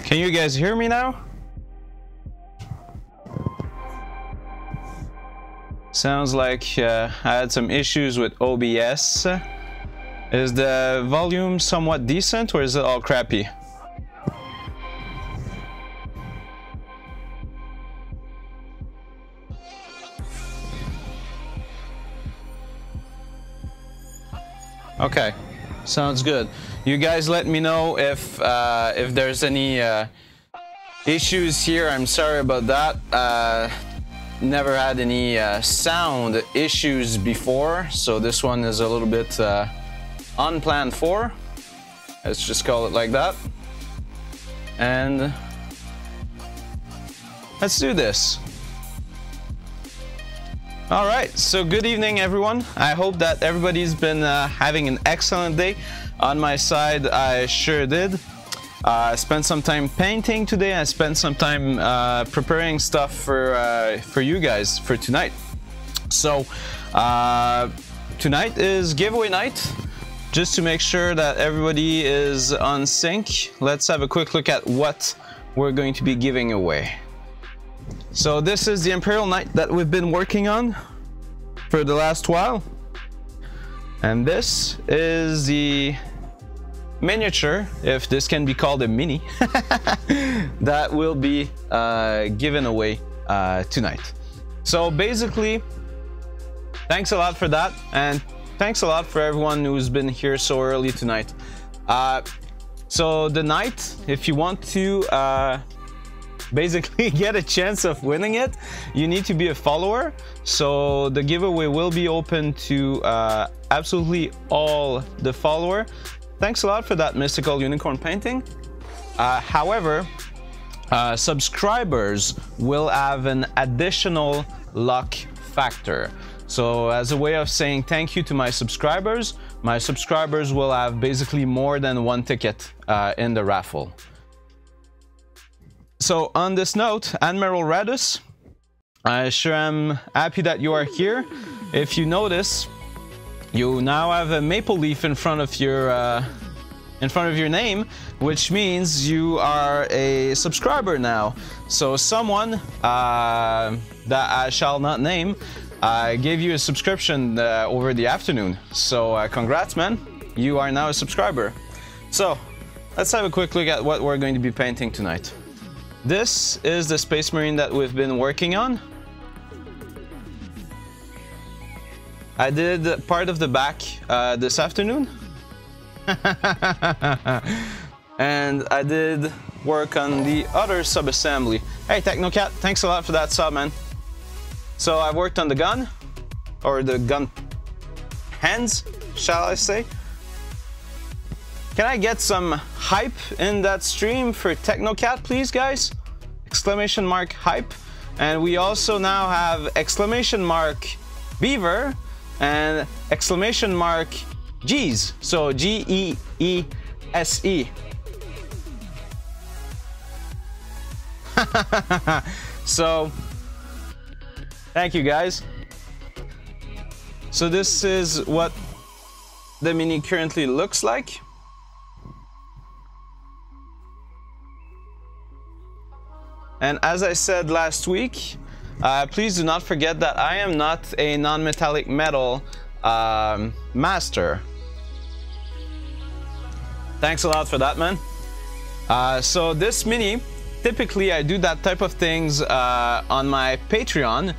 Can you guys hear me now? Sounds like I had some issues with OBS. Is the volume somewhat decent or is it all crappy? Okay, sounds good. You guys let me know if there's any issues here. I'm sorry about that. Never had any sound issues before, so this one is a little bit unplanned for. Let's just call it like that. And let's do this. All right, so good evening, everyone. I hope that everybody's been having an excellent day. On my side, I sure did. I spent some time painting today. I spent some time preparing stuff for you guys for tonight. So tonight is giveaway night. Just to make sure that everybody is on sync, let's have a quick look at what we're going to be giving away. So this is the Imperial Knight that we've been working on for the last while. And this is the miniature, if this can be called a mini, that will be given away tonight. So basically, thanks a lot for that, and thanks a lot for everyone who's been here so early tonight. So the night, if you want to basically get a chance of winning it, you need to be a follower. So the giveaway will be open to absolutely all the follower. Thanks a lot for that mystical unicorn painting. However, subscribers will have an additional luck factor. So as a way of saying thank you to my subscribers will have basically more than one ticket in the raffle. So on this note, Admiral Radus, I sure am happy that you are here. If you notice, you now have a maple leaf in front of your name, which means you are a subscriber now. So someone that I shall not name gave you a subscription over the afternoon. So congrats, man. You are now a subscriber. So let's have a quick look at what we're going to be painting tonight. This is the Space Marine that we've been working on. I did part of the back this afternoon. And I did work on the other sub-assembly. Hey, Technocat, thanks a lot for that sub, man. So I worked on the gun, or the gun hands, shall I say. Can I get some hype in that stream for Technocat, please, guys? Exclamation mark hype. And we also now have exclamation mark beaver and exclamation mark G's. So G-E-E-S-E. So thank you, guys. So this is what the mini currently looks like. And as I said last week, please do not forget that I am not a non-metallic metal master. Thanks a lot for that, man. So this mini, typically I do that type of things on my Patreon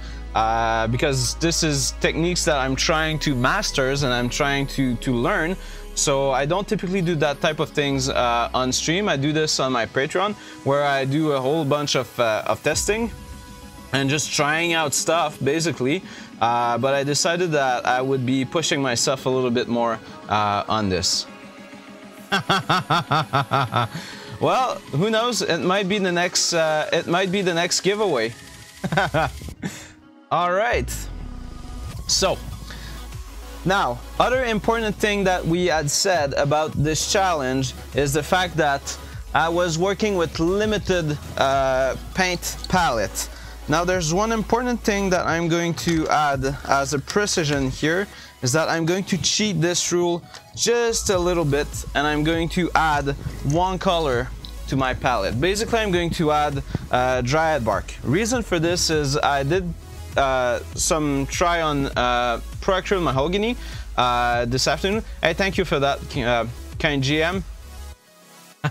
because this is techniques that I'm trying to master and I'm trying to learn. So I don't typically do that type of things on stream. I do this on my Patreon, where I do a whole bunch of testing and just trying out stuff, basically. But I decided that I would be pushing myself a little bit more on this. Well, who knows? It might be the next. It might be the next giveaway. All right. So. Now, other important thing that we had said about this challenge is the fact that I was working with limited paint palette. Now, there's one important thing that I'm going to add as a precision here, is that I'm going to cheat this rule just a little bit, and I'm going to add one color to my palette. Basically, I'm going to add dryad bark. Reason for this is I did some try on Proacryl mahogany this afternoon. Hey, thank you for that, kind GM.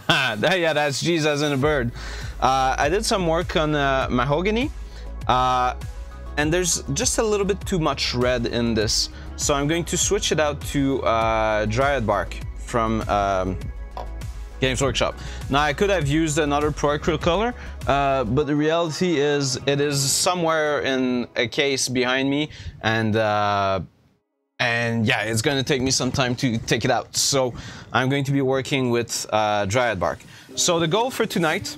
Yeah, that's G's as in a bird. I did some work on mahogany, and there's just a little bit too much red in this, so I'm going to switch it out to dryad bark from Games Workshop. Now, I could have used another Proacryl color, but the reality is it is somewhere in a case behind me, and yeah, it's going to take me some time to take it out. So I'm going to be working with dryad bark. So the goal for tonight,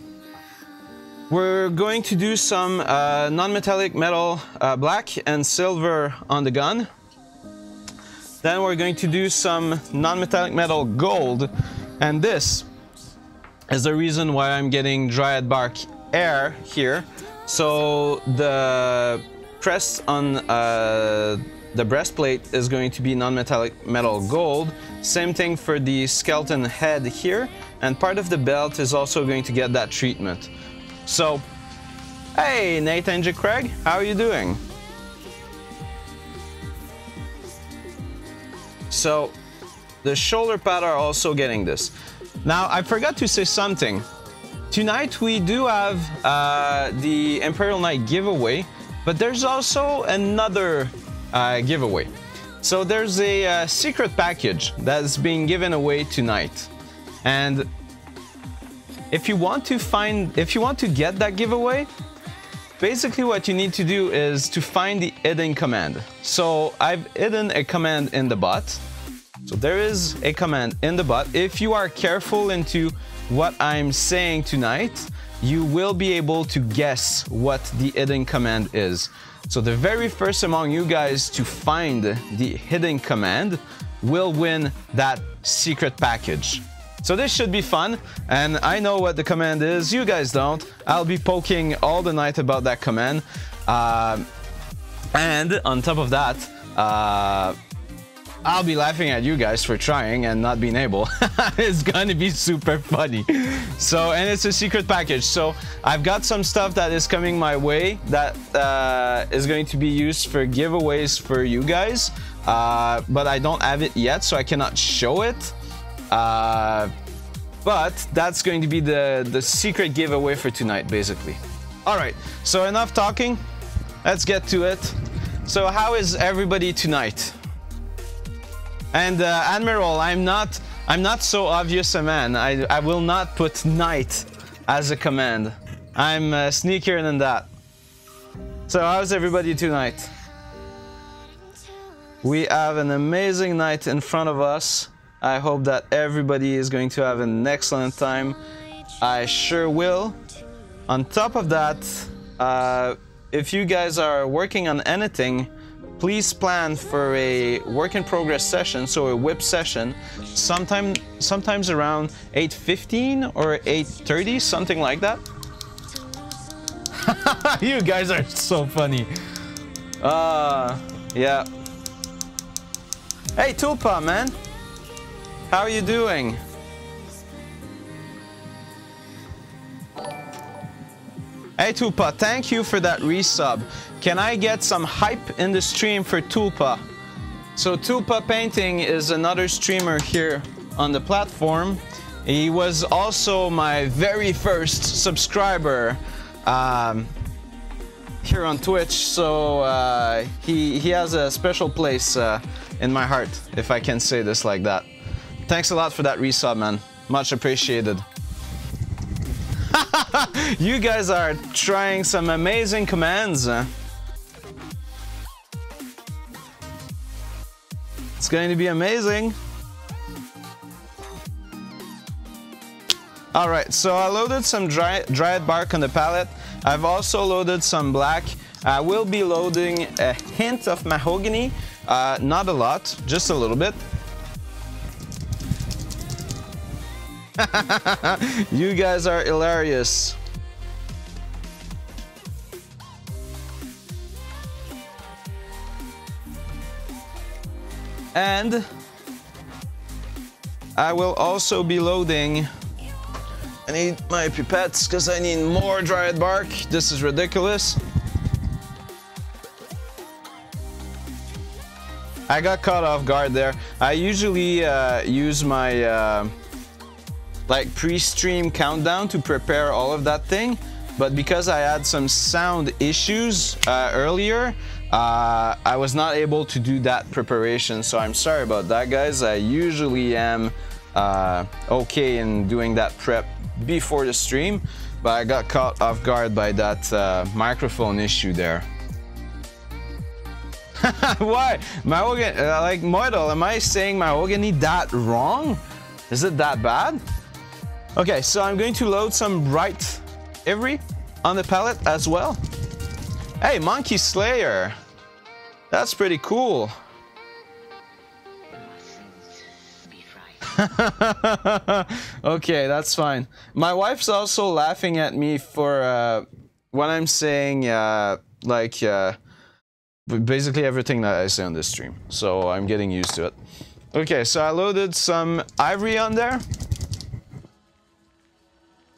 we're going to do some non-metallic metal black and silver on the gun. Then we're going to do some non-metallic metal gold, and this is the reason why I'm getting dryad bark air here. So the crest on the breastplate is going to be non-metallic metal gold. Same thing for the skeleton head here, and part of the belt is also going to get that treatment. So, hey, Nathan J. Craig, how are you doing? So, the shoulder pad are also getting this. Now, I forgot to say something. Tonight we do have the Imperial Knight giveaway, but there's also another giveaway. So there's a secret package that's being given away tonight, and if you want to get that giveaway, basically what you need to do is to find the hidden command. So I've hidden a command in the bot. So there is a command in the bot. If you are careful into what I'm saying tonight, you will be able to guess what the hidden command is. So the very first among you guys to find the hidden command will win that secret package. So this should be fun, and I know what the command is, you guys don't. I'll be poking all the night about that command. And on top of that, I'll be laughing at you guys for trying and not being able. It's gonna be super funny. So, and it's a secret package. So I've got some stuff that is coming my way that is going to be used for giveaways for you guys. But I don't have it yet, so I cannot show it. But that's going to be the secret giveaway for tonight, basically. All right, so enough talking. Let's get to it. So how is everybody tonight? And Admiral, I'm not so obvious a man. I will not put knight as a command. I'm sneakier than that. So how's everybody tonight? We have an amazing night in front of us. I hope that everybody is going to have an excellent time. I sure will. On top of that, if you guys are working on anything, please plan for a work in progress session, so a whip session, sometimes around 8:15 or 8:30, something like that. You guys are so funny. Yeah. Hey, Tulpa, man. How are you doing? Hey, Tulpa, thank you for that resub. Can I get some hype in the stream for Tulpa? So Tulpa Painting is another streamer here on the platform. He was also my very first subscriber here on Twitch, so he has a special place in my heart, if I can say this like that. Thanks a lot for that resub, man. Much appreciated. You guys are trying some amazing commands. It's going to be amazing. Alright, so I loaded some dryad bark on the palette. I've also loaded some black. I will be loading a hint of mahogany. Not a lot, just a little bit. You guys are hilarious. And I will also be loading I need my pipettes because I need more dried bark. This is ridiculous. I got caught off guard there. I usually use my like pre-stream countdown to prepare all of that thing, but because I had some sound issues earlier, I was not able to do that preparation, so I'm sorry about that, guys. I usually am okay in doing that prep before the stream, but I got caught off guard by that microphone issue there. Why? Mahogany, like Moidal, am I saying mahogany that wrong? Is it that bad? Okay, so I'm going to load some bright ivory on the palette as well. Hey, Monkey Slayer. That's pretty cool. Okay, that's fine. My wife's also laughing at me for when I'm saying basically everything that I say on this stream. So I'm getting used to it. Okay, so I loaded some ivory on there.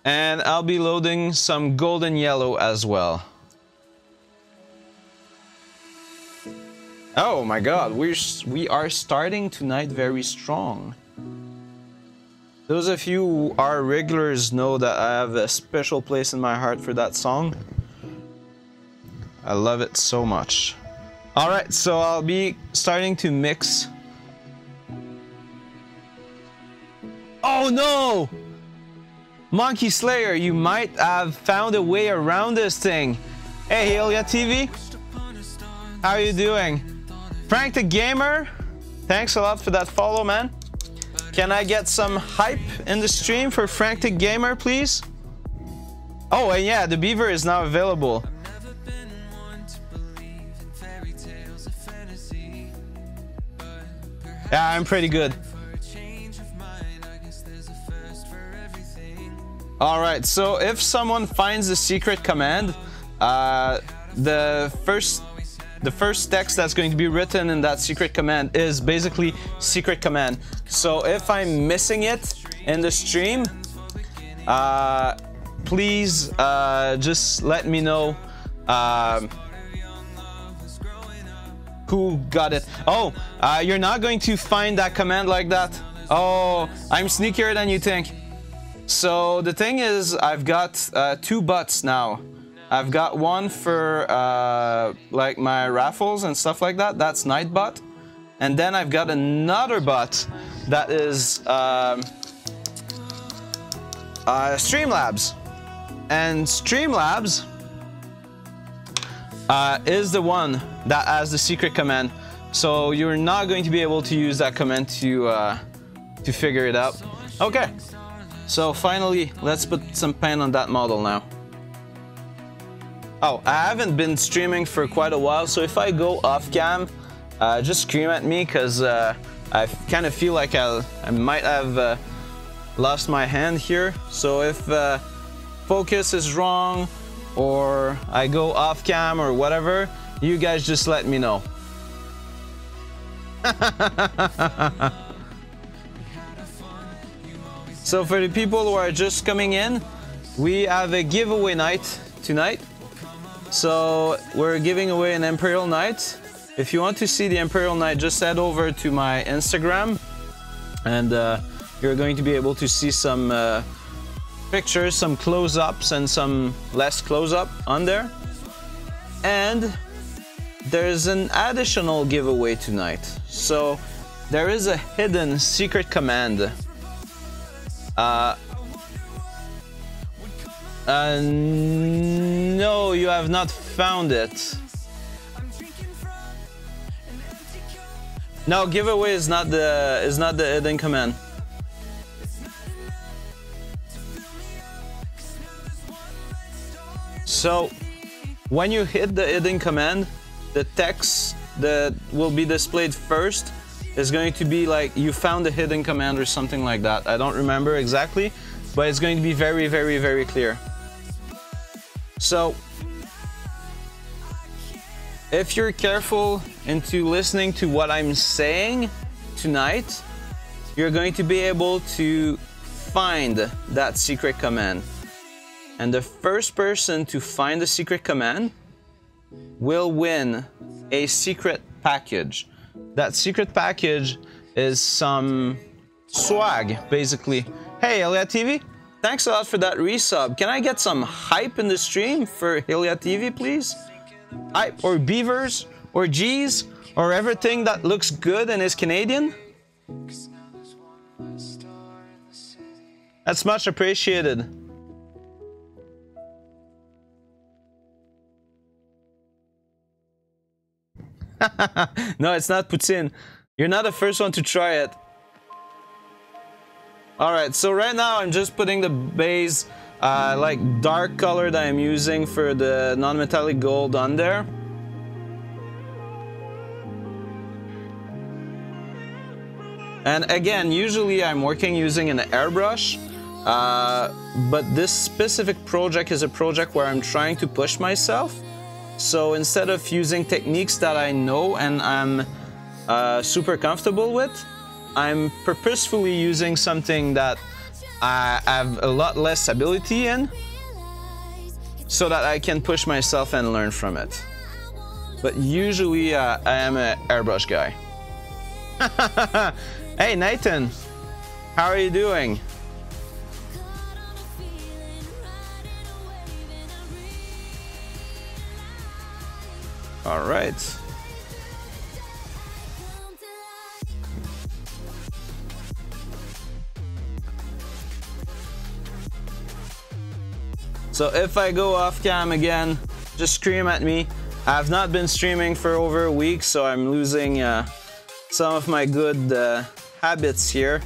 And I'll be loading some golden yellow as well. Oh my god, we are starting tonight very strong. Those of you who are regulars know that I have a special place in my heart for that song. I love it so much. Alright, so I'll be starting to mix. Oh no! Monkey Slayer, you might have found a way around this thing. Hey, Helia TV. How are you doing? Frank the Gamer, thanks a lot for that follow, man. Can I get some hype in the stream for Frank the Gamer, please? Oh, and yeah, the beaver is now available. Yeah, I'm pretty good. Alright, so if someone finds the secret command, the first text that's going to be written in that secret command is basically secret command. So if I'm missing it in the stream, please just let me know who got it. Oh, you're not going to find that command like that. Oh, I'm sneakier than you think. So the thing is, I've got two bots now. I've got one for like my raffles and stuff like that. That's Nightbot. And then I've got another bot that is Streamlabs. And Streamlabs is the one that has the secret command. So you're not going to be able to use that command to figure it out. Okay. So finally, let's put some paint on that model now. Oh, I haven't been streaming for quite a while, so if I go off cam, just scream at me, because I kind of feel like I might have lost my hand here. So if focus is wrong, or I go off cam or whatever, you guys just let me know. So for the people who are just coming in, we have a giveaway night tonight. So we're giving away an Imperial Knight. If you want to see the Imperial Knight, just head over to my Instagram, and you're going to be able to see some pictures, some close-ups and some less close-up on there. And there's an additional giveaway tonight. So there is a hidden secret command. No, you have not found it. No, giveaway is not the hidden command. So when you hit the hidden command, the text that will be displayed first is going to be like, you found the hidden command or something like that. I don't remember exactly, but it's going to be very, very, very clear. So if you're careful into listening to what I'm saying tonight, you're going to be able to find that secret command. And the first person to find the secret command will win a secret package. That secret package is some swag, basically. Hey, Hilliard TV, thanks a lot for that resub. Can I get some hype in the stream for Hilliard TV, please? Hype, or beavers, or G's, or everything that looks good and is Canadian? That's much appreciated. No, it's not poutine. You're not the first one to try it. Alright, so right now I'm just putting the base, like dark color that I'm using for the non-metallic gold on there. And again, usually I'm working using an airbrush, but this specific project is a project where I'm trying to push myself. So instead of using techniques that I know and I'm super comfortable with, I'm purposefully using something that I have a lot less ability in, so that I can push myself and learn from it. But usually I am an airbrush guy. Hey Nathan, how are you doing? All right. So if I go off cam again, just scream at me. I've not been streaming for over a week, so I'm losing some of my good habits here.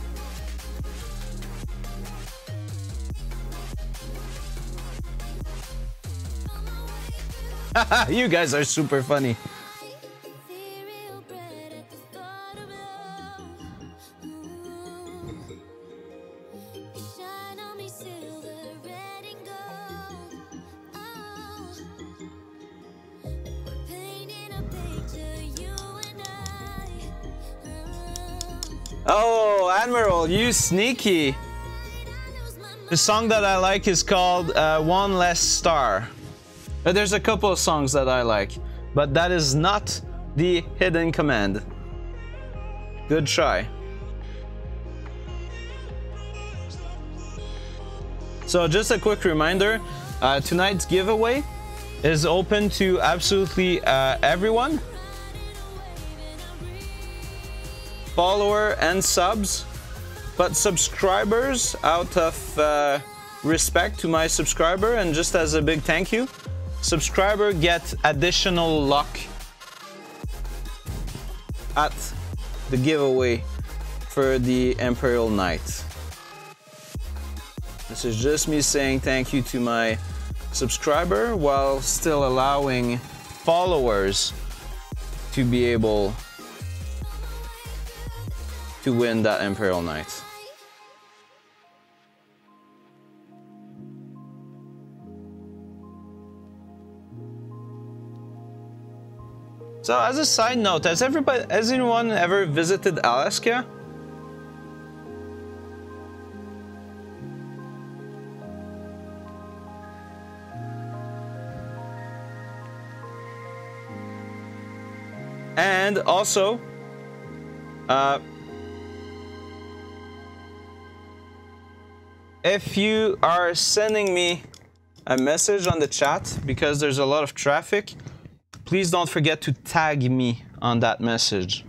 You guys are super funny. Oh, Admiral, you sneaky. The song that I like is called One Less Star. There's a couple of songs that I like, but that is not the hidden command. Good try. So just a quick reminder, tonight's giveaway is open to absolutely everyone. Follower and subs, but subscribers, out of respect to my subscriber and just as a big thank you, subscriber get additional luck at the giveaway for the Imperial Knight. This is just me saying thank you to my subscriber while still allowing followers to be able to win that Imperial Knight. So as a side note, has anyone ever visited Alaska? And also, if you are sending me a message on the chat because there's a lot of traffic, please don't forget to tag me on that message.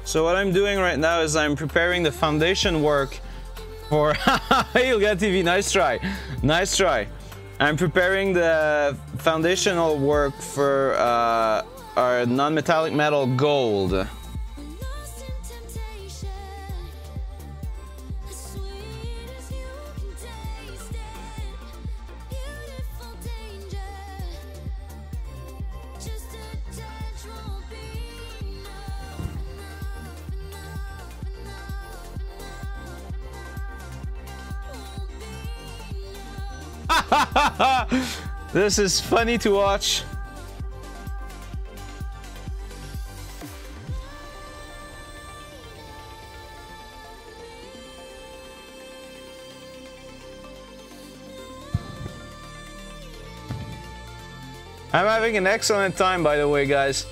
So what I'm doing right now is I'm preparing the foundation work for Hilliard TV, nice try. Nice try. I'm preparing the foundational work for our non-metallic metal gold. This is funny to watch. I'm having an excellent time, by the way, guys.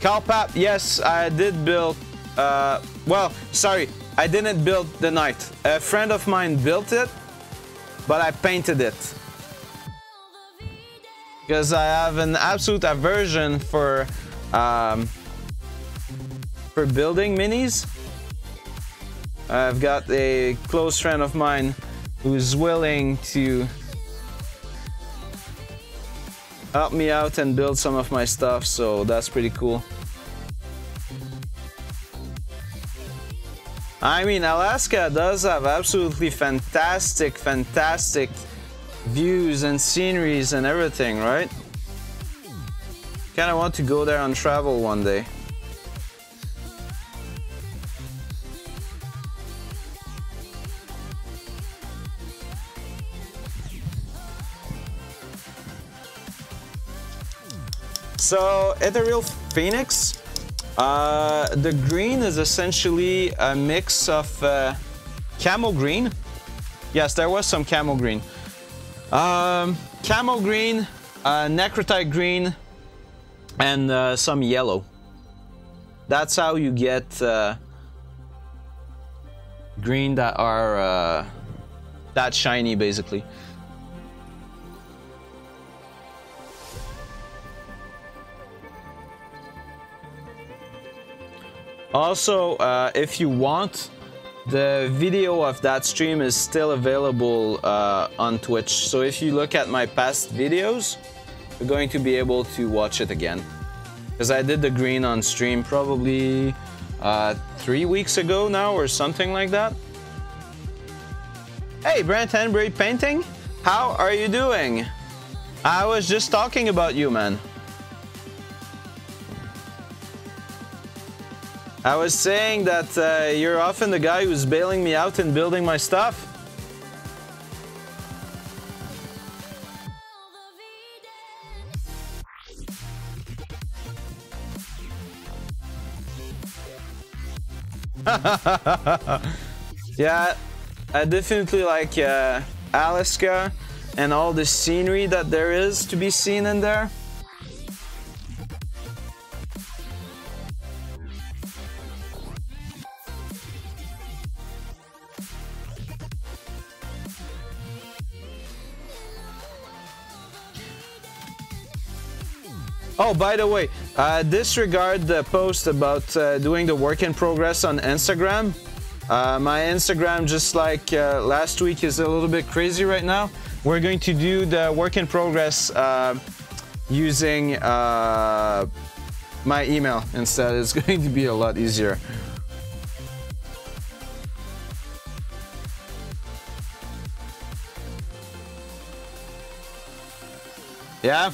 Calpap, yes, I did build, well, sorry, I didn't build the knight. A friend of mine built it, but I painted it. Because I have an absolute aversion for building minis. I've got a close friend of mine who's willing to help me out and build some of my stuff, so that's pretty cool. I mean, Alaska does have absolutely fantastic views and sceneries and everything, right? Kind of want to go there on travel one day. So, Ethereal Phoenix, the green is essentially a mix of camo green. Yes, there was some camo green. Camo green, necrotite green, and some yellow. That's how you get green that are that shiny, basically. Also, if you want, the video of that stream is still available on Twitch. So if you look at my past videos, you're going to be able to watch it again. Because I did the green on stream probably 3 weeks ago now or something like that. Hey, Brent Henbury Painting, how are you doing? I was just talking about you, man. I was saying that you're often the guy who's bailing me out and building my stuff. Yeah, I definitely like Alaska and all the scenery that there is to be seen in there. Oh, by the way, disregard the post about doing the work in progress on Instagram. My Instagram, just like last week, is a little bit crazy right now. We're going to do the work in progress using my email instead. It's going to be a lot easier. Yeah.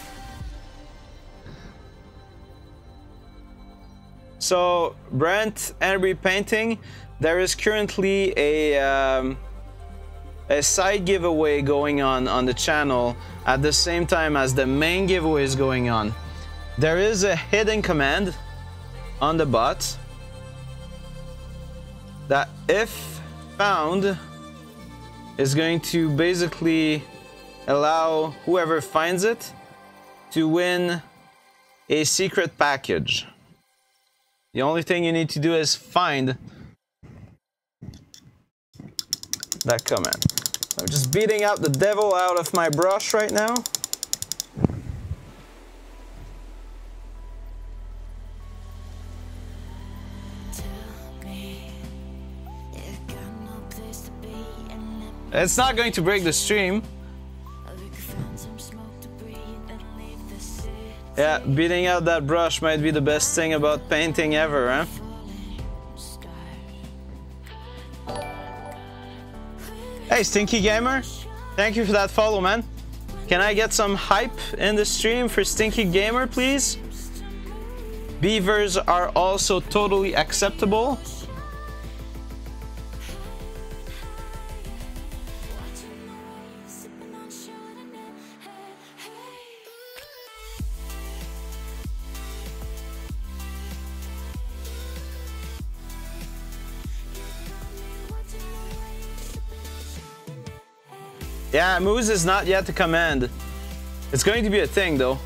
So, Brent Henry Painting, there is currently a side giveaway going on the channel at the same time as the main giveaway is going on. There is a hidden command on the bot that, if found, is going to basically allow whoever finds it to win a secret package. The only thing you need to do is find that command. I'm just beating out the devil out of my brush right now. It's not going to break the stream. Yeah, beating out that brush might be the best thing about painting ever, huh? Hey, Stinky Gamer, thank you for that follow, man. Can I get some hype in the stream for Stinky Gamer, please? Beavers are also totally acceptable. Yeah, Moose is not yet to command. It's going to be a thing though.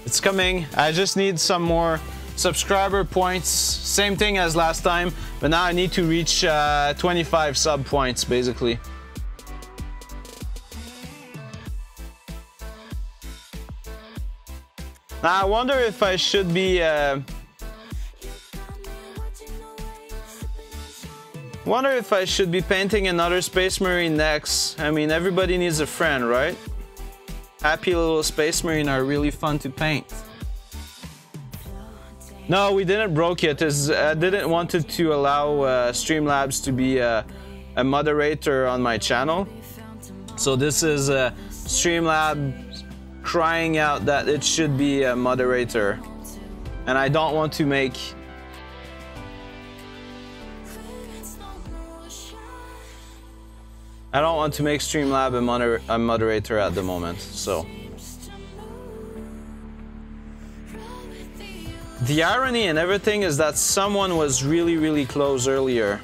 It's coming. I just need some more subscriber points. Same thing as last time, but now I need to reach 25 sub points basically. Now I wonder if I should be painting another Space Marine next. I mean, everybody needs a friend, right? Happy little Space Marine are really fun to paint. No, we didn't broke it. I didn't want to allow Streamlabs to be a moderator on my channel. So this is Streamlabs crying out that it should be a moderator. And I don't want to make... I don't want to make Streamlab a moderator at the moment, so... The irony and everything is that someone was really close earlier.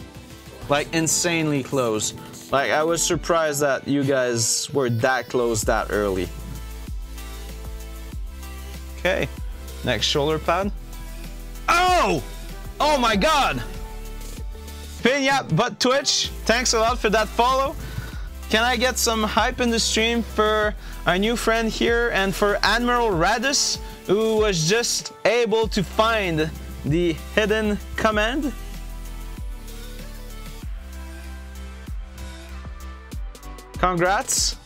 Like, insanely close. Like, I was surprised that you guys were that close that early. Okay, next shoulder pad. Oh! Oh my god! Pinya, but Twitch, thanks a lot for that follow. Can I get some hype in the stream for our new friend here and for Admiral Radis, who was just able to find the hidden command? Congrats.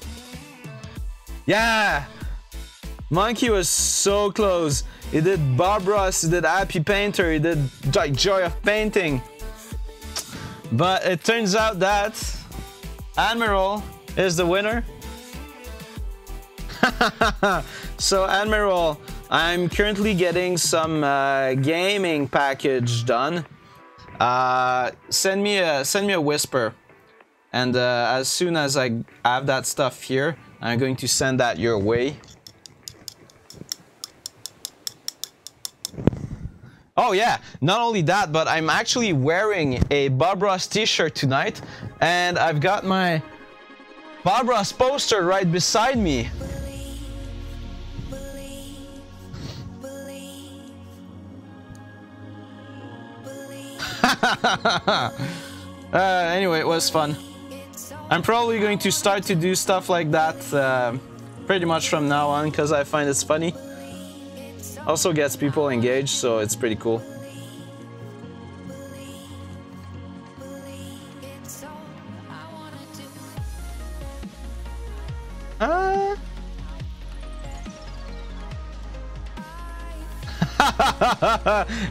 Yeah! Monkey was so close. He did Bob Ross, he did Happy Painter, he did Joy of Painting. But it turns out that Admiral is the winner. So Admiral, I'm currently getting some gaming package done. Send me a whisper, and as soon as I have that stuff here, I'm going to send that your way. Oh yeah, not only that, but I'm actually wearing a Bob Ross t-shirt tonight, and I've got my Bob Ross poster right beside me. Anyway, it was fun. I'm probably going to start to do stuff like that pretty much from now on, because I find it's funny. Also gets people engaged, so it's pretty cool.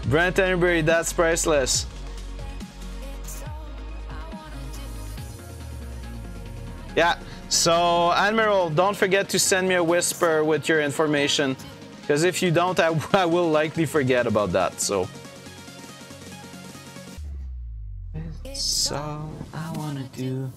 Brent Enbury, that's priceless. Yeah, so Admiral, don't forget to send me a whisper with your information. Because if you don't, I will likely forget about that, so. It's all I wanna do.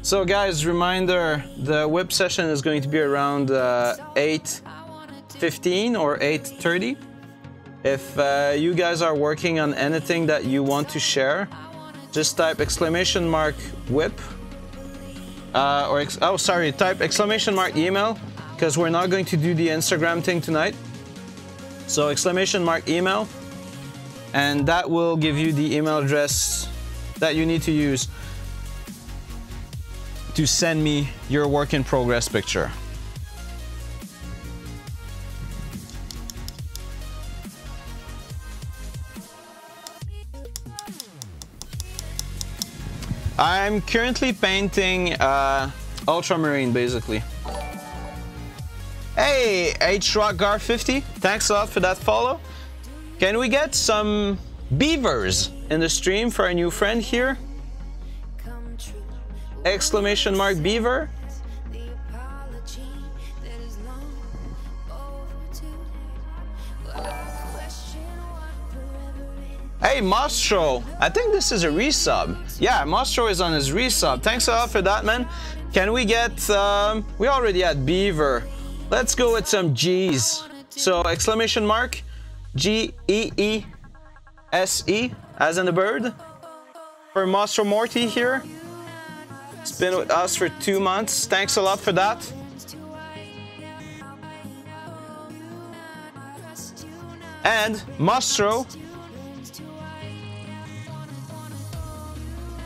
So guys, reminder, the whip session is going to be around 8:15 or 8:30. If you guys are working on anything that you want to share, just type !whip type !email, because we're not going to do the Instagram thing tonight. So !email, and that will give you the email address that you need to use to send me your work in progress picture. I'm currently painting Ultramarine, basically. Hey, HRockGar50, thanks a lot for that follow. Can we get some beavers in the stream for our new friend here? exclamation mark beaver. Hey, Mostro, I think this is a resub. Yeah, Mostro is on his resub. Thanks a lot for that, man. Can we get, we already had beaver. Let's go with some G's. So, exclamation mark, G-E-E-S-E, as in the bird. For Mostro Morty here. It's been with us for 2 months. Thanks a lot for that. And Mostro,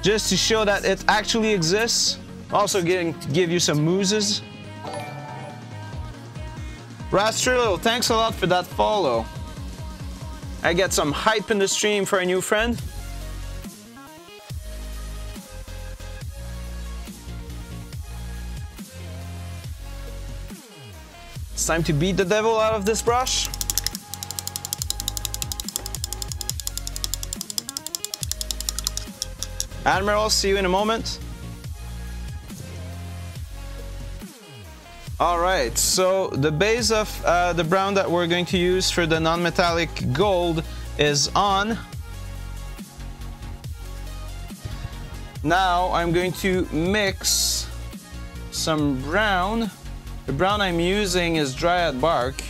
just to show that it actually exists. Also getting to give you some mooses. Rastrillo, thanks a lot for that follow. I get some hype in the stream for a new friend. It's time to beat the devil out of this brush. Admiral, see you in a moment. Alright, so the base of the brown that we're going to use for the non-metallic gold is on. Now I'm going to mix some brown. The brown I'm using is Dryad Bark.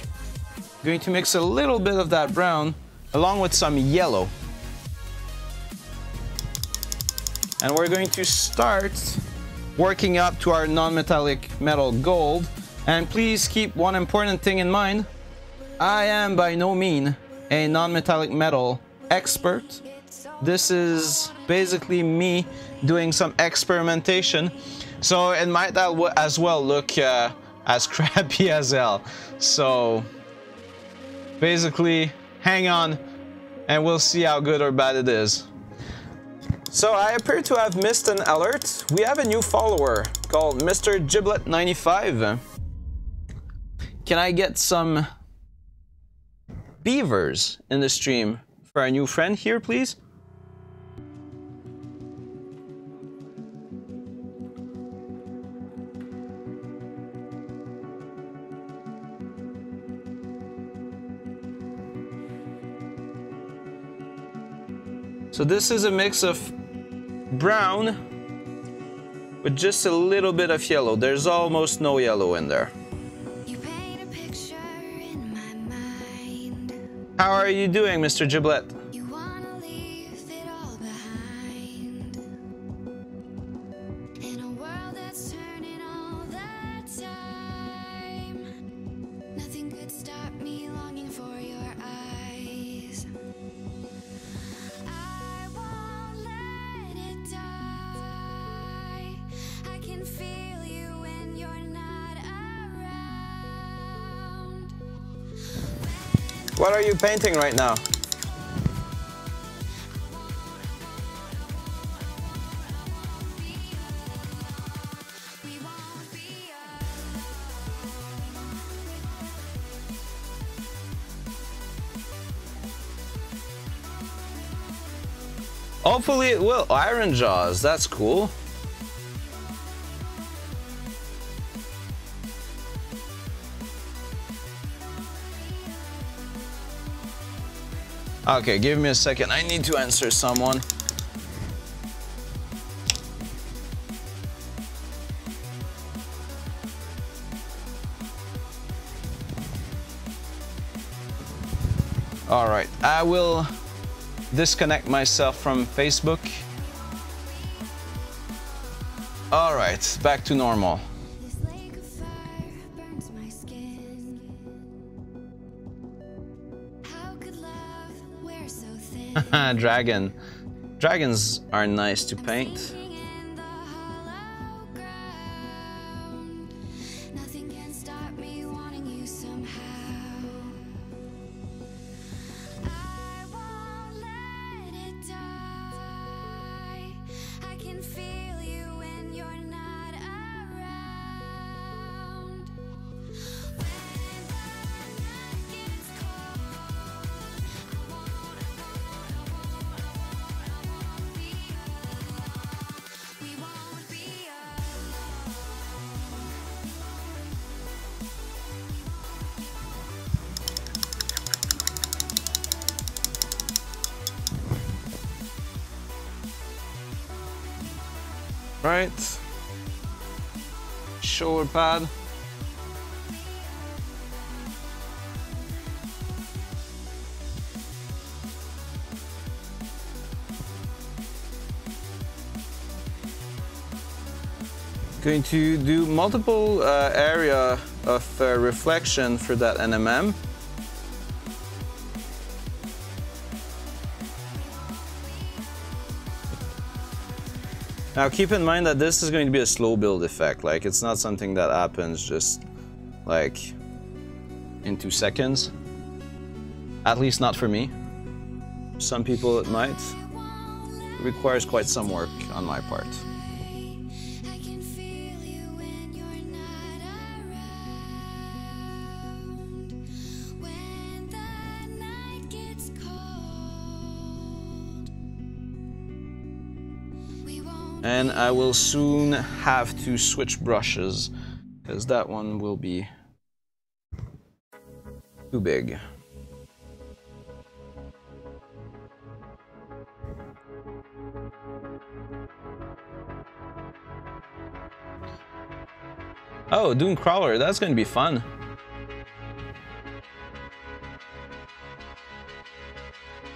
I'm going to mix a little bit of that brown along with some yellow. And we're going to start working up to our non-metallic metal gold. And please keep one important thing in mind. I am by no means a non-metallic metal expert. This is basically me doing some experimentation. So it might as well look as crappy as hell. So basically, hang on and we'll see how good or bad it is. So I appear to have missed an alert. We have a new follower called Mr. Giblet95. Can I get some beavers in the stream for our new friend here, please? So this is a mix of brown with just a little bit of yellow. There's almost no yellow in there. How are you doing, Mr. Giblet? What are you painting right now? Hopefully it will. Iron Jaws, that's cool. Okay, give me a second. I need to answer someone. All right, I will disconnect myself from Facebook. All right, back to normal. Dragon. Dragons are nice to paint. Right. Shoulder pad. Going to do multiple area of reflection for that NMM. Now keep in mind that this is going to be a slow build effect, like it's not something that happens just like in 2 seconds. At least not for me. Some people it might. It requires quite some work on my part. And I will soon have to switch brushes because that one will be too big. Oh, doing crawler, that's going to be fun.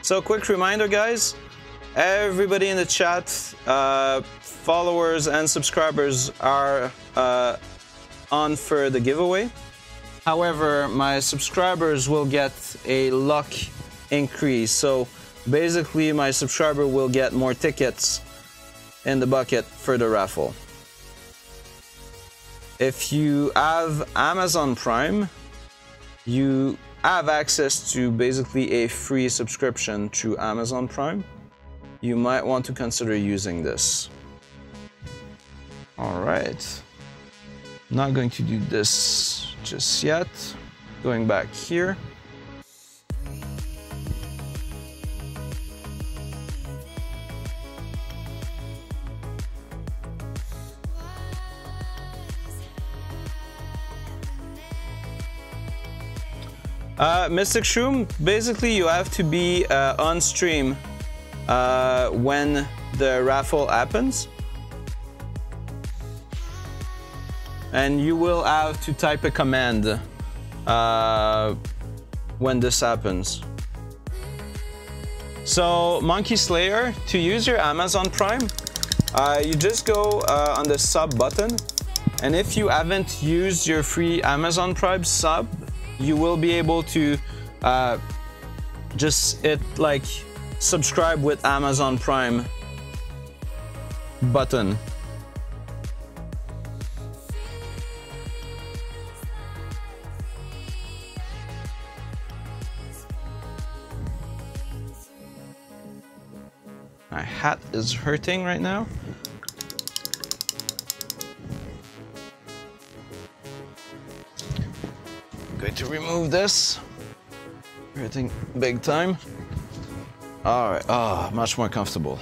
So quick reminder, guys. Everybody in the chat, followers and subscribers are on for the giveaway. However, my subscribers will get a luck increase. So basically, my subscriber will get more tickets in the bucket for the raffle. If you have Amazon Prime, you have access to basically a free subscription to Amazon Prime. You might want to consider using this. All right. Not going to do this just yet. Going back here. Mystic Shroom, basically you have to be on stream when the raffle happens. And you will have to type a command when this happens. So Monkey Slayer, to use your Amazon Prime, you just go on the sub button, and if you haven't used your free Amazon Prime sub, you will be able to just hit like subscribe with Amazon Prime button. My hat is hurting right now. Going to remove this. Hurting big time. All right, oh, much more comfortable.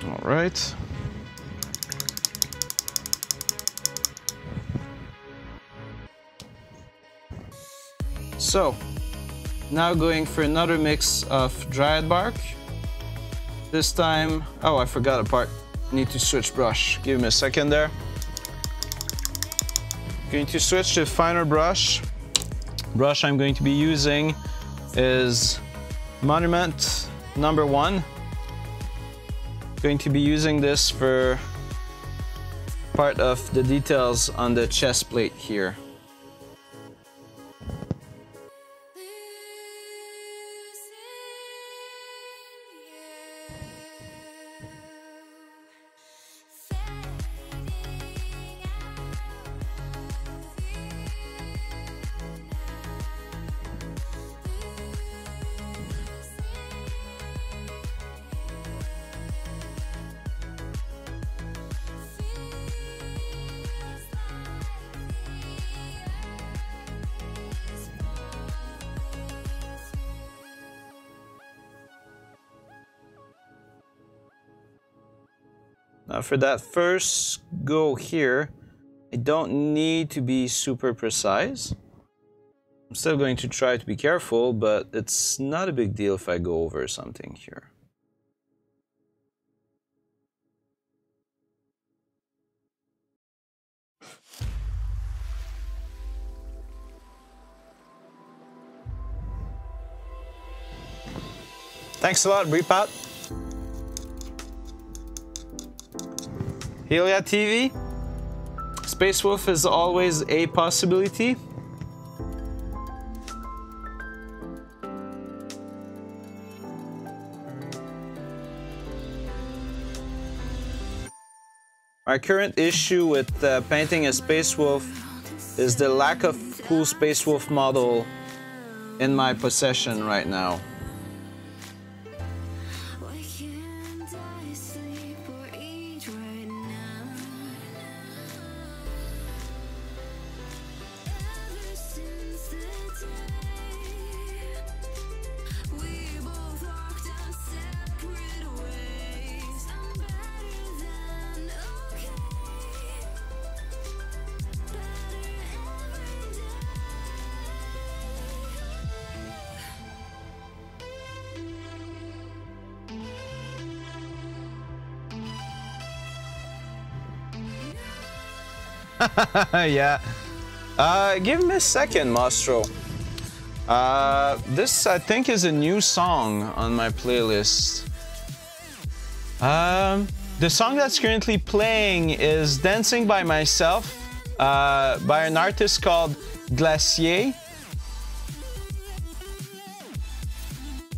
All right. So, now going for another mix of Dryad Bark. This time, oh, I forgot a part. Need to switch brush. Give me a second there. Going to switch to finer brush. Brush I'm going to be using is Monument #1. Going to be using this for part of the details on the chest plate here. Now for that first go here, I don't need to be super precise. I'm still going to try to be careful, but it's not a big deal if I go over something here. Thanks a lot, Breepat. Helia TV. Space Wolf is always a possibility. My current issue with painting a Space Wolf is the lack of cool Space Wolf model in my possession right now. Yeah. Give me a second, Mastro. This, I think, is a new song on my playlist. The song that's currently playing is Dancing by Myself by an artist called Glacier.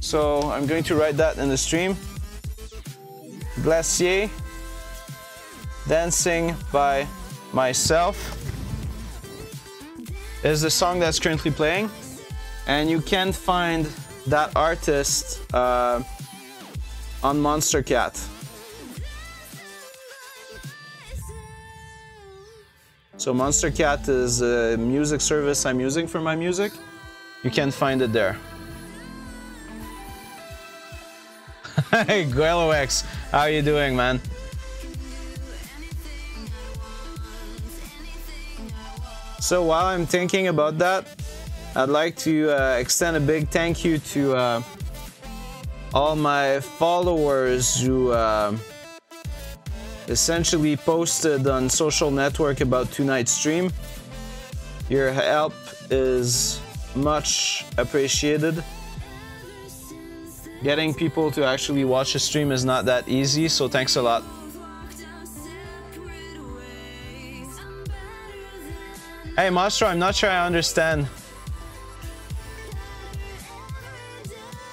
So I'm going to write that in the stream. Glacier, Dancing by Myself is the song that's currently playing, and you can find that artist on Monster Cat. So Monster Cat is a music service I'm using for my music. You can find it there. Hey, GueloX, how are you doing, man? So while I'm thinking about that, I'd like to extend a big thank you to all my followers who essentially posted on social network about tonight's stream. Your help is much appreciated. Getting people to actually watch a stream is not that easy, so thanks a lot. Hey, Mastro, I'm not sure I understand.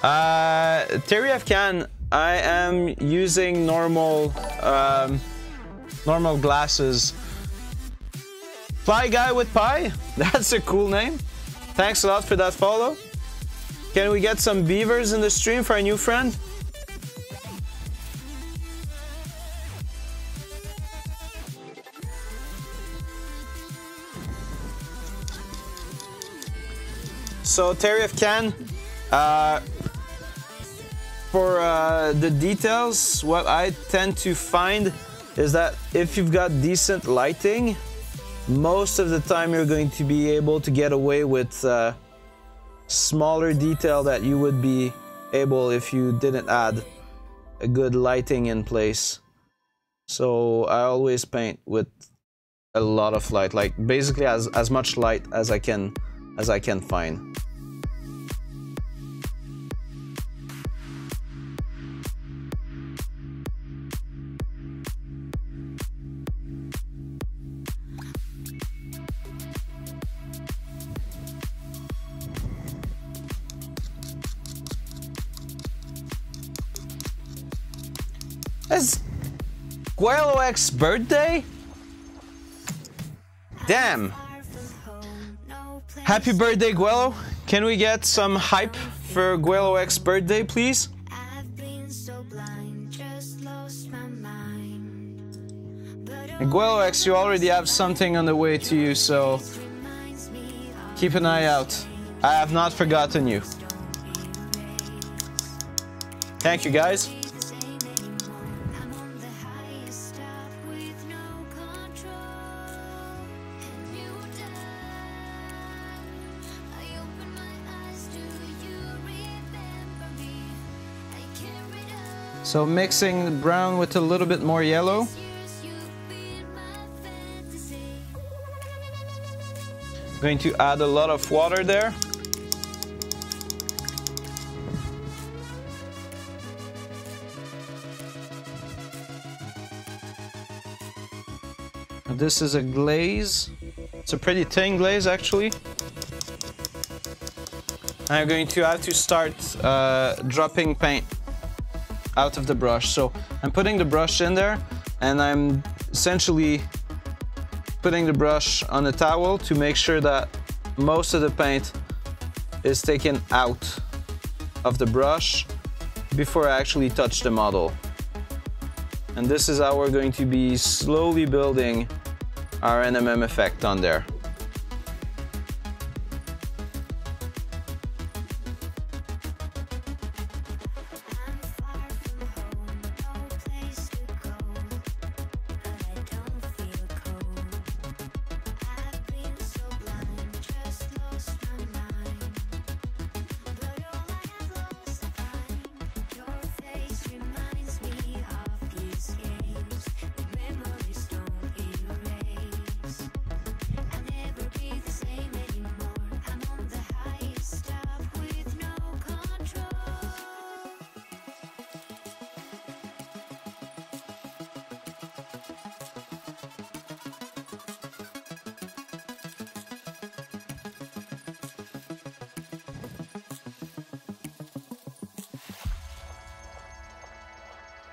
Terry F. Can, I am using normal glasses. Fly Guy with Pie? That's a cool name. Thanks a lot for that follow. Can we get some beavers in the stream for a new friend? So Terry F. Can, for the details, what I tend to find is that if you've got decent lighting, most of the time you're going to be able to get away with smaller detail that you would be able if you didn't add a good lighting in place. So I always paint with a lot of light, like basically as much light as I can find. It's GueloX's birthday? Damn. Happy birthday, Guelo. Can we get some hype for GueloX's birthday, please? And GueloX, you already have something on the way to you, so keep an eye out. I have not forgotten you. Thank you, guys. So mixing the brown with a little bit more yellow. Going to add a lot of water there. This is a glaze. It's a pretty thin glaze actually. I'm going to have to start dropping paint out of the brush. So I'm putting the brush in there and I'm essentially putting the brush on a towel to make sure that most of the paint is taken out of the brush before I actually touch the model. And this is how we're going to be slowly building our NMM effect on there.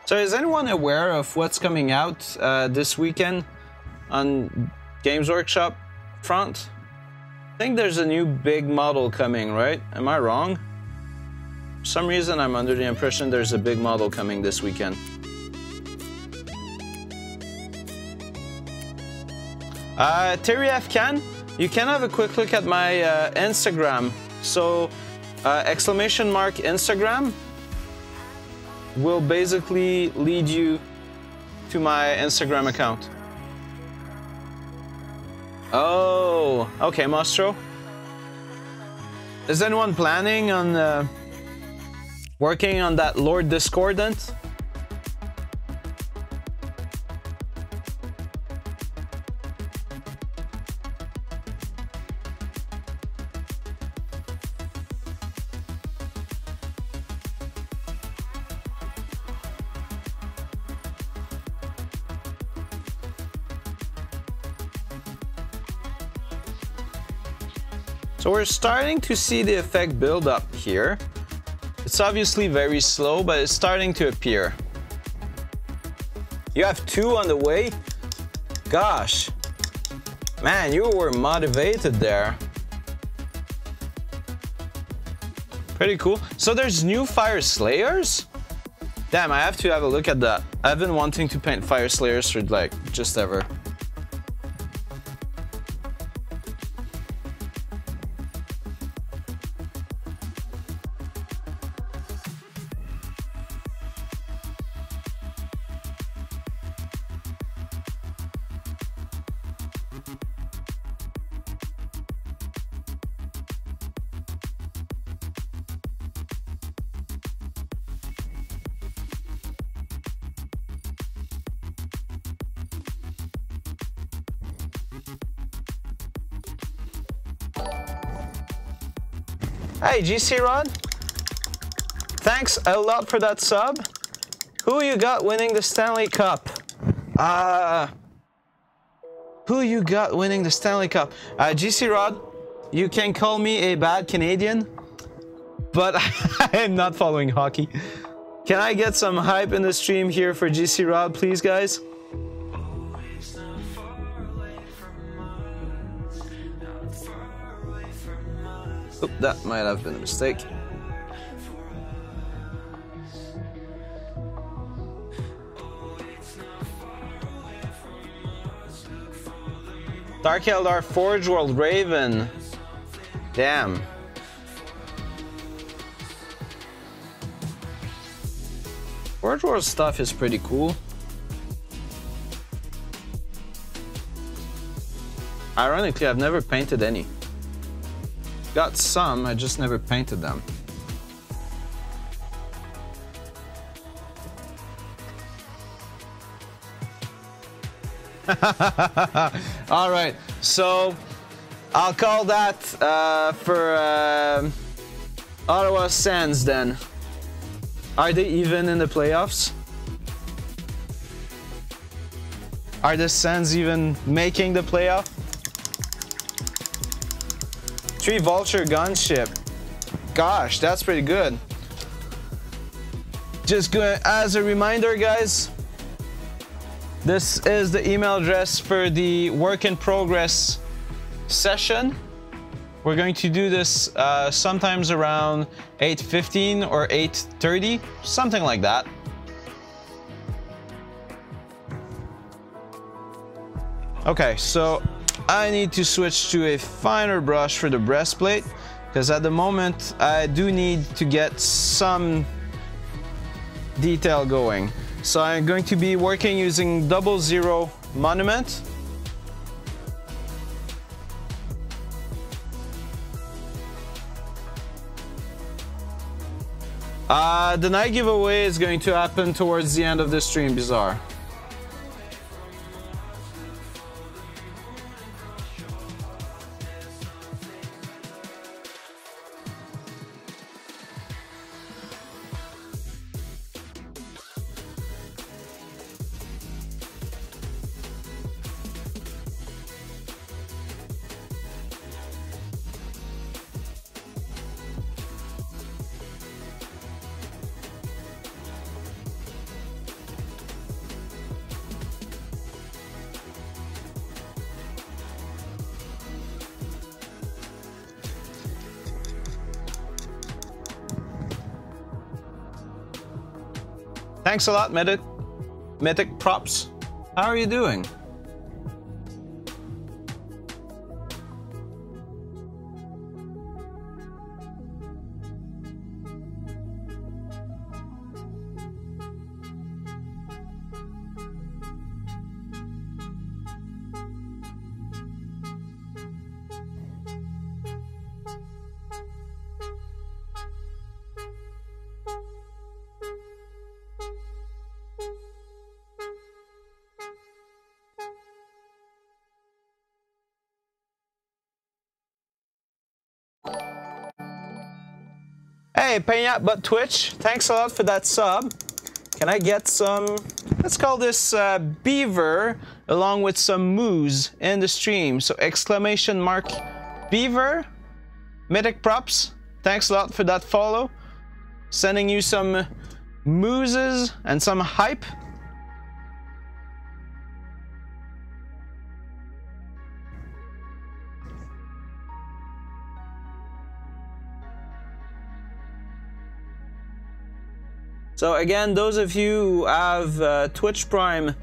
So is anyone aware of what's coming out this weekend on Games Workshop front? I think there's a new big model coming, right? Am I wrong? For some reason I'm under the impression there's a big model coming this weekend. Terry F. Can, you can have a quick look at my Instagram. So exclamation mark Instagram will basically lead you to my Instagram account. Oh, okay, Mostro. Is anyone planning on working on that Lord Discordant? So we're starting to see the effect build up here. It's obviously very slow, but it's starting to appear. You have 2 on the way? Gosh, man, you were motivated there. Pretty cool. So there's new Fire Slayers? Damn, I have to have a look at that. I've been wanting to paint Fire Slayers for like just ever. Hey, GC Rod, thanks a lot for that sub. Who you got winning the Stanley Cup? Who you got winning the Stanley Cup? GC Rod, you can call me a bad Canadian, but I am not following hockey. Can I get some hype in the stream here for GC Rod, please, guys? Oop, that might have been a mistake. Dark Eldar Forge World Raven. Damn. Forge World stuff is pretty cool. Ironically, I've never painted any. Got some, I just never painted them. All right, so I'll call that for Ottawa Sens then. Are they even in the playoffs? Are the Sens even making the playoff? 3 Vulture gunship. Gosh, that's pretty good. Just go as a reminder, guys. This is the email address for the work in progress session. We're going to do this sometimes around 8:15 or 8:30, something like that. Okay, so I need to switch to a finer brush for the breastplate because at the moment I do need to get some detail going. So I'm going to be working using 00 Monument. The night giveaway is going to happen towards the end of the stream, Bizarre. Thanks a lot, Mythic Props. How are you doing? Hey, Peña, but Twitch, thanks a lot for that sub. Can I get some, let's call this beaver, along with some moose in the stream. So exclamation mark beaver, Mythic Props, thanks a lot for that follow. Sending you some mooses and some hype. So again, those of you who have Twitch Prime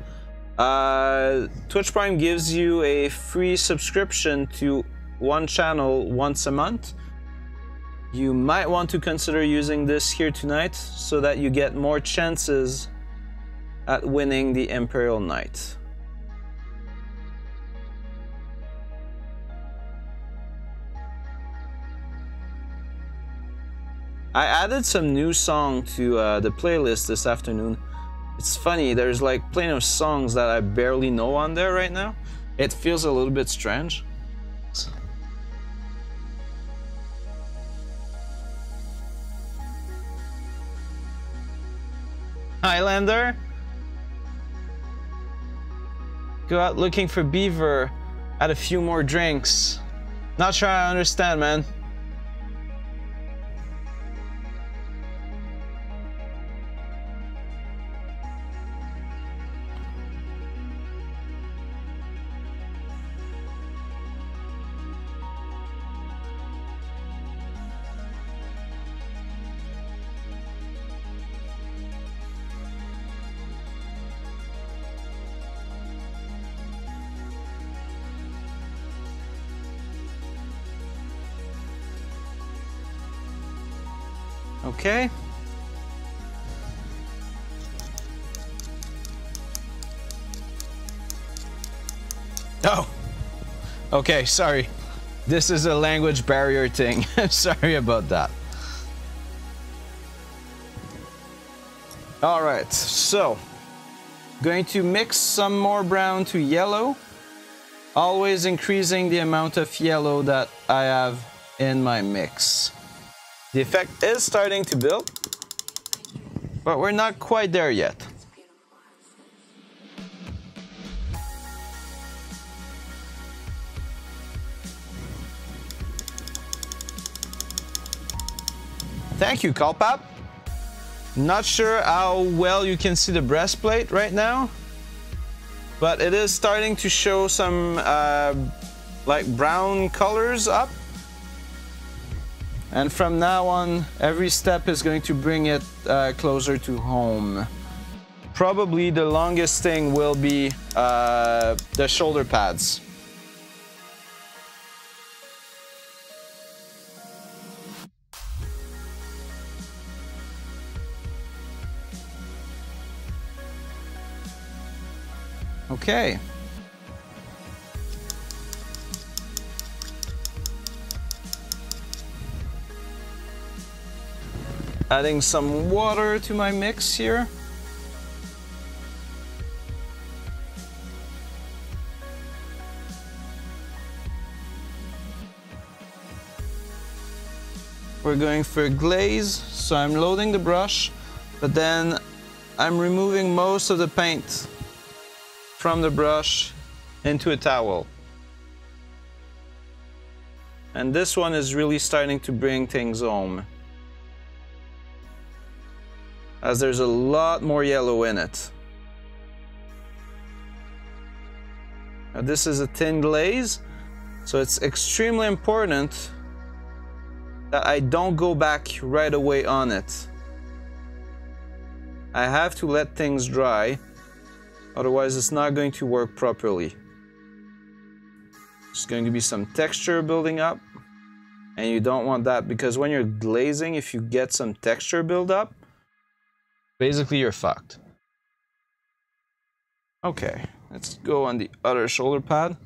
gives you a free subscription to one channel once a month. You might want to consider using this here tonight so that you get more chances at winning the Imperial Knight. I added some new song to the playlist this afternoon. It's funny, there's like plenty of songs that I barely know on there right now. It feels a little bit strange. Highlander? Go out looking for beaver. Add a few more drinks. Not sure I understand, man. Okay. Oh. Okay, sorry. This is a language barrier thing. Sorry about that. All right. So, Going to mix some more brown to yellow, always increasing the amount of yellow that I have in my mix. The effect is starting to build, but we're not quite there yet. Thank you, Kalpap. Not sure how well you can see the breastplate right now, but it is starting to show some like brown colors up. And from now on, every step is going to bring it closer to home. Probably the longest thing will be the shoulder pads. Okay. Adding some water to my mix here. We're going for a glaze, so I'm loading the brush, but then I'm removing most of the paint from the brush into a towel. And this one is really starting to bring things home, as there's a lot more yellow in it. Now this is a thin glaze, so it's extremely important that I don't go back right away on it. I have to let things dry, otherwise it's not going to work properly. There's going to be some texture building up, and you don't want that, because when you're glazing, if you get some texture build up, basically you're fucked. Okay, let's go on the other shoulder pad.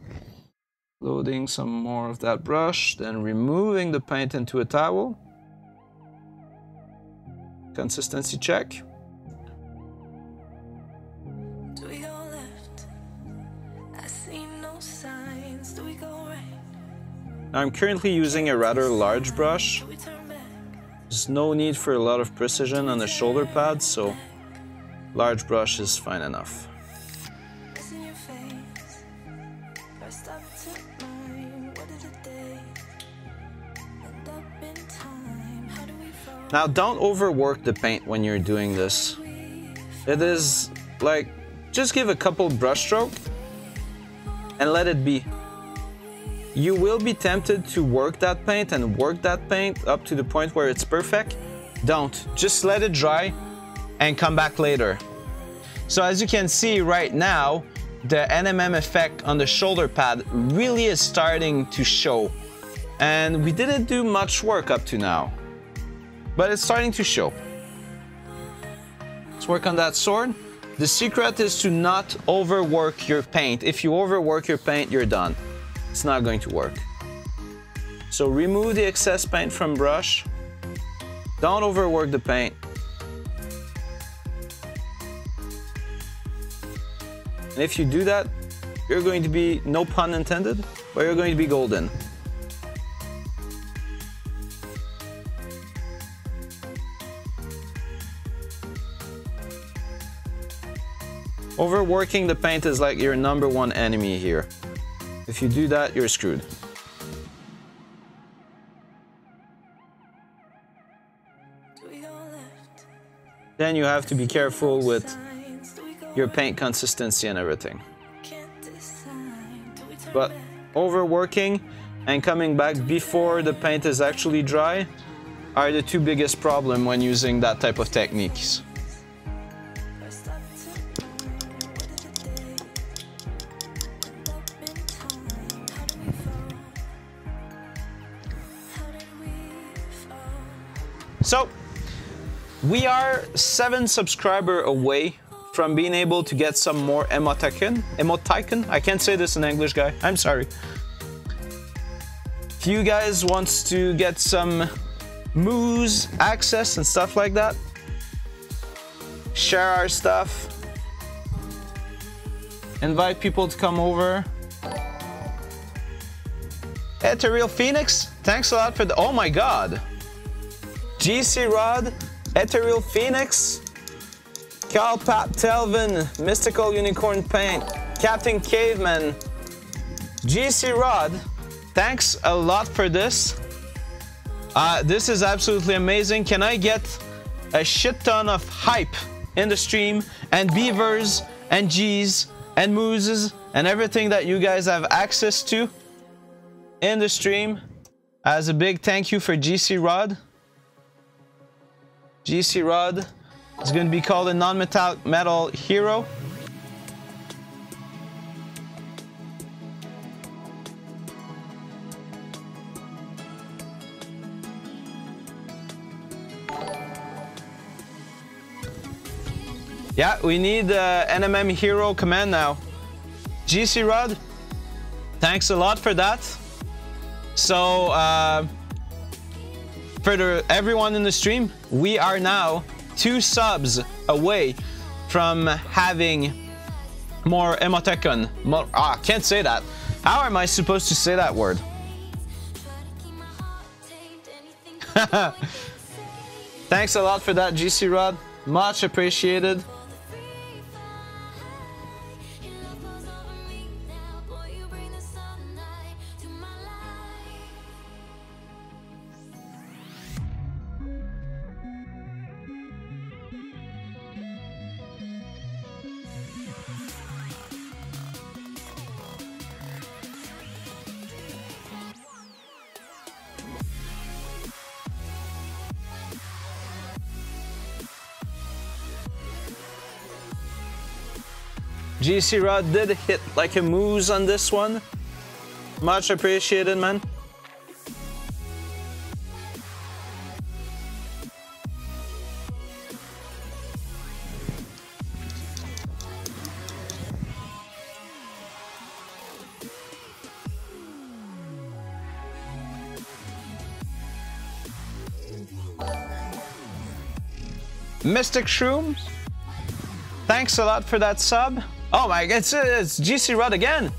Loading some more of that brush, then removing the paint into a towel. Consistency check. Now I'm currently using a rather large brush. There's no need for a lot of precision on the shoulder pad, so large brush is fine enough. Now don't overwork the paint when you're doing this. It is like, just give a couple brush strokes and let it be. You will be tempted to work that paint and work that paint up to the point where it's perfect. Don't. Just let it dry and come back later. So as you can see right now, the NMM effect on the shoulder pad really is starting to show. And we didn't do much work up to now, but it's starting to show. Let's work on that sword. The secret is to not overwork your paint. If you overwork your paint, you're done. It's not going to work. So remove the excess paint from brush. Don't overwork the paint. And if you do that, you're going to be, no pun intended, but you're going to be golden. Overworking the paint is like your #1 enemy here. If you do that, you're screwed. Then you have to be careful with your paint consistency and everything. But overworking and coming back before the paint is actually dry are the two biggest problems when using that type of techniques. So, we are 7 subscribers away from being able to get some more emoticon. I can't say this in English, guy. I'm sorry. If you guys want to get some moves, access, and stuff like that, share our stuff. Invite people to come over. Ethereal Phoenix, thanks a lot for the... Oh my god! GC Rod, Ethereal Phoenix, Carl Pat Telvin, Mystical Unicorn Paint, Captain Caveman, GC Rod, thanks a lot for this. This is absolutely amazing. Can I get a shit ton of hype in the stream, and beavers and G's and mooses and everything that you guys have access to in the stream as a big thank you for GC Rod. GC Rod is going to be called a non-metallic metal hero. Yeah, we need NMM hero command now. GC Rod, thanks a lot for that. So, for everyone in the stream, we are now 2 subs away from having more emoticon. Can't say that. How am I supposed to say that word? Thanks a lot for that, GC Rod. Much appreciated. GC Rod did hit like a moose on this one. Much appreciated, man. Mystic Shrooms, thanks a lot for that sub. Oh my god, it's GC Rod again.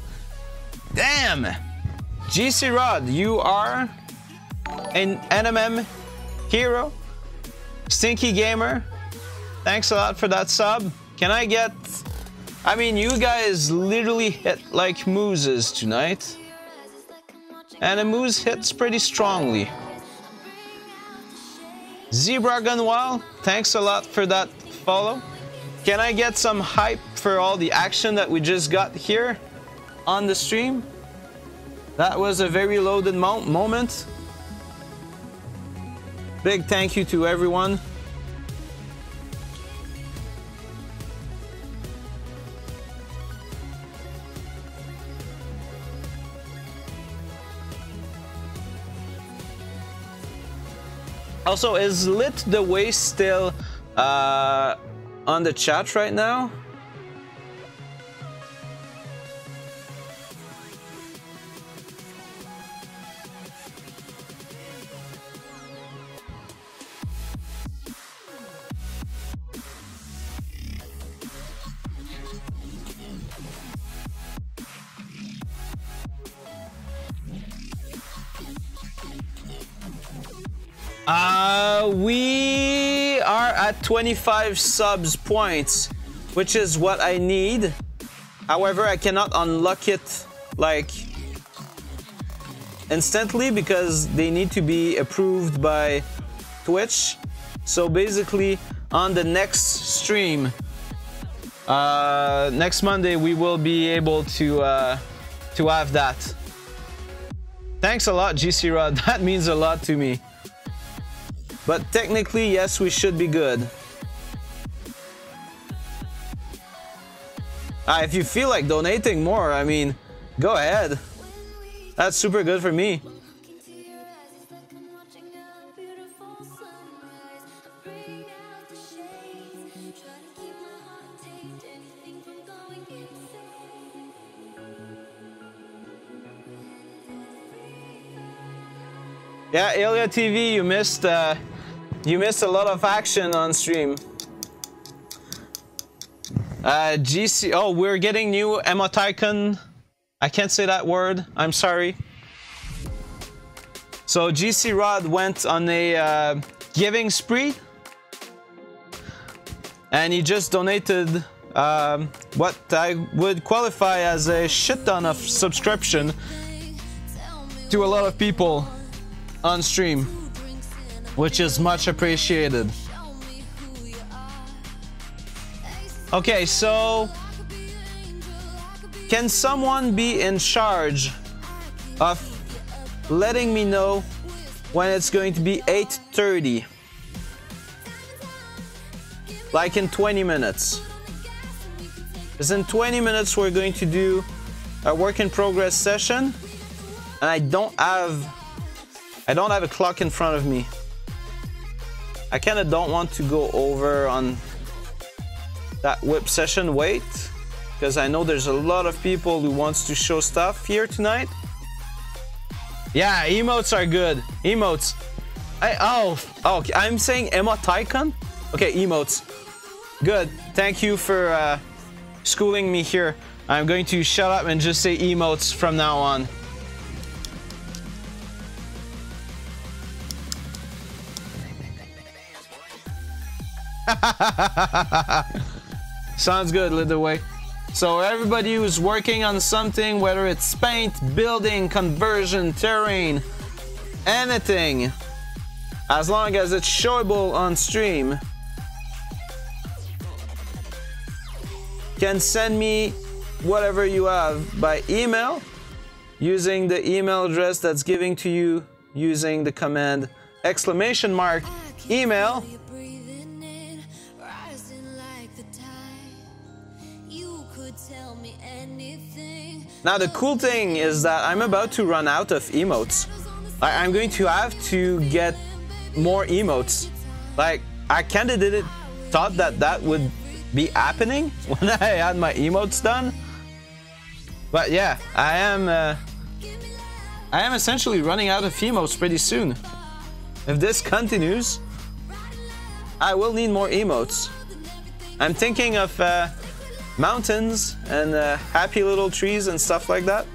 Damn. GC Rod, you are an NMM hero. Stinky Gamer, thanks a lot for that sub. Can I get... I mean, you guys literally hit like mooses tonight. And a moose hits pretty strongly. Zebra Gunwile, thanks a lot for that follow. Can I get some hype for all the action that we just got here on the stream? That was a very loaded moment. Big thank you to everyone. Also, is Lit the Way still on the chat right now? We are at 25 subs points, which is what I need. However, I cannot unlock it like instantly because they need to be approved by Twitch. So basically, on the next stream, next Monday, we will be able to have that. Thanks a lot, GC Rod. That means a lot to me. But technically, yes, we should be good. If you feel like donating more, I mean, go ahead. That's super good for me. Yeah, Elia TV, you missed a lot of action on stream. GC. Oh, we're getting new emoticon. I can't say that word. I'm sorry. So GC Rod went on a giving spree, and he just donated what I would qualify as a shit ton of subscription to a lot of people on stream, which is much appreciated. Okay, so can someone be in charge of letting me know when it's going to be 8:30? Like in 20 minutes. Because in 20 minutes we're going to do a work in progress session, and I don't have a clock in front of me. I kind of don't want to go over on that whip session weight, because I know there's a lot of people who wants to show stuff here tonight. Yeah, emotes are good. Emotes. I'm saying emoticon? Okay, emotes. Good. Thank you for schooling me here. I'm going to shut up and just say emotes from now on. Sounds good, lead the way. So everybody who's working on something, whether it's paint, building, conversion, terrain, anything, as long as it's showable on stream, can send me whatever you have by email using the email address that's given to you using the command !email. Now the cool thing is that I'm about to run out of emotes. I'm going to have to get more emotes. Like, I kinda thought that would be happening when I had my emotes done. But yeah, I am essentially running out of emotes pretty soon. If this continues, I will need more emotes. I'm thinking of mountains and happy little trees and stuff like that.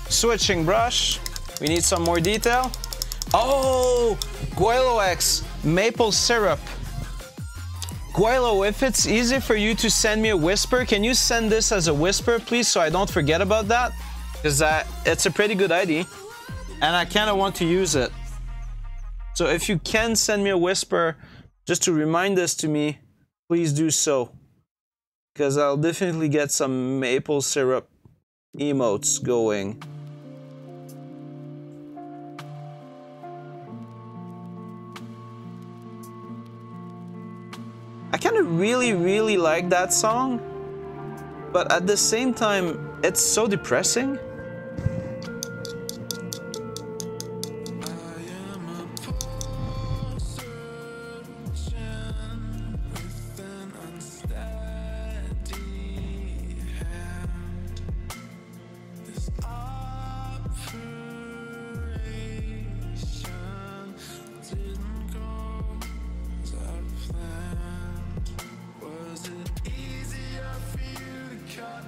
Switching brush, we need some more detail. Oh, Guelo X, maple syrup. Guelo, if it's easy for you to send me a whisper, can you send this as a whisper, please, so I don't forget about that? Because it's a pretty good ID, and I kind of want to use it. So if you can send me a whisper, just to remind this to me, please do so. Because I'll definitely get some maple syrup emotes going. I kind of really like that song, but at the same time, it's so depressing.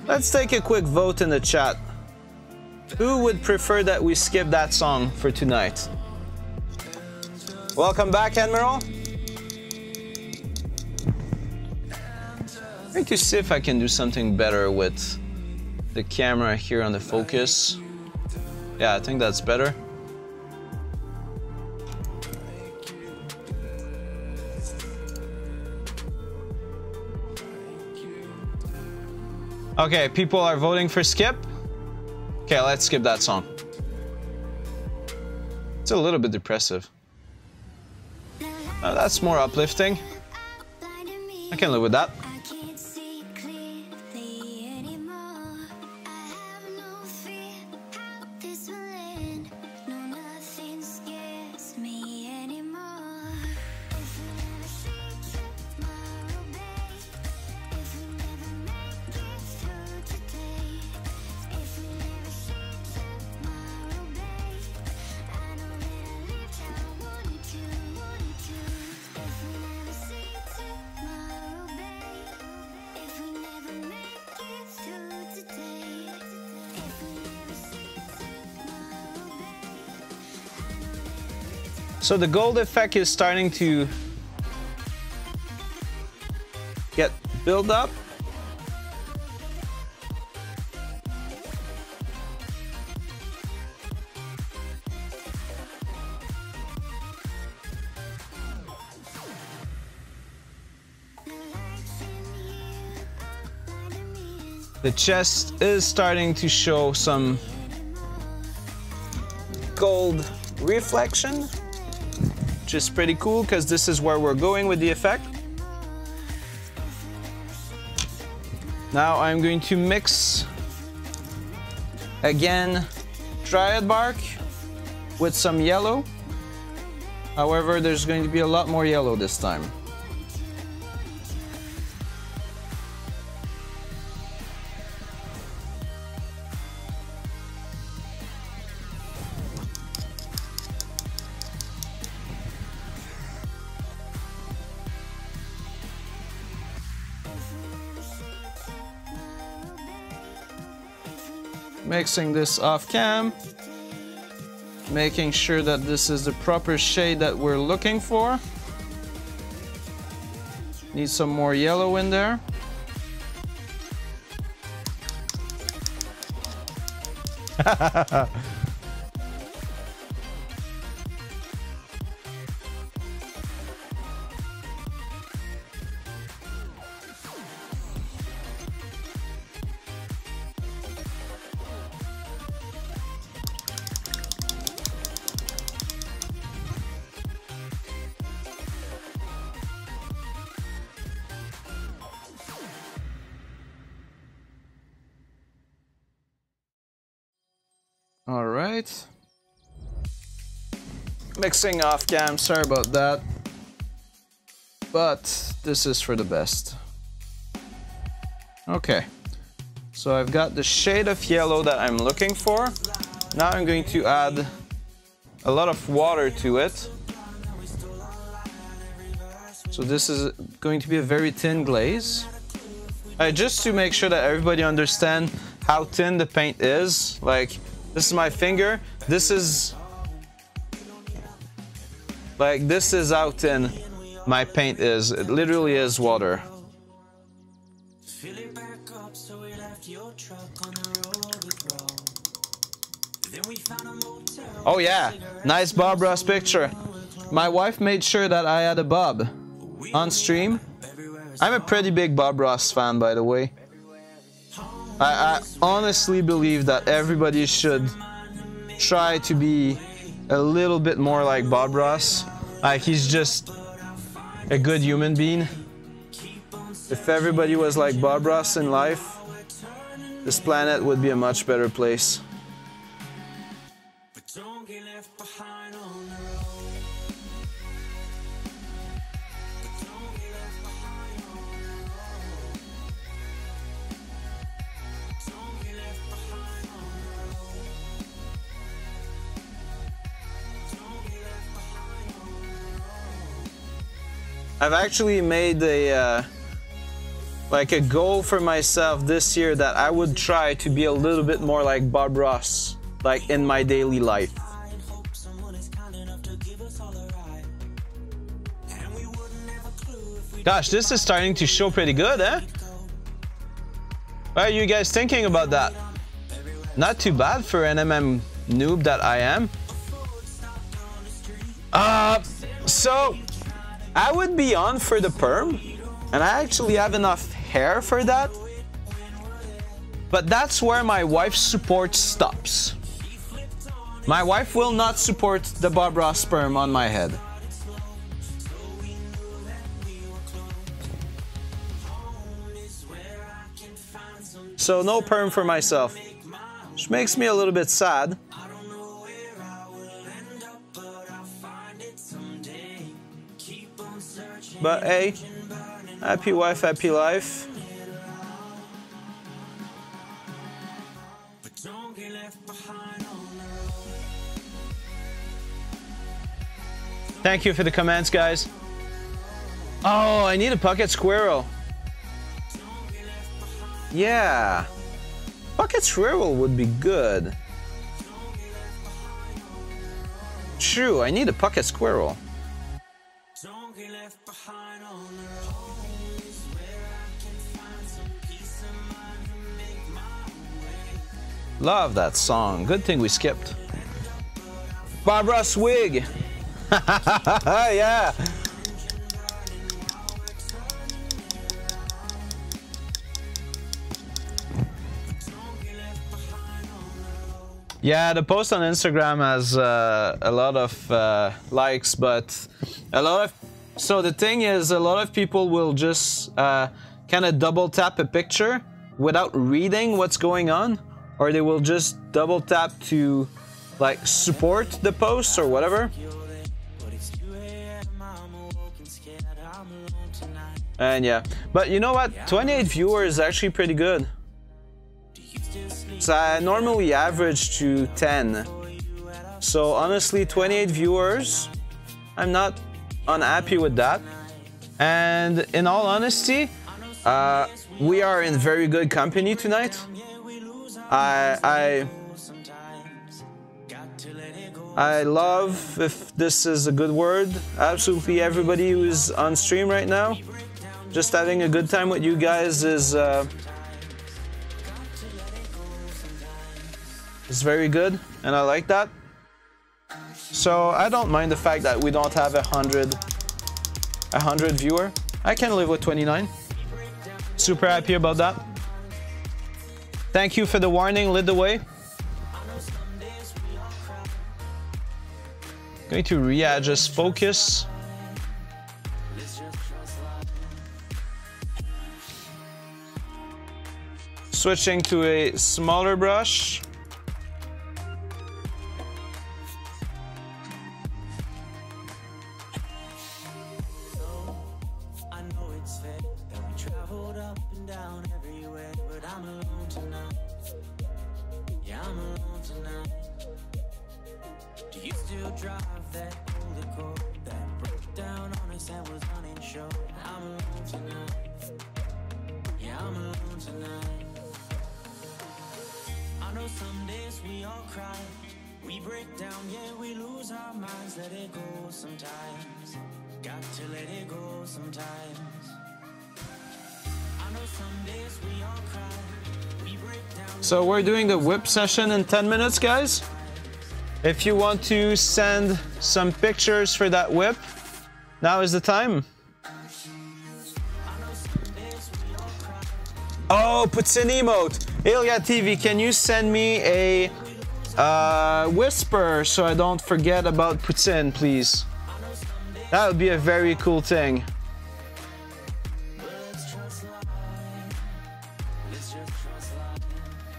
Let's take a quick vote in the chat. Who would prefer that we skip that song for tonight? Welcome back, Admiral. I'm going to see if I can do something better with the camera here on the focus. Yeah, I think that's better. Okay, people are voting for skip. Okay, let's skip that song. It's a little bit depressive. That's more uplifting. I can live with that. So the gold effect is starting to get built up. The chest is starting to show some gold reflection, which is pretty cool because this is where we're going with the effect. Now I'm going to mix again dryad bark with some yellow. However, there's going to be a lot more yellow this time. Mixing this off cam, making sure that this is the proper shade that we're looking for. Need some more yellow in there. All right. Mixing off cam, sorry about that. But this is for the best. Okay. So I've got the shade of yellow that I'm looking for. Now I'm going to add a lot of water to it. So this is going to be a very thin glaze. Just to make sure that everybody understands how thin the paint is. Like, this is my finger. This is how thin my paint is. It literally is water. Oh yeah, nice Bob Ross picture. My wife made sure that I had a Bob on stream. I'm a pretty big Bob Ross fan, by the way. I honestly believe that everybody should try to be a little bit more like Bob Ross. Like, he's just a good human being. If everybody was like Bob Ross in life, this planet would be a much better place. I've actually made a like a goal for myself this year that I would try to be a little bit more like Bob Ross, like in my daily life. Gosh, this is starting to show pretty good, eh? What are you guys thinking about that? Not too bad for NMM noob that I am. So I would be on for the perm, and I actually have enough hair for that. But that's where my wife's support stops. My wife will not support the Bob Ross perm on my head. So no perm for myself, which makes me a little bit sad. But hey, happy wife, happy life. Thank you for the comments, guys. Oh, I need a pocket squirrel. Yeah. Pocket squirrel would be good. True, I need a pocket squirrel. Love that song. Good thing we skipped. Barbara Swig. Yeah. Yeah, the post on Instagram has a lot of likes, but a lot of... So the thing is, a lot of people will just kind of double tap a picture without reading what's going on, or they will just double tap to like support the post or whatever. And yeah, but you know what? 28 viewers is actually pretty good. So I normally average to 10. So honestly, 28 viewers, I'm not unhappy with that. And in all honesty, we are in very good company tonight. I love, if this is a good word, absolutely everybody who's on stream right now. Just having a good time with you guys is very good, and I like that. So I don't mind the fact that we don't have 100 viewer. I can live with 29. Super happy about that. Thank you for the warning, lit the way. Going to readjust focus. Switching to a smaller brush. So we're doing the whip session in 10 minutes, guys. If you want to send some pictures for that whip, now is the time. Oh, Poutine emote. Ilya TV, can you send me a whisper so I don't forget about Poutine, please? That would be a very cool thing.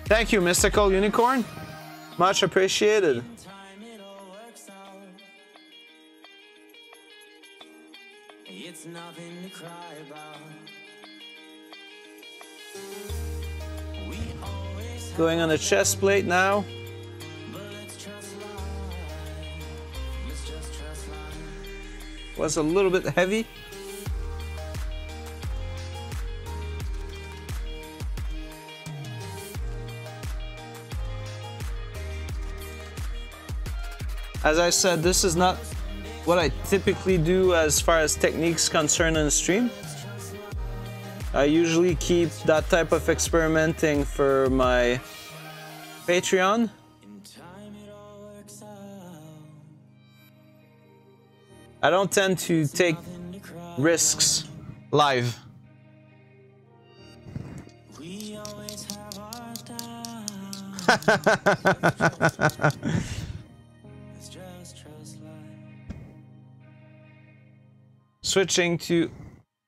Thank you, Mystical Unicorn. Much appreciated. Going on the chest plate now. Was a little bit heavy. As I said, this is not what I typically do as far as techniques concerned on the stream. I usually keep that type of experimenting for my Patreon. I don't tend to take risks live. Switching to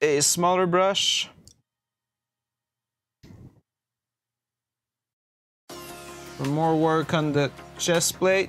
a smaller brush. For more work on the chest plate.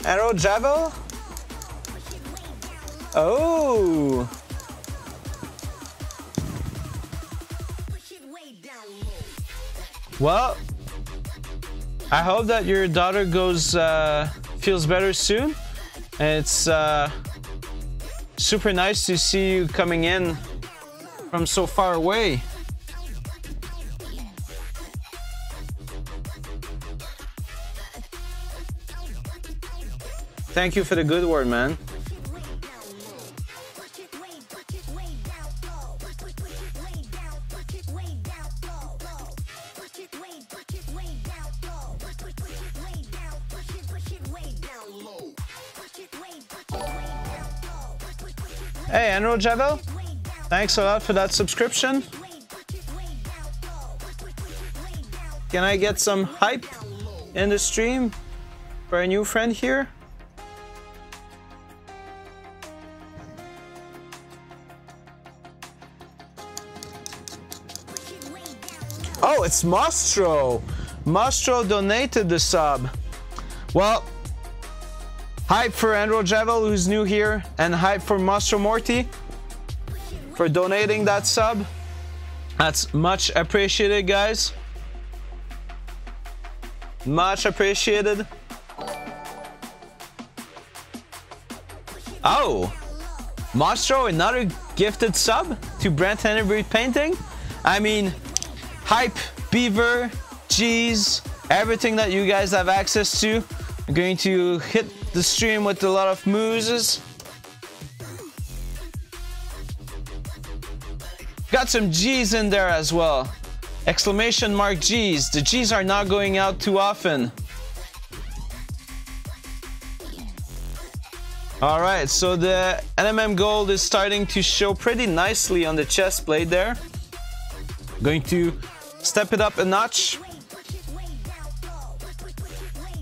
Arrow javel? Oh! Well, I hope that your daughter feels better soon. And it's super nice to see you coming in from so far away. Thank you for the good word, man. Hey, Enro Javel, thanks a lot for that subscription. Can I get some hype in the stream for a new friend here? Oh, it's Mostro. Mostro donated the sub. Well, hype for Andro Javel, who's new here, and hype for Mostro Morty for donating that sub. That's much appreciated, guys. Much appreciated. Oh, Mostro, another gifted sub to Brent Henry Painting. I mean, hype, beaver, cheese, everything that you guys have access to. I'm going to hit the stream with a lot of mooses. Got some G's in there as well. Exclamation mark G's. The G's are not going out too often. All right, so the NMM gold is starting to show pretty nicely on the chest plate there. Going to step it up a notch.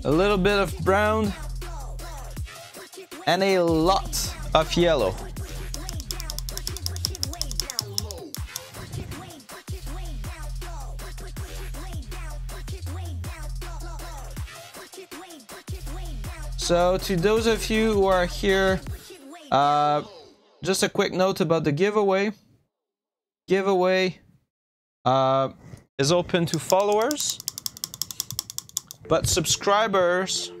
A little bit of brown and a lot of yellow. So to those of you who are here, just a quick note about the giveaway. Giveaway is open to followers, but subscribers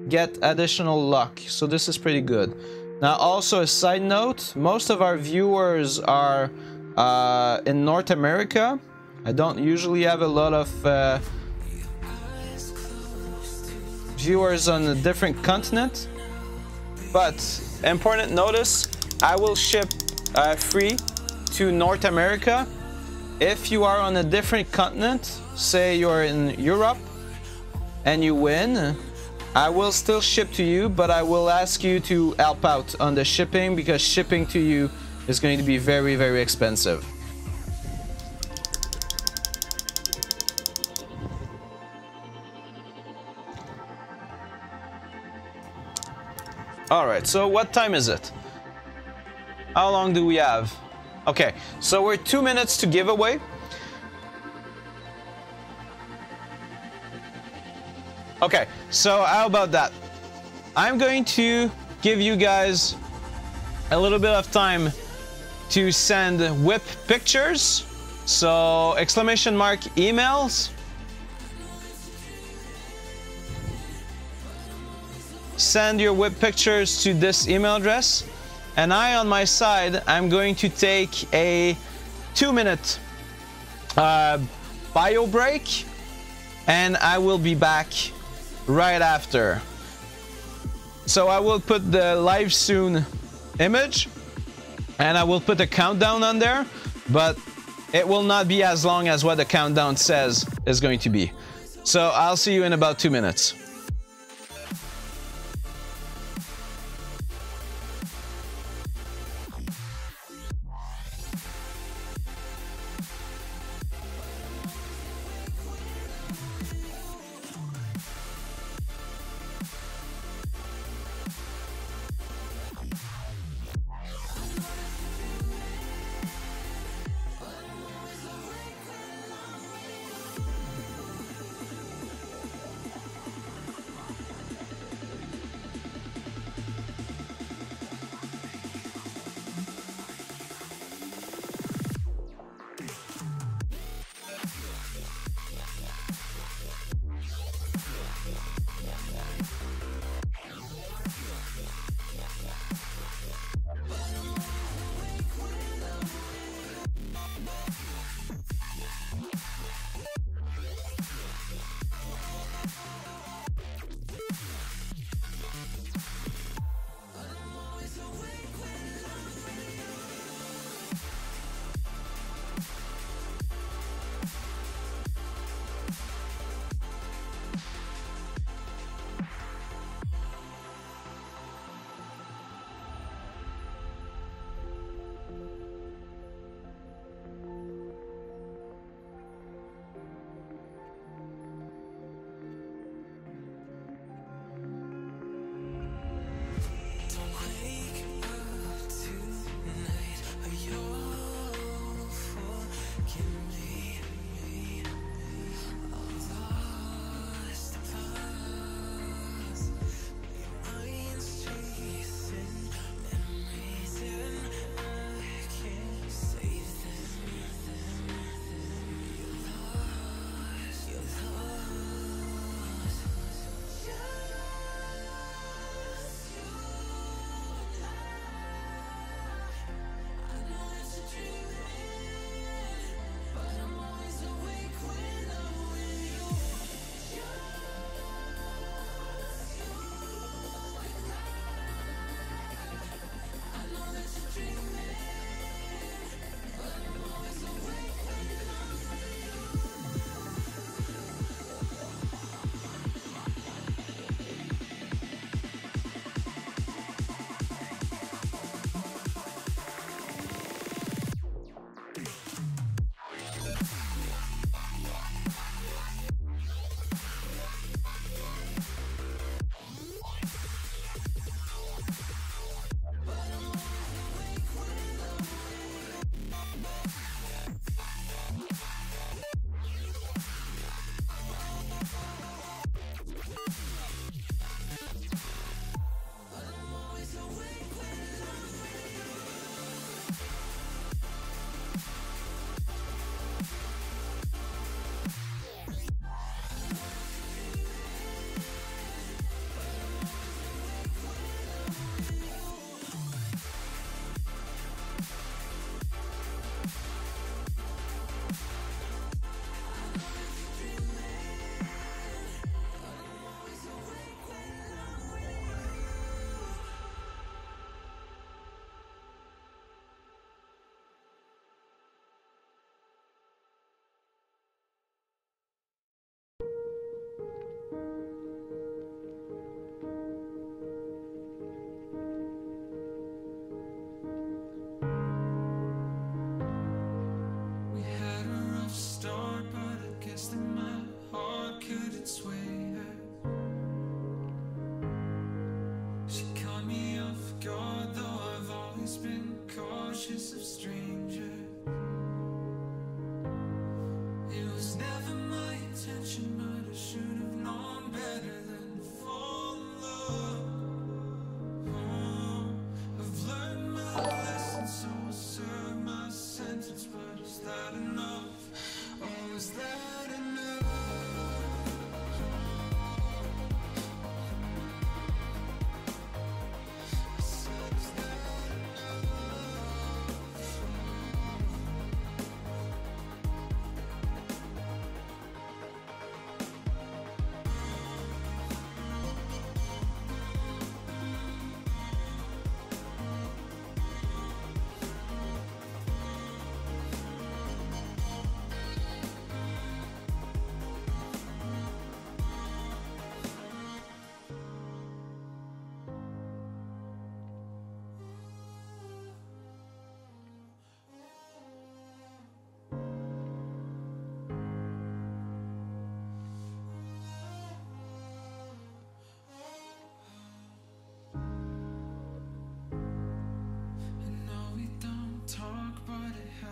get additional luck, so this is pretty good. Now, also a side note, most of our viewers are in North America. I don't usually have a lot of viewers on a different continent, but important notice, I will ship free to North America. If you are on a different continent, say you're in Europe and you win, I will still ship to you, but I will ask you to help out on the shipping because shipping to you is going to be very, very expensive. All right, so what time is it? How long do we have? Okay, so we're 2 minutes to give away. Okay, so how about that? I'm going to give you guys a little bit of time to send whip pictures. So exclamation mark emails. Send your whip pictures to this email address. And I, on my side, I'm going to take a 2-minute bio break, and I will be back right after. So I will put the live soon image, and I will put a countdown on there, but it will not be as long as what the countdown says is going to be. So I'll see you in about 2 minutes.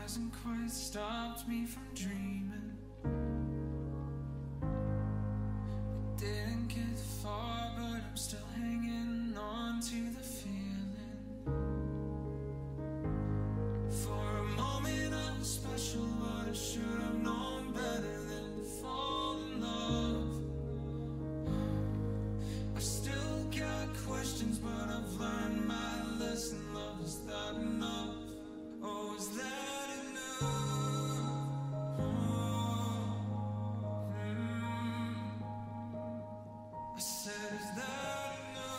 hasn't quite stopped me from dreaming. It didn't get far, but I'm still hanging on to the feeling. For a moment I was special, but I should have known better than to fall in love. I still got questions, but I've learned my lesson. Love, is that enough? Oh, is that enough? I said, is that enough?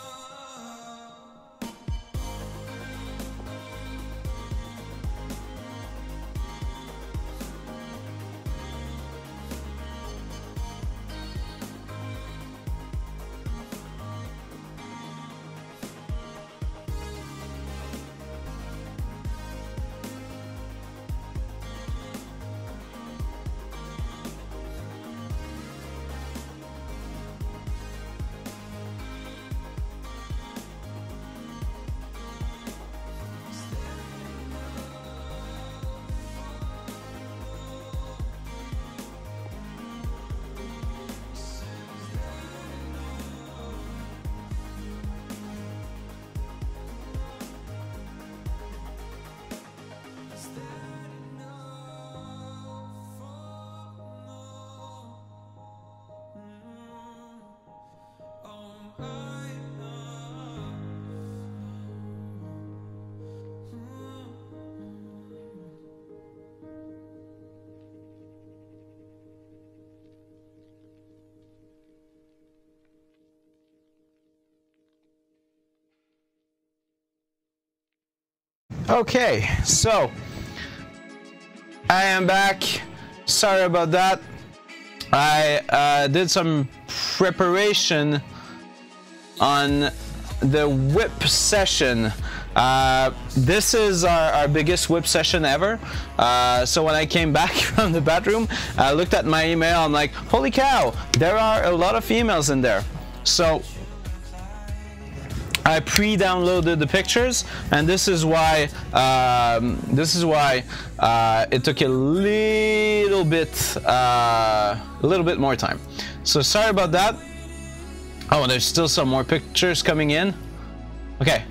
Okay, so I am back. Sorry about that. I did some preparation on the whip session. This is our biggest whip session ever. So when I came back from the bathroom, I looked at my email. I'm like, holy cow, there are a lot of emails in there. So I pre-downloaded the pictures, and this is why it took a little bit more time. So sorry about that. Oh, there's still some more pictures coming in. Okay,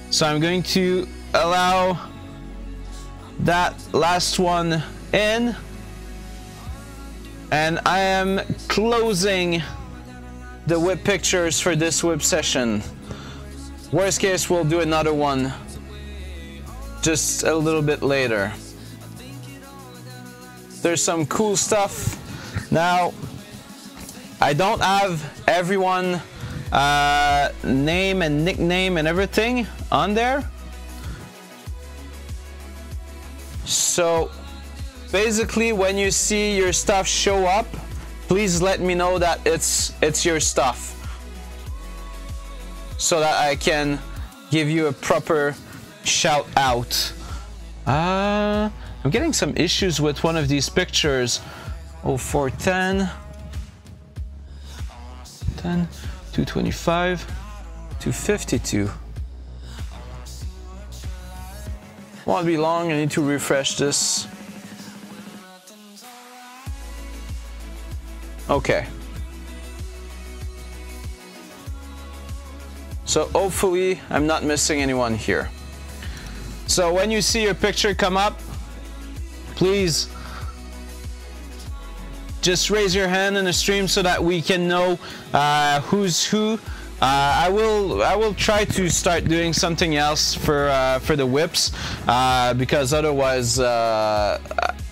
so I'm going to allow that last one in, and I am closing the whip pictures for this whip session. Worst case, we'll do another one just a little bit later. There's some cool stuff. Now, I don't have everyone name and nickname and everything on there. So basically, when you see your stuff show up, please let me know that it's your stuff, so that I can give you a proper shout out. I'm getting some issues with one of these pictures. 0410 10 225 252. Won't be long. I need to refresh this. Okay. So hopefully I'm not missing anyone here. So when you see your picture come up, please just raise your hand in the stream so that we can know who's who. I will try to start doing something else for the whips, because otherwise,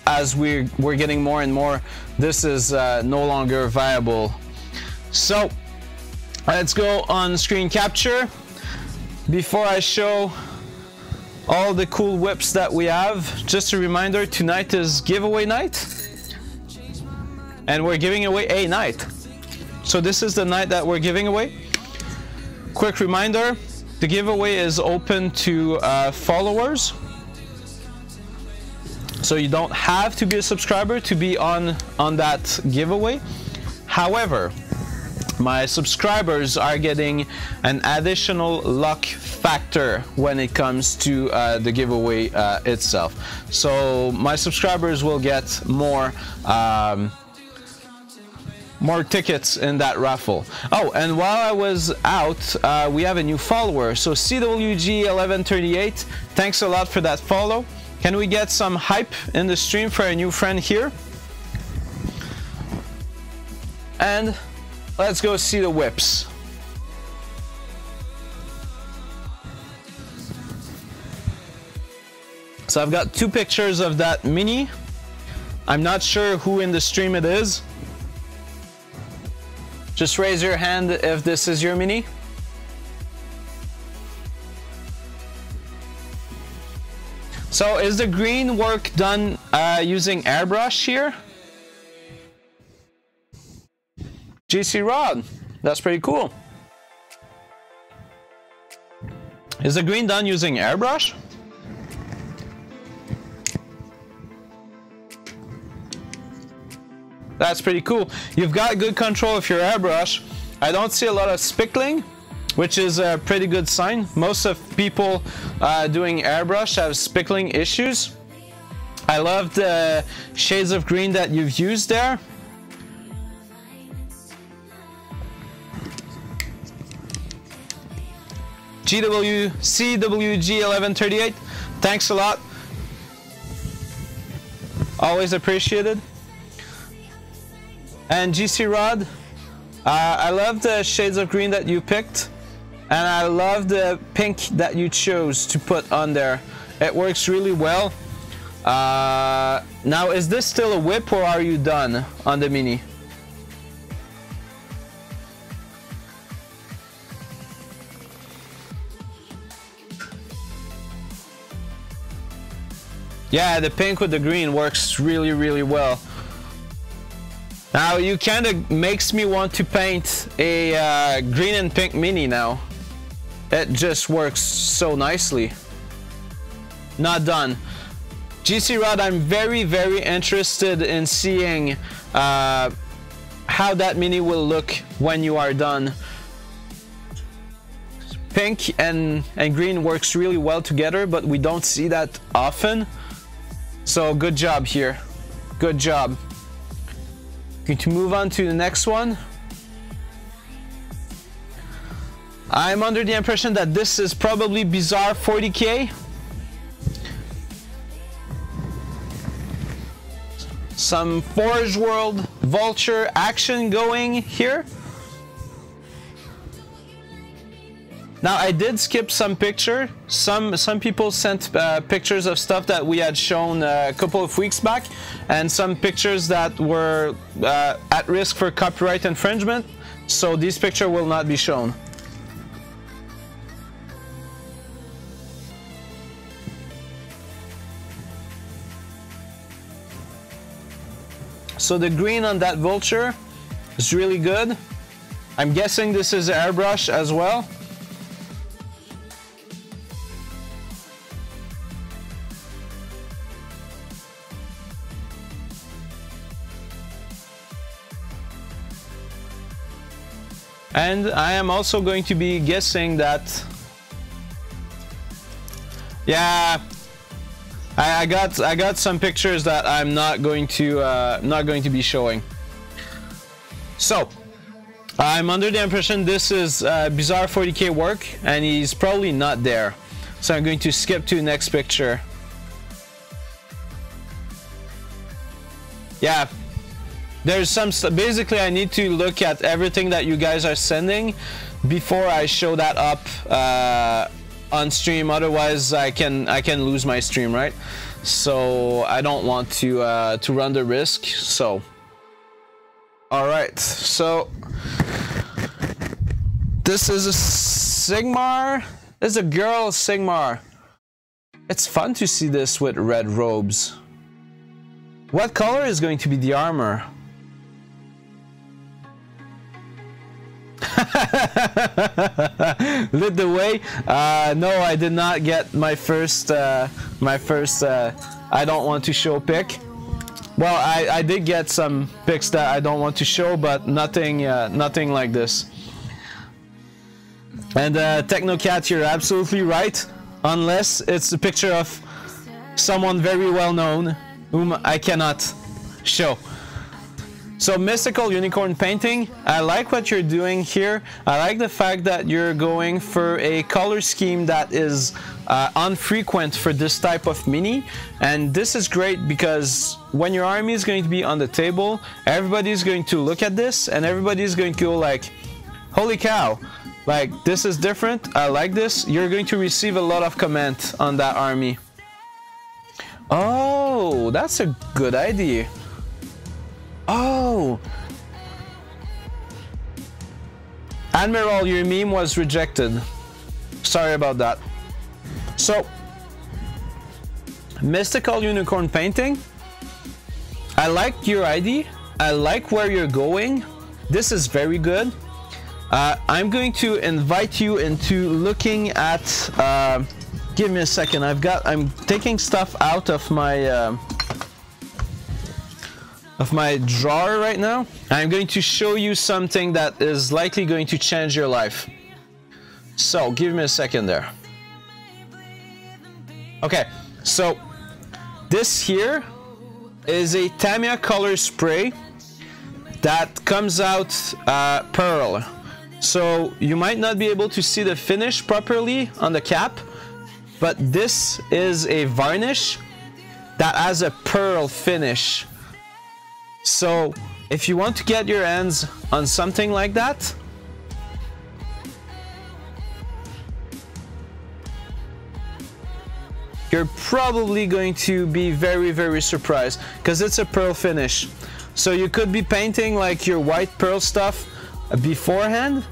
as we're getting more and more, this is no longer viable. So let's go on screen capture. Before I show all the cool whips that we have, just a reminder, tonight is giveaway night, and we're giving away a night. So this is the night that we're giving away. Quick reminder, the giveaway is open to followers. So you don't have to be a subscriber to be on that giveaway. However, my subscribers are getting an additional luck factor when it comes to the giveaway itself. So my subscribers will get more tickets in that raffle. Oh, and while I was out, we have a new follower. So CWG1138, thanks a lot for that follow. Can we get some hype in the stream for a new friend here? And let's go see the whips. So I've got two pictures of that Mini. I'm not sure who in the stream it is. Just raise your hand if this is your Mini. So is the green work done using airbrush here? GC Rod, that's pretty cool. Is the green done using airbrush? That's pretty cool. You've got good control of your airbrush. I don't see a lot of spickling, which is a pretty good sign. Most of people doing airbrush have spickling issues. I love the shades of green that you've used there. CWG1138, thanks a lot. Always appreciated. And GC Rod, I love the shades of green that you picked, and I love the pink that you chose to put on there. It works really well. Now, is this still a whip or are you done on the Mini? Yeah, the pink with the green works really, really well. Now, you kind of makes me want to paint a green and pink Mini now. It just works so nicely. Not done. GC Rod, I'm very, very interested in seeing how that Mini will look when you are done. Pink and green works really well together, but we don't see that often. So good job here. Good job. Going to move on to the next one. I'm under the impression that this is probably Bizarre 40K. Some Forge World Vulture action going here. Now, I did skip some picture. Some people sent pictures of stuff that we had shown a couple of weeks back, and some pictures that were at risk for copyright infringement. So these pictures will not be shown. So the green on that Vulture is really good. I'm guessing this is airbrush as well. And I am also going to be guessing that, yeah, I got some pictures that I'm not going to be showing. So I'm under the impression this is Bizarre 40K work, and he's probably not there. So I'm going to skip to the next picture. Yeah. There's some basically I need to look at everything that you guys are sending before I show that up on stream. Otherwise I can lose my stream, right? So I don't want to run the risk. So all right, so this is a Sigmar. This is a girl Sigmar. It's fun to see this with red robes. What color is going to be the armor? Lit the way. No, I did not get my first I don't want to show pick. Well, I did get some pics that I don't want to show, but nothing like this. And Technocat, you're absolutely right, unless it's a picture of someone very well known whom I cannot show. So mystical unicorn painting, I like what you're doing here. I like the fact that you're going for a color scheme that is unfrequent for this type of mini, and this is great because when your army is going to be on the table, everybody's going to look at this and everybody's going to go like, holy cow, like this is different, I like this. You're going to receive a lot of comment on that army. Oh, that's a good idea. Oh, Admiral, your meme was rejected. Sorry about that. So, mystical unicorn painting. I like your idea. I like where you're going. This is very good. I'm going to invite you into looking at. Give me a second. I'm taking stuff out of my drawer right now. I'm going to show you something that is likely going to change your life. So give me a second there. Okay, so this here is a Tamiya color spray that comes out pearl. So you might not be able to see the finish properly on the cap, but this is a varnish that has a pearl finish. So if you want to get your hands on something like that, you're probably going to be very, very surprised because it's a pearl finish. So you could be painting like your white pearl stuff beforehand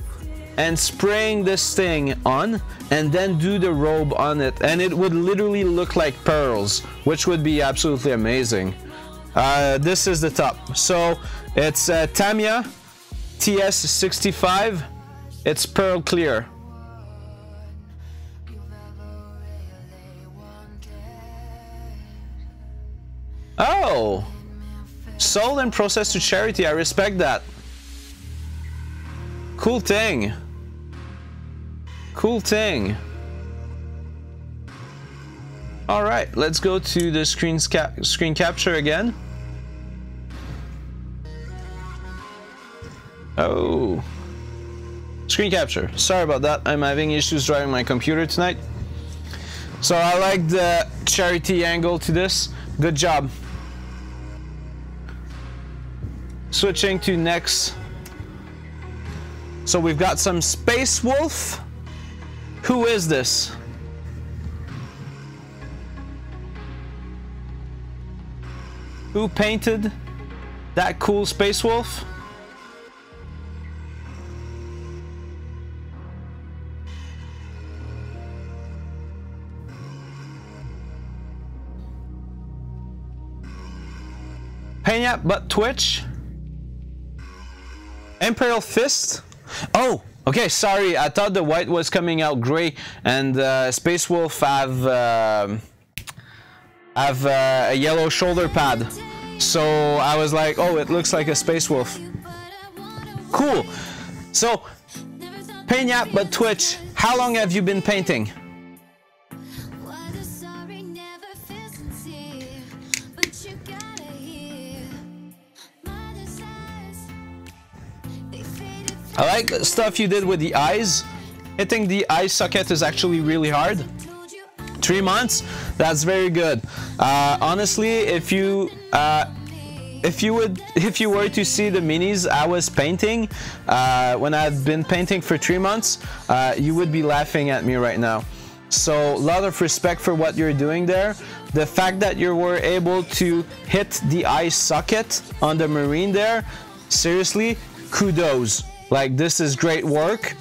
and spraying this thing on and then do the robe on it, and it would literally look like pearls, which would be absolutely amazing. This is the top. So it's Tamiya TS65. It's pearl clear. Oh, sold and processed to charity. I respect that. Cool thing. Cool thing. All right, let's go to the screen capture again. Oh, screen capture. Sorry about that. I'm having issues driving my computer tonight. So I like the charity angle to this. Good job. Switching to next. So we've got some Space Wolf. Who is this? Who painted that cool Space Wolf? Pena but Twitch. Imperial Fist. Oh, okay, sorry, I thought the white was coming out gray, and Space Wolf have a yellow shoulder pad, so I was like, oh, it looks like a Space Wolf. Cool. So Pena but Twitch, how long have you been painting? I like the stuff you did with the eyes. Hitting the eye socket is actually really hard. 3 months, that's very good. Honestly, if you were to see the minis I was painting when I've been painting for 3 months, you would be laughing at me right now. So a lot of respect for what you're doing there. The fact that you were able to hit the eye socket on the Marine there, seriously, kudos. Like, this is great work.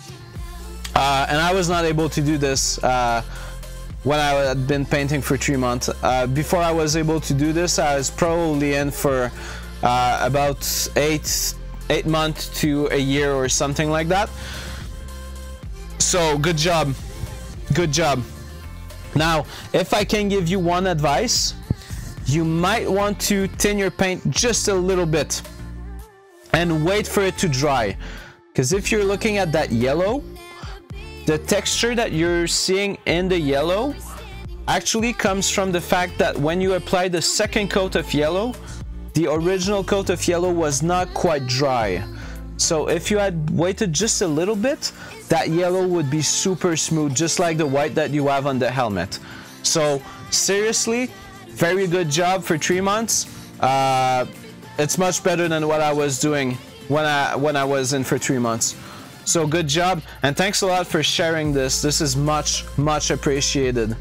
And I was not able to do this when I had been painting for 3 months. Before I was able to do this, I was probably in for about 8 months to a year or something like that. So good job. Good job. Now, if I can give you one advice, you might want to thin your paint just a little bit and wait for it to dry, because if you're looking at that yellow, the texture that you're seeing in the yellow actually comes from the fact that when you apply the second coat of yellow, the original coat of yellow was not quite dry. So if you had waited just a little bit, that yellow would be super smooth, just like the white that you have on the helmet. So seriously, very good job for 3 months. It's much better than what I was doing when I was in for 3 months. So good job, and thanks a lot for sharing this. This is much appreciated.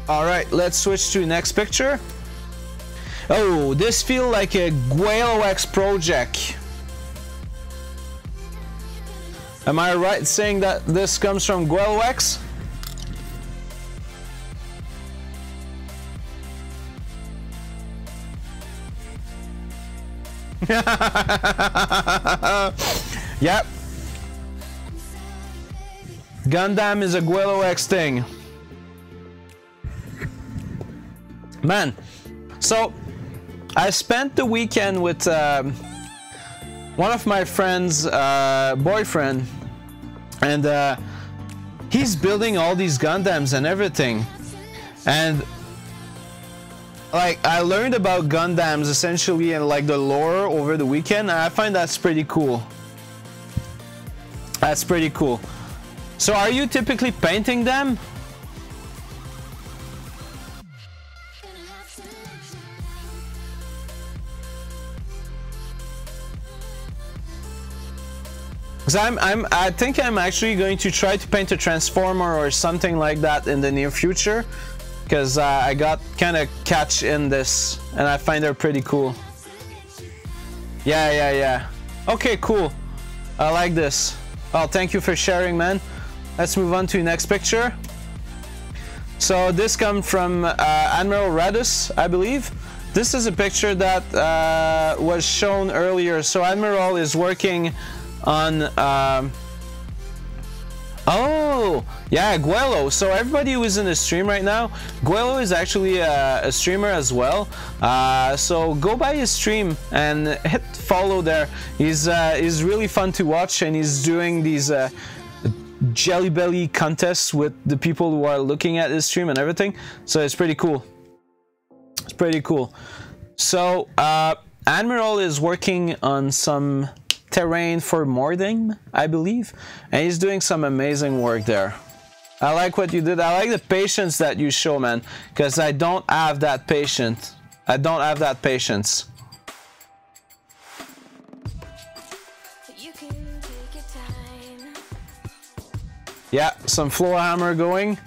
All right, let's switch to the next picture. Oh, this feels like a Guelo-X project. Am I right saying that this comes from Guelo-X? Yep. Gundam is a Guelo-X thing. Man, so I spent the weekend with one of my friend's boyfriend, and he's building all these Gundams and everything, and like I learned about Gundams essentially and like the lore over the weekend, and I find that's pretty cool. That's pretty cool. So are you typically painting them? Because I think I'm actually going to try to paint a Transformer or something like that in the near future, because I got kind of catch in this and I find they're pretty cool. Yeah. Okay, cool. I like this. Well, thank you for sharing, man. Let's move on to the next picture. So this comes from Admiral Radus, I believe. This is a picture that was shown earlier. So Admiral is working on oh yeah, Guelo. So everybody who is in the stream right now, Guelo is actually a streamer as well, so go by his stream and hit follow there. He's really fun to watch, and he's doing these jelly belly contests with the people who are looking at his stream and everything, so it's pretty cool. It's pretty cool. So Admiral is working on some terrain for Mording, I believe, and he's doing some amazing work there. I like what you did. I like the patience that you show, man, because I don't have that patience. I don't have that patience. Yeah, some floor hammer going,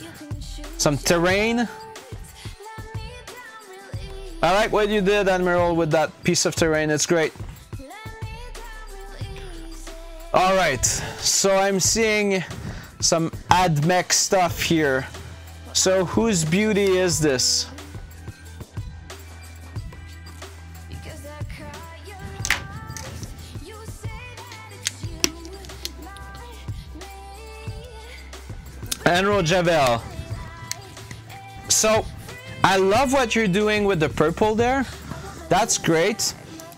some terrain. I like what you did, Admiral, with that piece of terrain. It's great. Alright, so I'm seeing some AdMech stuff here. So whose beauty is this? Enro Javel. So I love what you're doing with the purple there. That's great.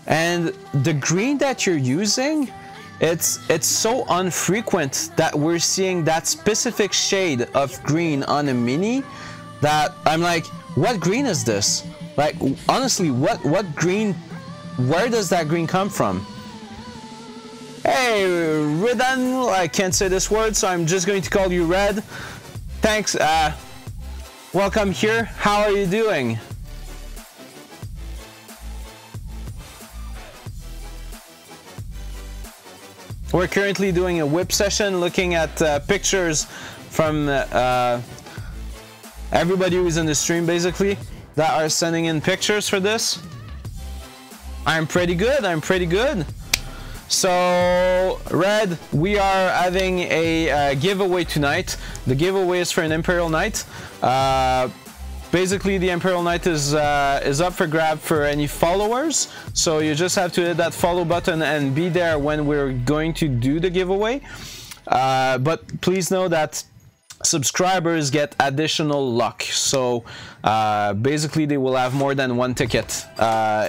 And the green that you're using, it's so infrequent that we're seeing that specific shade of green on a mini that I'm like, what green is this? Like, honestly, what green, where does that green come from? Hey, Redan, I can't say this word, so I'm just going to call you Red. Thanks, welcome here. How are you doing? We're currently doing a whip session, looking at pictures from everybody who's in the stream, basically, that are sending in pictures for this. I'm pretty good. I'm pretty good. So, Red, we are having a giveaway tonight. The giveaway is for an Imperial Knight. Basically, the Imperial Knight is up for grab for any followers. So you just have to hit that follow button and be there when we're going to do the giveaway. But please know that subscribers get additional luck. So basically they will have more than one ticket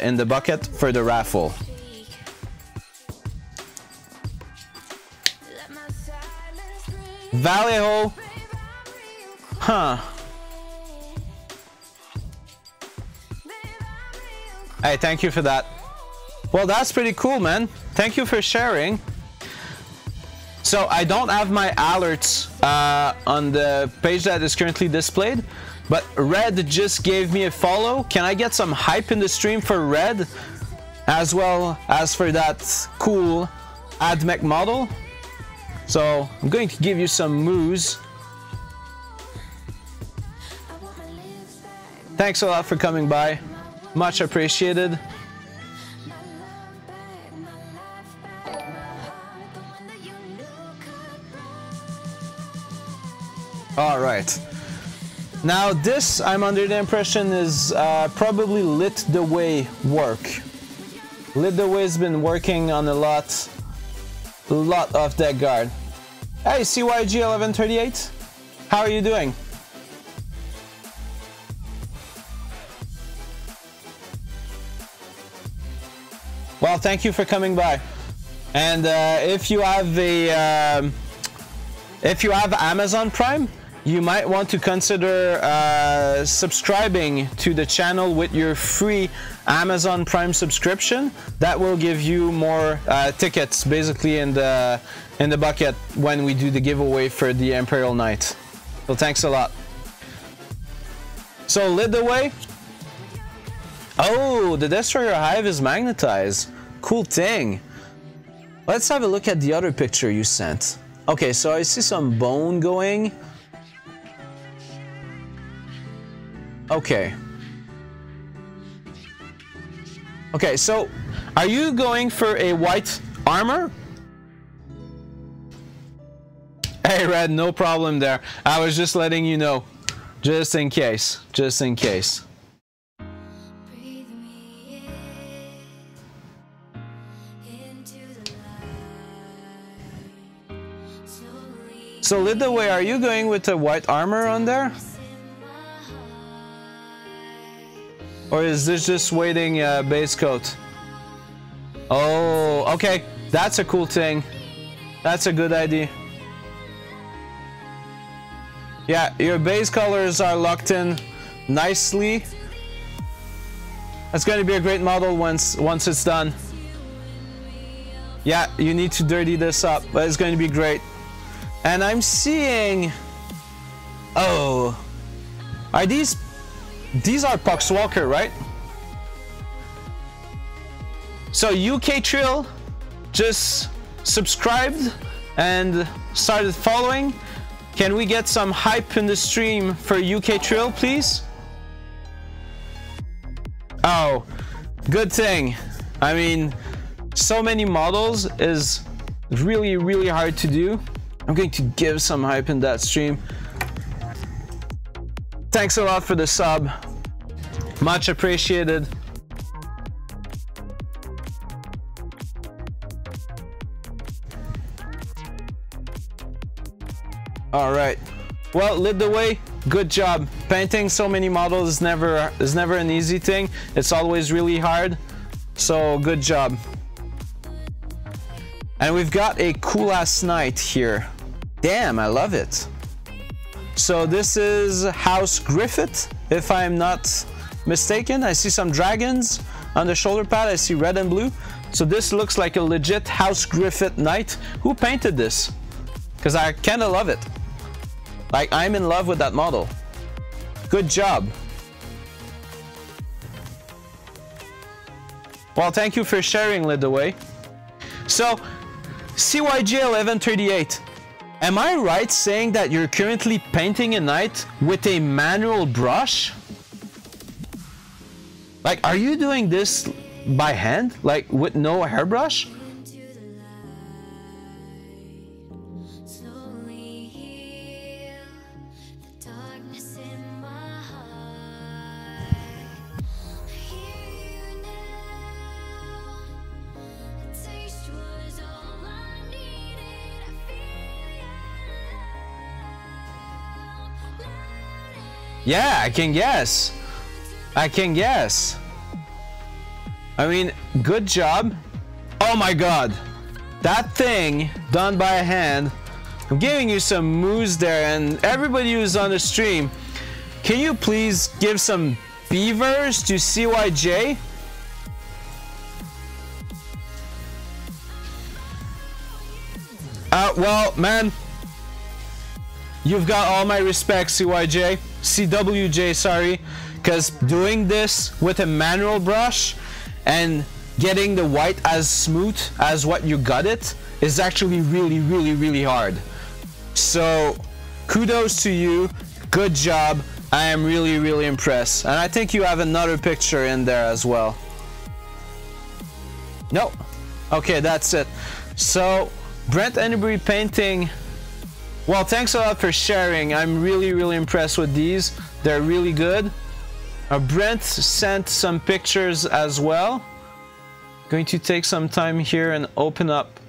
in the bucket for the raffle. Vallejo. Huh. Hey, thank you for that. Well, that's pretty cool, man. Thank you for sharing. So I don't have my alerts on the page that is currently displayed, but Red just gave me a follow. Can I get some hype in the stream for Red, as well as for that cool AdMech model? So I'm going to give you some moves. Thanks a lot for coming by. Much appreciated. All right. Now this, I'm under the impression, is probably Lit the Way work. Lit the Way has been working on a lot of deck guard. Hey, CYG1138, how are you doing? Well, thank you for coming by. And if you have Amazon Prime, you might want to consider subscribing to the channel with your free Amazon Prime subscription. That will give you more tickets basically in the bucket when we do the giveaway for the Imperial Knight. So thanks a lot. So Lit the Way. Oh, the Destroyer Hive is magnetized. Cool thing. Let's have a look at the other picture you sent. Okay, so I see some bone going. Okay. Okay, so are you going for a white armor? Hey, Red, no problem there. I was just letting you know. Just in case. Just in case. So Lit the Way, are you going with the white armor on there? Or is this just waiting base coat? Oh, okay. That's a cool thing. That's a good idea. Yeah, your base colors are locked in nicely. That's going to be a great model once it's done. Yeah, you need to dirty this up, but it's going to be great. And I'm seeing... Oh. Are these are Poxwalker, right? So UK Trill just subscribed and started following. Can we get some hype in the stream for UK Trill, please? Oh, good thing. I mean, so many models is really, really hard to do. I'm going to give some hype in that stream. Thanks a lot for the sub. Much appreciated. All right. Well, Lit the Way, good job. Painting so many models is never an easy thing. It's always really hard. So good job. And we've got a cool ass knight here. Damn, I love it. So this is House Griffith, if I'm not mistaken. I see some dragons on the shoulder pad. I see red and blue. So this looks like a legit House Griffith knight. Who painted this? Because I kind of love it. Like, I'm in love with that model. Good job. Well, thank you for sharing, Lit the Way. So, CYG1138. Am I right saying that you're currently painting a knight with a manual brush? Like, are you doing this by hand? Like, with no hairbrush? Yeah, I can guess. I can guess. I mean, good job. Oh my god. That thing done by a hand. I'm giving you some moves there, and everybody who's on the stream, can you please give some beavers to CYJ? Well, man, you've got all my respect, CWJ, sorry, because doing this with a manual brush and getting the white as smooth as what you got it is actually really hard. So kudos to you, good job. I am really impressed, and I think you have another picture in there as well. No, okay, that's it. So Brent Anybody Painting, well, thanks a lot for sharing. I'm really impressed with these. They're really good. Brent sent some pictures as well. Going to take some time here and open up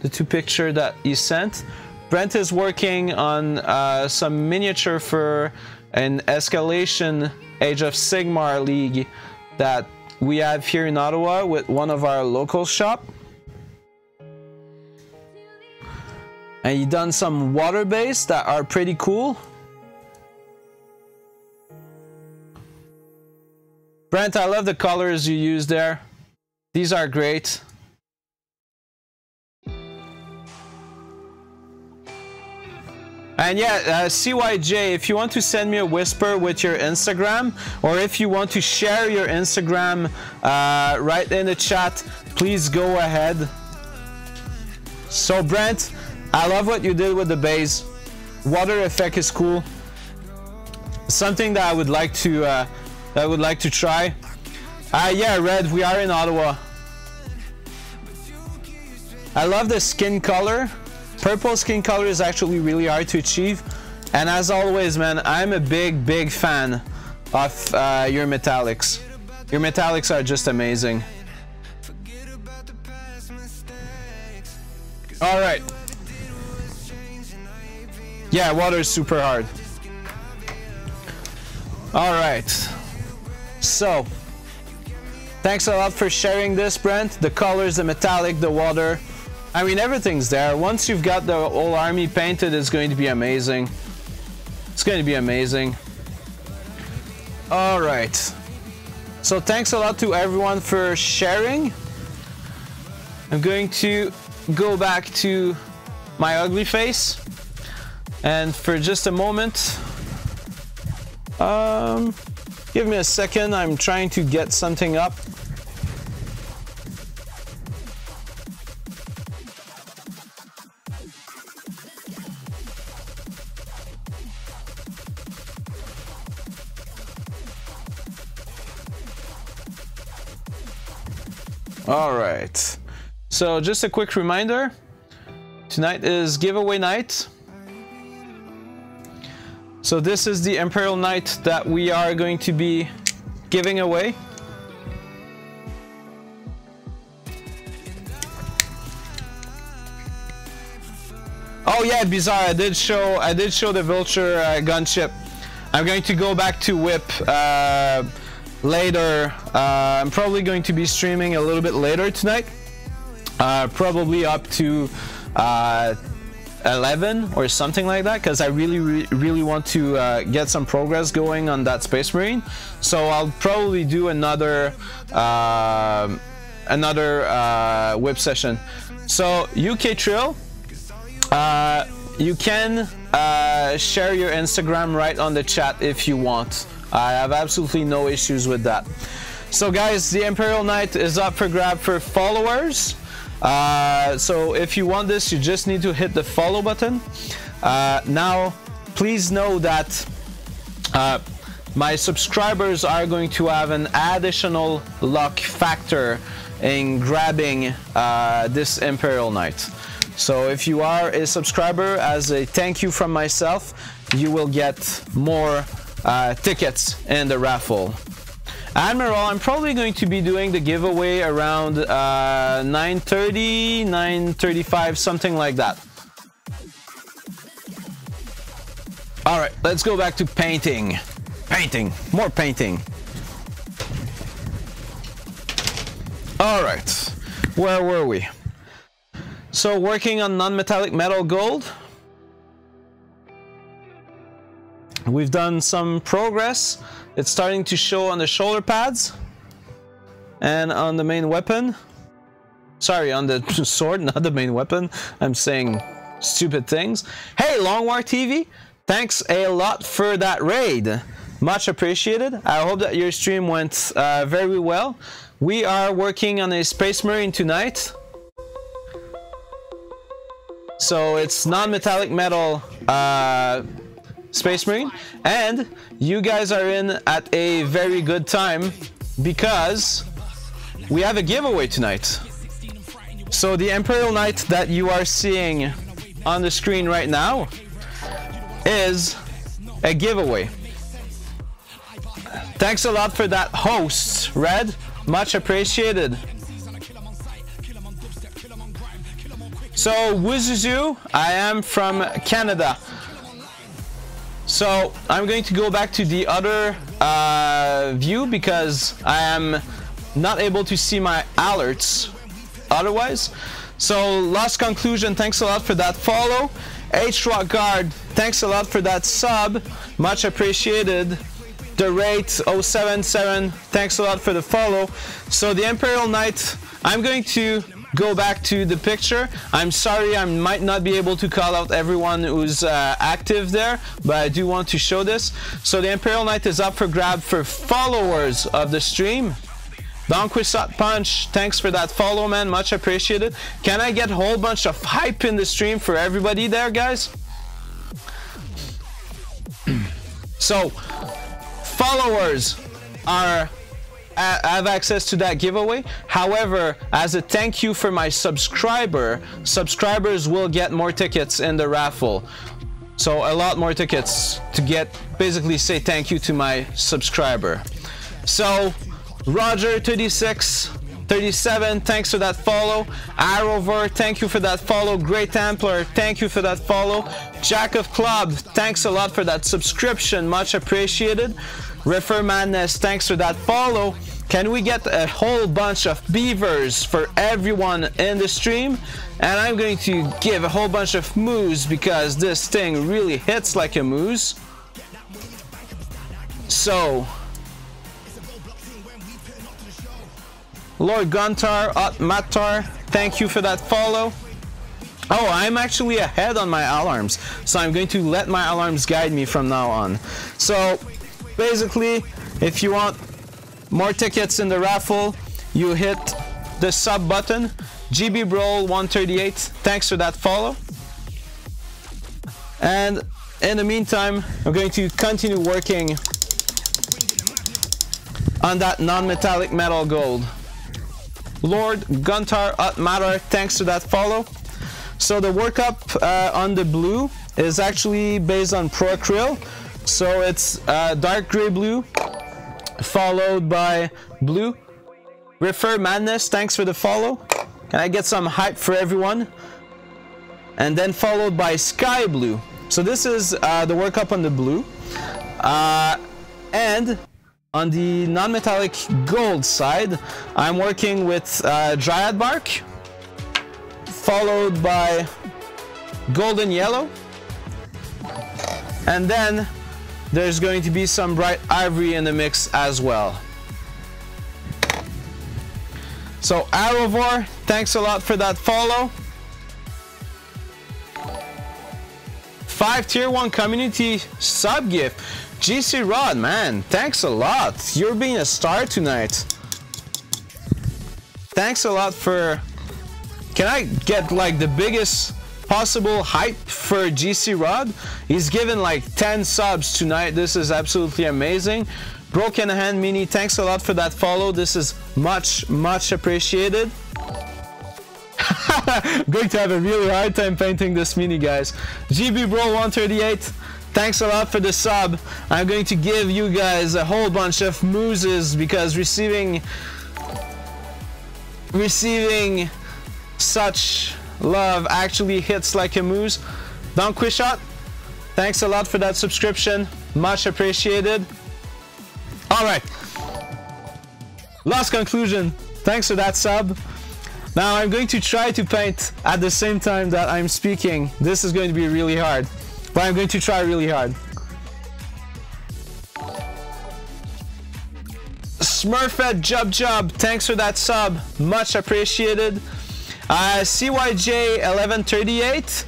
the two pictures that he sent. Brent is working on some miniature for an escalation Age of Sigmar league that we have here in Ottawa with one of our local shop. And he done some water base that are pretty cool. Brent, I love the colors you use there. These are great. And yeah, CYJ, if you want to send me a whisper with your Instagram, or if you want to share your Instagram right in the chat, please go ahead. So Brent, I love what you did with the base. Water effect is cool. Something that I would like to try. Yeah, Red, we are in Ottawa. I love the skin color. Purple skin color is actually really hard to achieve. And as always, man, I'm a big fan of your metallics. Your metallics are just amazing. All right. Yeah, water is super hard. All right. So, thanks a lot for sharing this, Brent. The colors, the metallic, the water. I mean, everything's there. Once you've got the whole army painted, it's going to be amazing. It's going to be amazing. All right. So thanks a lot to everyone for sharing. I'm going to go back to my ugly face. And for just a moment, give me a second. I'm trying to get something up. All right, so just a quick reminder, tonight is giveaway night. So this is the Imperial Knight that we are going to be giving away. Oh yeah, Bizarre, I did show the Vulture gunship. I'm going to go back to Whip later. I'm probably going to be streaming a little bit later tonight, probably up to 11 or something like that, because I really want to get some progress going on that Space Marine. So I'll probably do another Whip session. So UK Trill, you can share your Instagram right on the chat if you want. I have absolutely no issues with that. So guys, the Imperial Knight is up for grab for followers. So if you want this, you just need to hit the follow button. Now, please know that my subscribers are going to have an additional luck factor in grabbing this Imperial Knight. So if you are a subscriber, as a thank you from myself, you will get more tickets in the raffle. Admiral, I'm probably going to be doing the giveaway around 9:30, 9:35, something like that. All right, let's go back to painting. Painting, more painting. All right, where were we? So working on non-metallic metal gold. We've done some progress. It's starting to show on the shoulder pads and on the main weapon. Sorry, on the sword, not the main weapon. I'm saying stupid things. Hey, Longwar TV, thanks a lot for that raid. Much appreciated. I hope that your stream went very well. We are working on a Space Marine tonight. So it's non-metallic metal Space Marine. And you guys are in at a very good time because we have a giveaway tonight. So the Imperial Knight that you are seeing on the screen right now is a giveaway. Thanks a lot for that, host Red, much appreciated. So Wuzuzu, I am from Canada. So I'm going to go back to the other view because I am not able to see my alerts otherwise. So Lost Conclusion, thanks a lot for that follow. H-Rock Guard, thanks a lot for that sub, much appreciated. The rate 077, thanks a lot for the follow. So the Imperial Knight, I'm going to go back to the picture. I'm sorry, I might not be able to call out everyone who's active there, but I do want to show this. So the Imperial Knight is up for grab for followers of the stream. Don Quixote Punch, thanks for that follow, man, much appreciated. Can I get a whole bunch of hype in the stream for everybody there, guys? So followers have access to that giveaway. However, as a thank you for my subscribers will get more tickets in the raffle. So a lot more tickets to get, basically say thank you to my subscriber. So Roger 3637, thanks for that follow. Arrover, thank you for that follow. Great Templar, thank you for that follow. Jack of Club, thanks a lot for that subscription, much appreciated. Refer Madness, thanks for that follow. Can we get a whole bunch of beavers for everyone in the stream? And I'm going to give a whole bunch of moose because this thing really hits like a moose. So Lord Guntar, Matar, thank you for that follow. Oh, I'm actually ahead on my alarms, so I'm going to let my alarms guide me from now on. So basically, if you want more tickets in the raffle, you hit the sub button. GB Brawl 138, thanks for that follow. And in the meantime, I'm going to continue working on that non-metallic metal gold. Lord Guntar Matter, thanks to that follow. So the workup on the blue is actually based on Pro Acryl. So it's dark gray blue followed by blue. Refer Madness, thanks for the follow. Can I get some hype for everyone? And then followed by sky blue. So this is the workup on the blue. And on the non-metallic gold side, I'm working with Dryad Bark, followed by golden yellow, and then there's going to be some bright ivory in the mix as well. So Arrovor, thanks a lot for that follow. 5 tier 1 community sub gift. GC Rod, man, thanks a lot. You're being a star tonight. Thanks a lot for... Can I get like the biggest possible hype for GC Rod? He's given like 10 subs tonight. This is absolutely amazing. Broken Hand Mini, thanks a lot for that follow. This is much appreciated. Going to have a really hard time painting this mini, guys. GB Bro 138, thanks a lot for the sub. I'm going to give you guys a whole bunch of mooses because receiving such love actually hits like a moose. Don Quixote, thanks a lot for that subscription. Much appreciated. All right. Last conclusion. Thanks for that sub. Now I'm going to try to paint at the same time that I'm speaking. This is going to be really hard, but I'm going to try really hard. Smurfette Jub, thanks for that sub. Much appreciated. CYJ1138,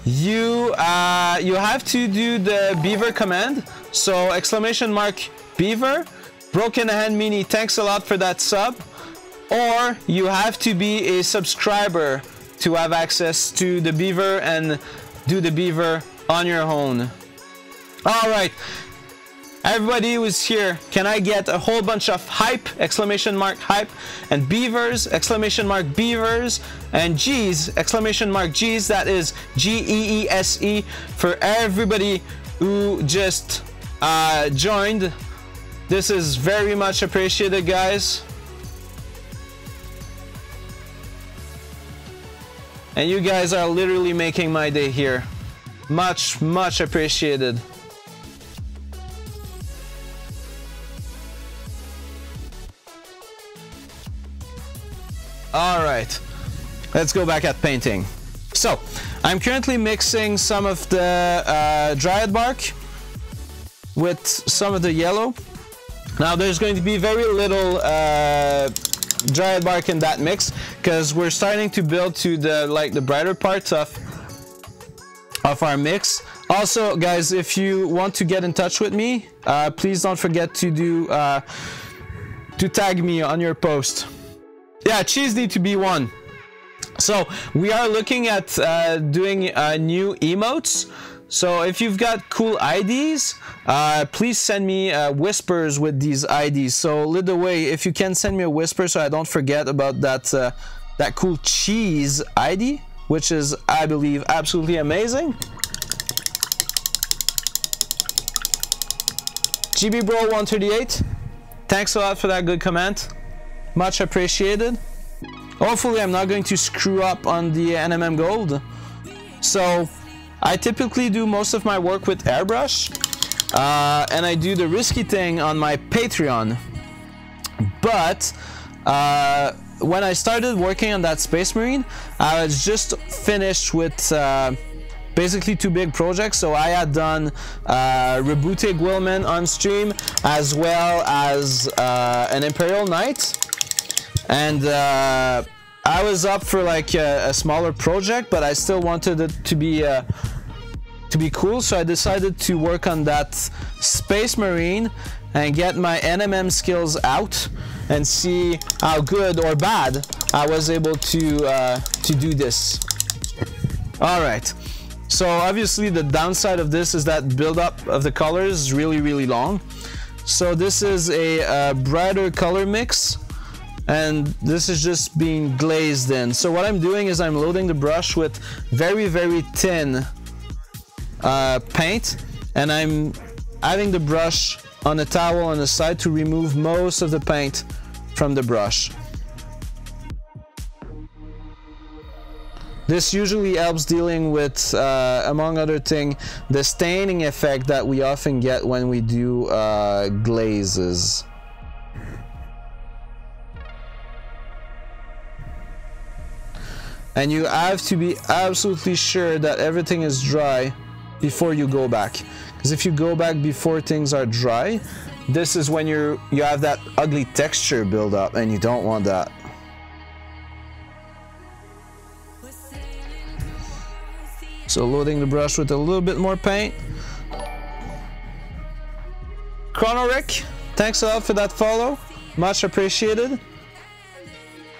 you have to do the beaver command. So !beaver. Broken Hand Mini, thanks a lot for that sub. Or you have to be a subscriber to have access to the beaver and do the beaver on your own. All right. Everybody who's here, can I get a whole bunch of hype, !hype, and beavers, !beavers, and G's, !G's, that is GEESE, for everybody who just joined. This is very much appreciated, guys. And you guys are literally making my day here. Much, much appreciated. All right, let's go back at painting. So, I'm currently mixing some of the dryad bark with some of the yellow. Now, there's going to be very little dryad bark in that mix because we're starting to build to the brighter parts of our mix. Also, guys, if you want to get in touch with me, please don't forget to tag me on your post. Yeah, cheese need to be one. So we are looking at doing new emotes. So if you've got cool IDs, please send me whispers with these IDs. So lead the way. If you can send me a whisper, so I don't forget about that cool cheese ID, which is, I believe, absolutely amazing. GBBro138, thanks a lot for that good comment. Much appreciated. Hopefully I'm not going to screw up on the NMM Gold. So I typically do most of my work with airbrush, and I do the risky thing on my Patreon. But when I started working on that Space Marine, I was just finished with basically 2 big projects. So I had done Reboote Gwilman on stream, as well as an Imperial Knight. And I was up for like a smaller project, but I still wanted it to be cool, so I decided to work on that Space Marine and get my NMM skills out and see how good or bad I was able to do this. All right, so obviously the downside of this is that build-up of the colors is really long. So this is a brighter color mix, and this is just being glazed in. So what I'm doing is I'm loading the brush with very thin paint, and I'm having the brush on a towel on the side to remove most of the paint from the brush. This usually helps dealing with, among other things, the staining effect that we often get when we do glazes. And you have to be absolutely sure that everything is dry before you go back. Because if you go back before things are dry, this is when you have that ugly texture build up, and you don't want that. So loading the brush with a little bit more paint. Chrono Rick, thanks a lot for that follow. Much appreciated.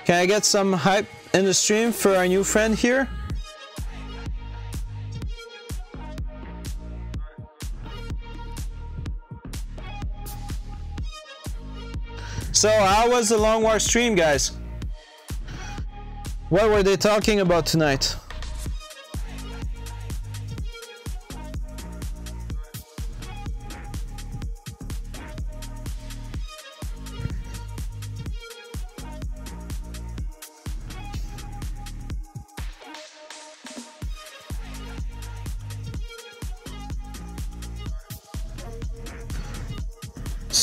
Can I get some hype in the stream for our new friend here? So how was the Long War stream, guys? What were they talking about tonight?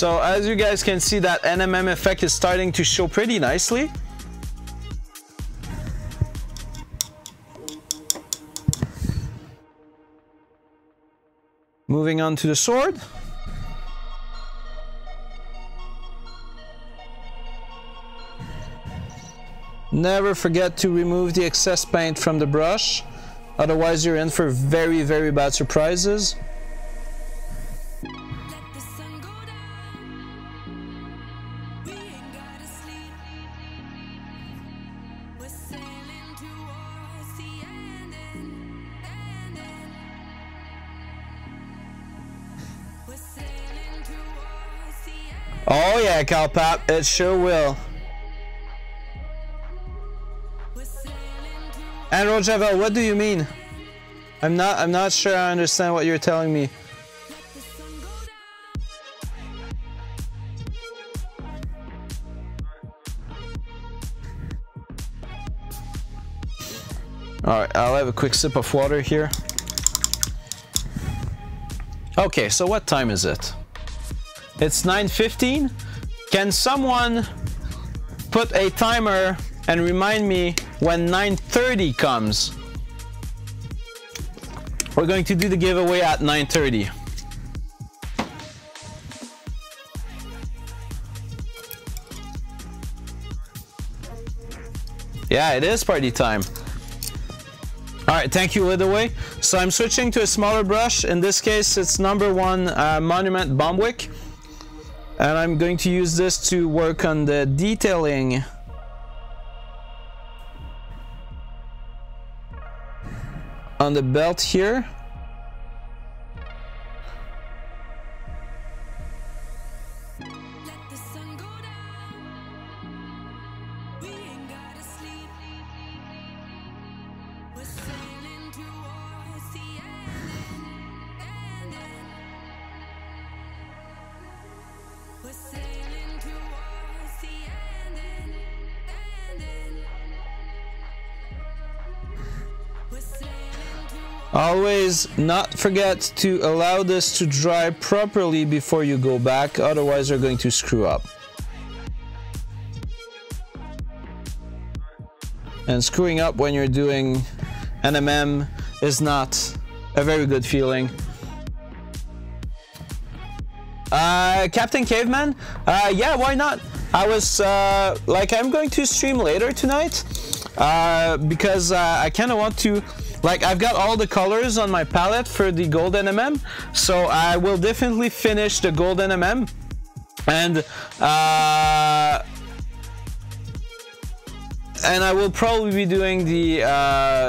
So as you guys can see, that NMM effect is starting to show pretty nicely. Moving on to the sword. Never forget to remove the excess paint from the brush, otherwise you're in for very, very bad surprises. Oh yeah, Calpap, it sure will. And Rojavel, what do you mean? I'm not sure I understand what you're telling me. Alright, I'll have a quick sip of water here. Okay, so what time is it? It's 9:15. Can someone put a timer and remind me when 9:30 comes? We're going to do the giveaway at 9:30. Yeah, it is party time. Alright, thank you, Lidaway. So I'm switching to a smaller brush. In this case, it's number 1 Monument Bombwick. And I'm going to use this to work on the detailing on the belt here. Always not forget to allow this to dry properly before you go back, otherwise you're going to screw up. And screwing up when you're doing NMM is not a very good feeling. Captain Caveman? Yeah, why not? I was like, I'm going to stream later tonight because I kind of want to, like, I've got all the colors on my palette for the gold NMM, so I will definitely finish the gold NMM, and I will probably be doing the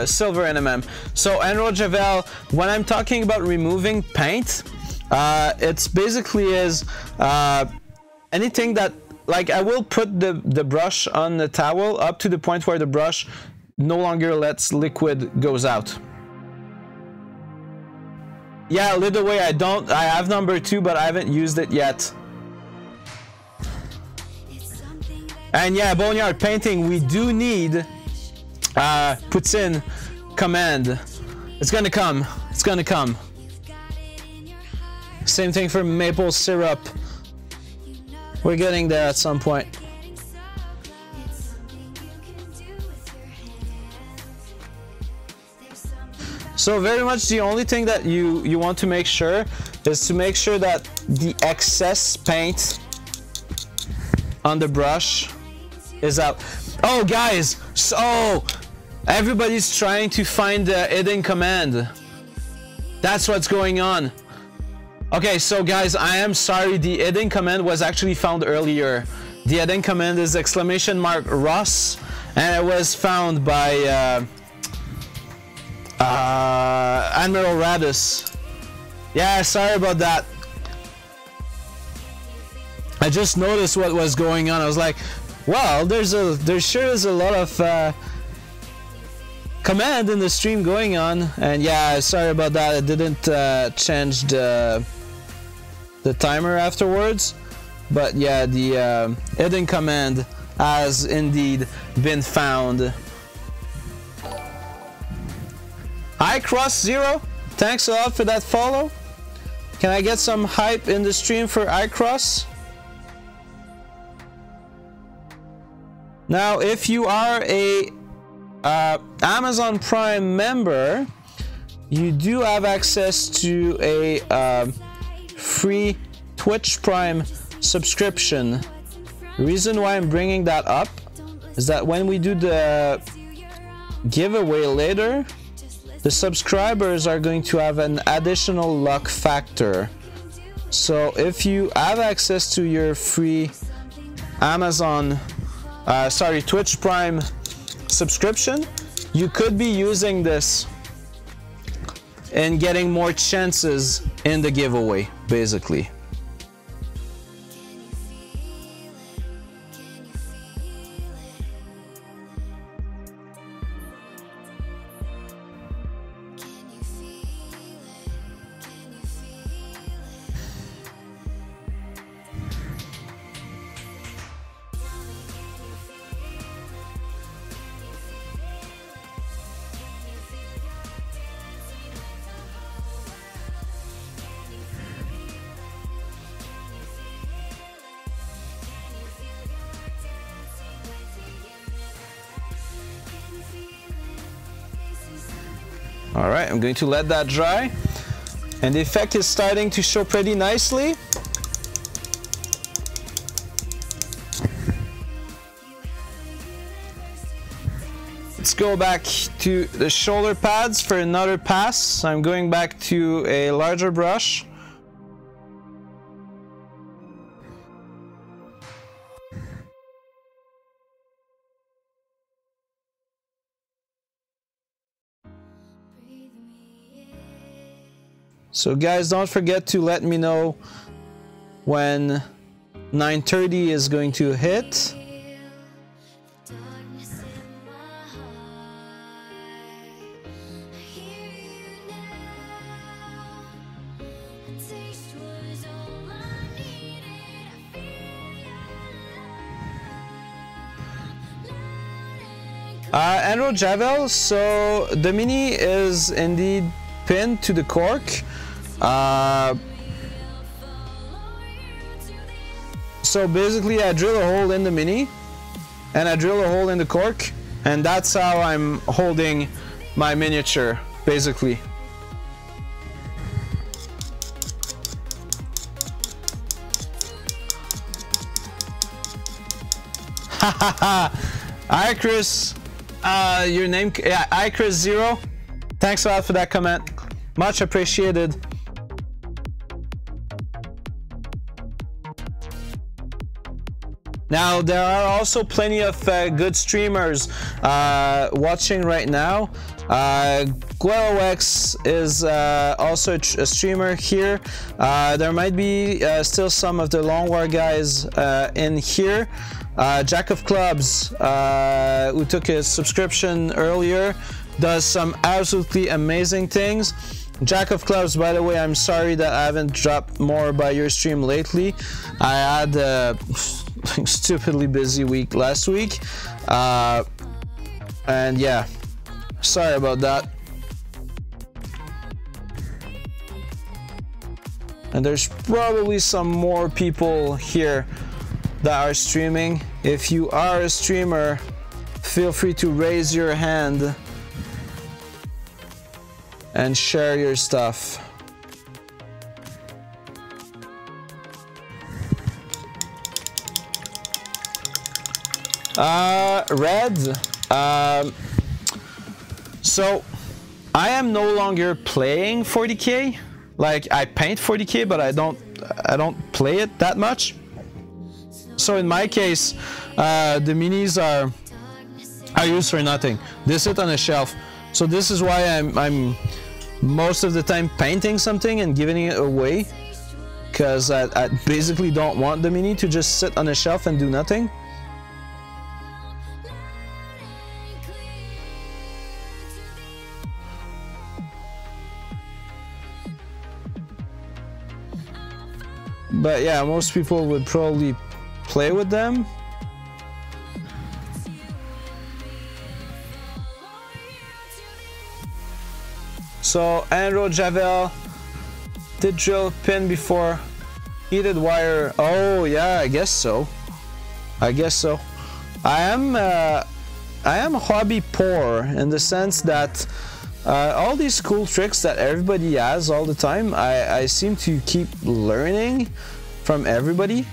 silver NMM. So, Enro Javel, when I'm talking about removing paint, it's basically is anything that, like, I will put the brush on the towel up to the point where the brush no longer lets liquid goes out. Yeah, Lidaway, I have number 2, but I haven't used it yet. And yeah, Boneyard painting, we do need puts in command. It's gonna come. It's gonna come. Same thing for maple syrup. We're getting there at some point. So very much the only thing that you want to make sure is to make sure that the excess paint on the brush is out. Oh guys, so everybody's trying to find the hidden command. That's what's going on. Okay, so guys, I am sorry, the hidden command was actually found earlier. The hidden command is !Ross, and it was found by Admiral Radis. Yeah, sorry about that. I just noticed what was going on. I was like, well, there sure is a lot of command in the stream going on, and yeah, sorry about that. It didn't change the timer afterwards, but yeah, the hidden command has indeed been found. iCross0, thanks a lot for that follow. Can I get some hype in the stream for iCross? Now, if you are a Amazon Prime member, you do have access to a free Twitch Prime subscription. The reason why I'm bringing that up is that when we do the giveaway later, the subscribers are going to have an additional luck factor. So if you have access to your free Twitch Prime subscription, you could be using this and getting more chances in the giveaway, basically. All right, I'm going to let that dry, and the effect is starting to show pretty nicely. Let's go back to the shoulder pads for another pass. I'm going back to a larger brush. So guys, don't forget to let me know when 9:30 is going to hit. Andrew Javel, so the mini is indeed pinned to the cork. So basically I drill a hole in the mini and I drill a hole in the cork, and that's how I'm holding my miniature, basically. Hi Chris, your name, yeah, hi Chris Zero, thanks a lot for that comment, much appreciated. Now there are also plenty of good streamers watching right now. GueroX is also a streamer here. There might be still some of the Long War guys in here. Jack of Clubs, who took a subscription earlier, does some absolutely amazing things. Jack of Clubs, by the way, I'm sorry that I haven't dropped more by your stream lately. I had a stupidly busy week last week, and yeah, sorry about that. And there's probably some more people here that are streaming. If you are a streamer, feel free to raise your hand and share your stuff. Red, so I am no longer playing 40K. Like, I paint 40K, but I don't play it that much. So in my case, the minis are used for nothing. They sit on a shelf. So this is why I'm most of the time painting something and giving it away, because I basically don't want the mini to just sit on a shelf and do nothing. But yeah, most people would probably play with them. So Andrew Javel did drill pin before heated wire. Oh yeah, I guess so. I guess so. I am hobby poor in the sense that all these cool tricks that everybody has all the time, I seem to keep learning from everybody.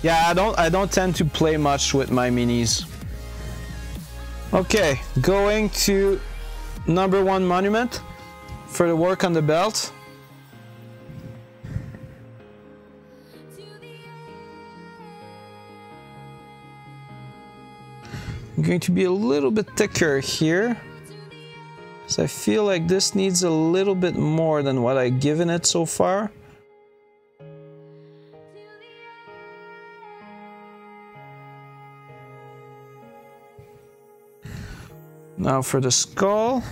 Yeah, I don't tend to play much with my minis. Okay, going to number 1 monument for the work on the belt. I'm going to be a little bit thicker here, so I feel like this needs a little bit more than what I've given it so far. Now for the skull.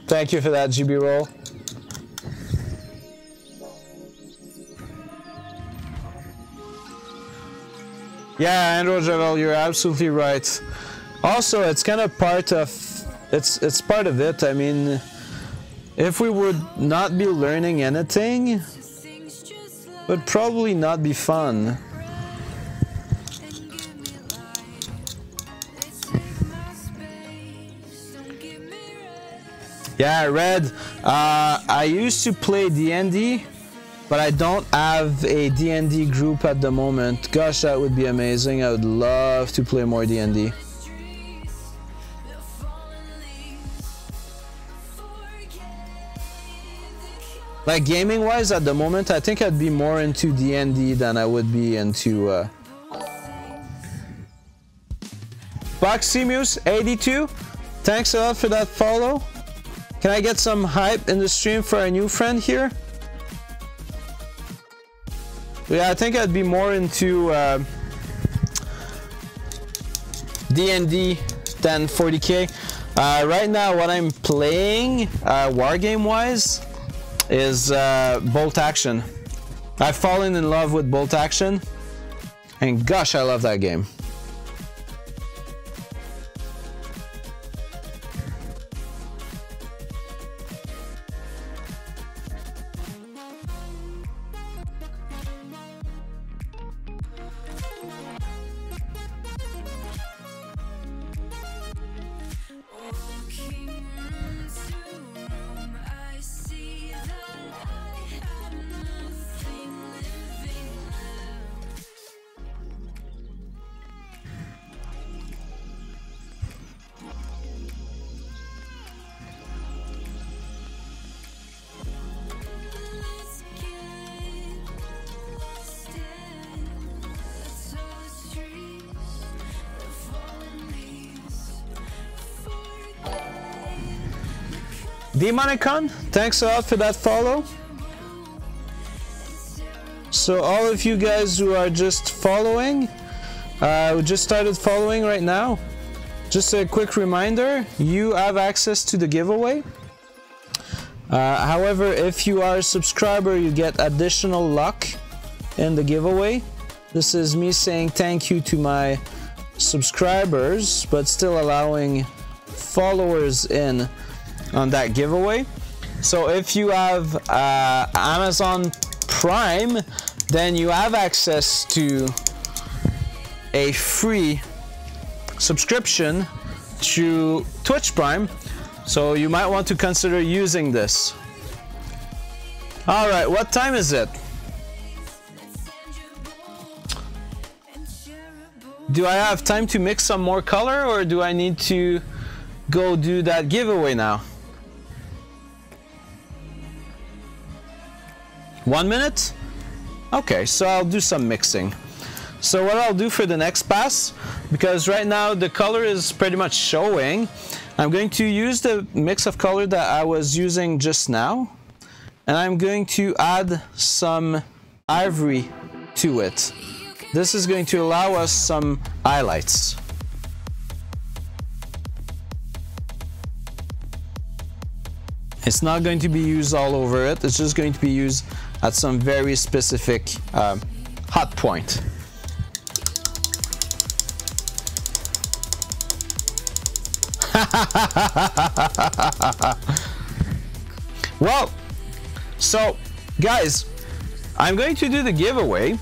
Thank you for that, GB roll. Yeah, Andrew Javel, you're absolutely right. Also, it's kind of part of it's part of it. I mean, if we would not be learning anything, it would probably not be fun. Yeah, Red, I used to play D&D, but I don't have a D&D group at the moment. Gosh, that would be amazing. I would love to play more D&D. Like gaming wise at the moment, I think I'd be more into D&D than I would be into Boximus82, thanks a lot for that follow. Can I get some hype in the stream for a new friend here? Yeah, I think I'd be more into D&D than 40k. Right now what I'm playing wargame wise is Bolt Action. I've fallen in love with Bolt Action, and gosh, I love that game. Demonicon, thanks a lot for that follow. So all of you guys who are just following, who just started following right now, just a quick reminder, you have access to the giveaway. However, if you are a subscriber, you get additional luck in the giveaway. This is me saying thank you to my subscribers, but still allowing followers in on that giveaway. So if you have Amazon Prime, then you have access to a free subscription to Twitch Prime, so you might want to consider using this. All right, what time is it? Do I have time to mix some more color, or do I need to go do that giveaway now? 1 minute? Okay, so I'll do some mixing. So what I'll do for the next pass, because right now the color is pretty much showing, I'm going to use the mix of color that I was using just now, and I'm going to add some ivory to it. This is going to allow us some highlights. It's not going to be used all over it. It's just going to be used at some very specific hot point. Well, so guys, I'm going to do the giveaway,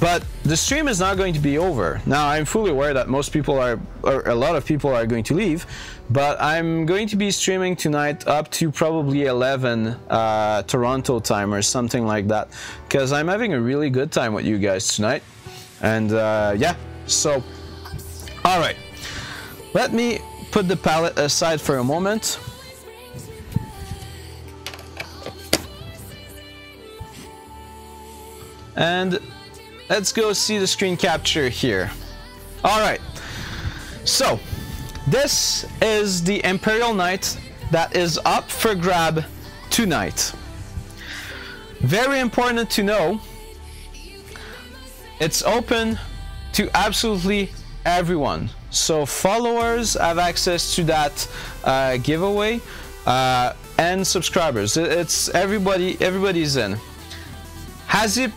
but the stream is not going to be over. Now, I'm fully aware that most people are, or a lot of people are going to leave, but I'm going to be streaming tonight up to probably 11 Toronto time or something like that, because I'm having a really good time with you guys tonight. And yeah, so all right, let me put the palette aside for a moment. And let's go see the screen capture here. All right, so this is the Imperial Knight that is up for grab tonight. Very important to know, it's open to absolutely everyone. So followers have access to that giveaway, and subscribers. It's everybody's in. Hazip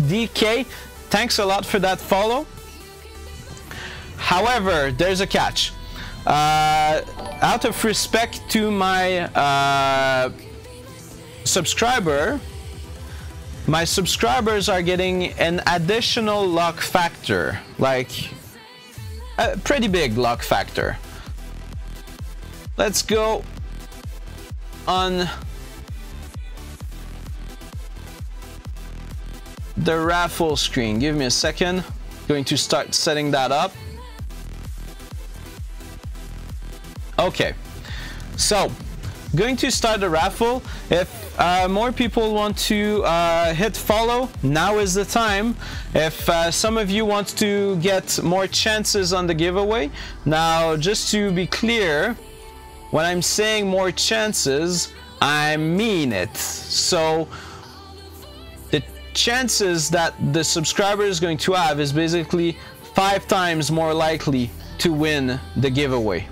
DK, thanks a lot for that follow. However, there's a catch. Out of respect to my subscriber, my subscribers are getting an additional luck factor, like a pretty big luck factor. Let's go on the raffle screen. Give me a second. Going to start setting that up. Okay, so going to start the raffle. If more people want to hit follow, now is the time. If some of you want to get more chances on the giveaway, now just to be clear, when I'm saying more chances, I mean it. So the chances that the subscriber is going to have is basically 5 times more likely to win the giveaway.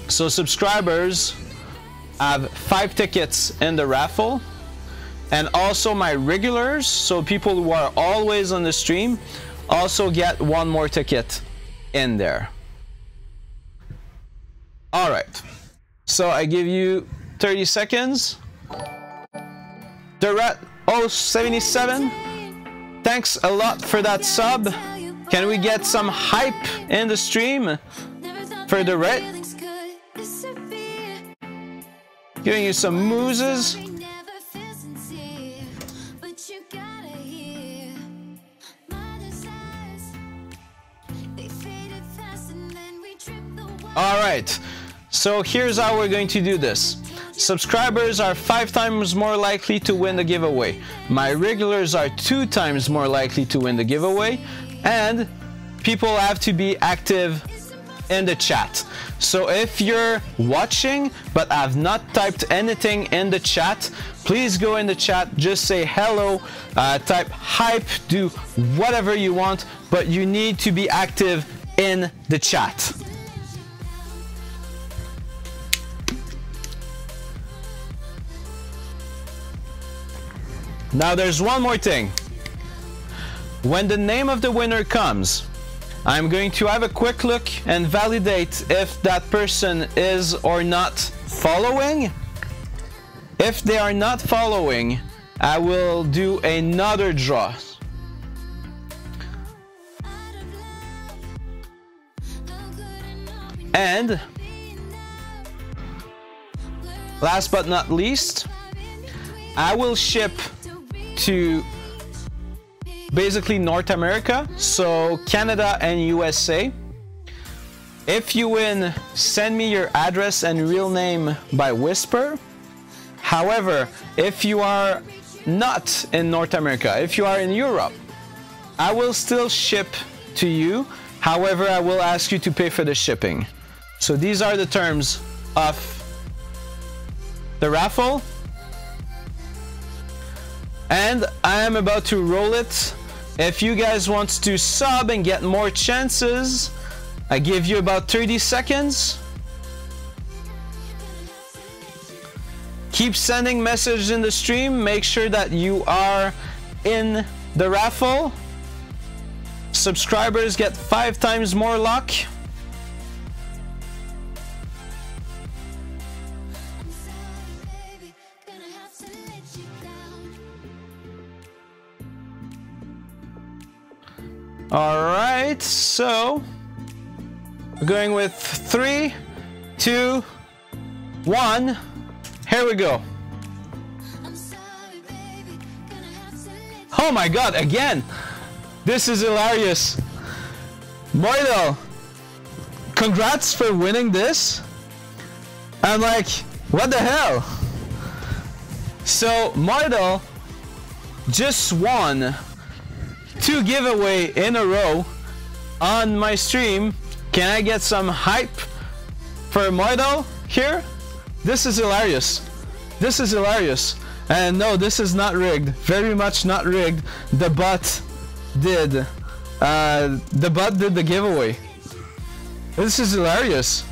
So subscribers have 5 tickets in the raffle, and also my regulars, so people who are always on the stream, also get 1 more ticket in there. All right, so I give you 30 seconds. Durat 077, thanks a lot for that sub. Can we get some hype in the stream for Durat? Giving you some mooses. All right, so here's how we're going to do this. Subscribers are 5 times more likely to win the giveaway. My regulars are 2 times more likely to win the giveaway, and people have to be active in the chat. So if you're watching but have not typed anything in the chat, please go in the chat, just say hello, type hype, do whatever you want, but you need to be active in the chat. Now there's one more thing. When the name of the winner comes, I'm going to have a quick look and validate if that person is or not following. If they are not following, I will do another draw. And last but not least, I will ship to basically North America, so Canada and USA. If you win, send me your address and real name by Whisper. However, if you are not in North America, if you are in Europe, I will still ship to you. However, I will ask you to pay for the shipping. So these are the terms of the raffle. And I am about to roll it. If you guys want to sub and get more chances, I give you about 30 seconds. keep sending messages in the stream. Make sure that you are in the raffle. Subscribers get 5 times more luck. All right, so we're going with 3, 2, 1. Here we go. Oh my god, again! This is hilarious. Moidal, congrats for winning this. I'm like, what the hell? So Moidal just won 2 giveaway in a row on my stream. Can I get some hype for Moidal here? This is hilarious. This is hilarious. And no, this is not rigged. Very much not rigged. The bot did. The bot did the giveaway. This is hilarious.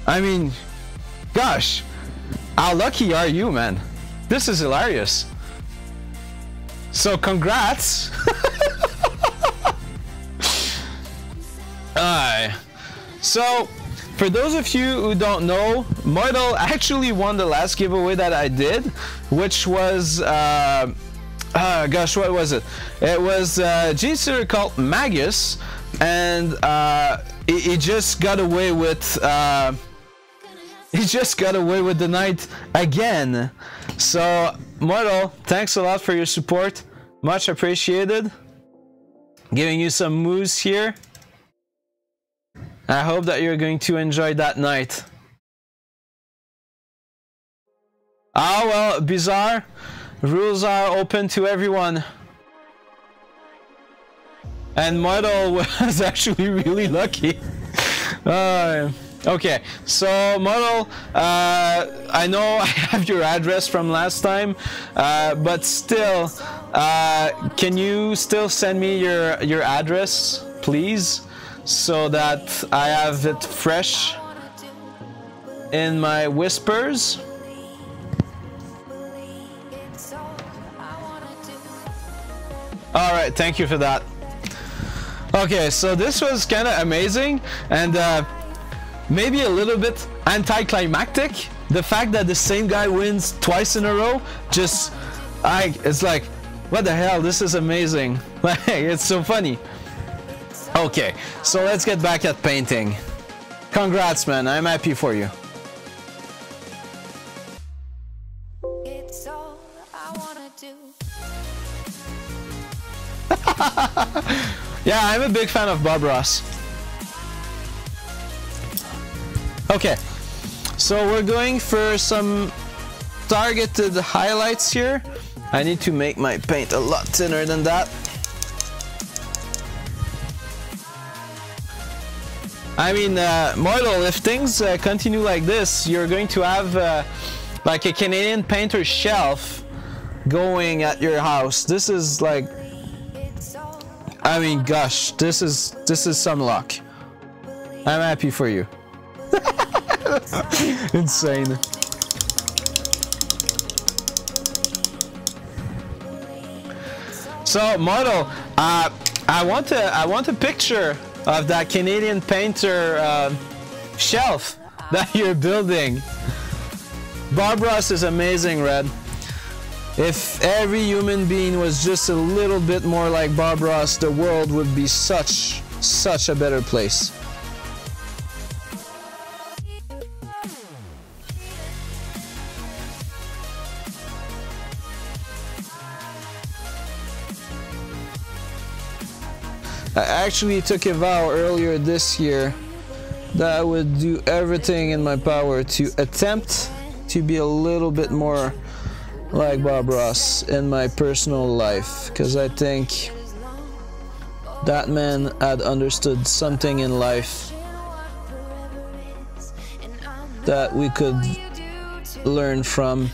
I mean, gosh, how lucky are you, man? This is hilarious. So congrats. So for those of you who don't know, Moidal actually won the last giveaway that I did, which was gosh, what was it? It was G-Series called Magus, and he just got away with the night again. So Moidal, thanks a lot for your support, much appreciated. Giving you some moves here. I hope that you're going to enjoy that night. Ah, well, Bizarre, rules are open to everyone. And Moidal was actually really lucky. Okay, so Moidal, I know I have your address from last time, but still, can you still send me your address, please? So that I have it fresh in my whispers. All right, thank you for that. Okay, so this was kind of amazing and maybe a little bit anticlimactic. The fact that the same guy wins twice in a row, it's like, what the hell? This is amazing. Like, it's so funny. Okay, so let's get back at painting. Congrats, man. I'm happy for you. It's all I wanna do. Yeah, I'm a big fan of Bob Ross. Okay, so we're going for some targeted highlights here. I need to make my paint a lot thinner than that. I mean, Moidal, if things continue like this, you're going to have like a Canadian painter shelf going at your house. This is like, I mean, gosh, this is some luck. I'm happy for you. Insane. So Moidal, I want a picture of that Canadian painter shelf that you're building. Bob Ross is amazing, Red. If every human being was just a little bit more like Bob Ross, the world would be such a better place. I actually took a vow earlier this year that I would do everything in my power to attempt to be a little bit more like Bob Ross in my personal life, because I think that man had understood something in life that we could learn from.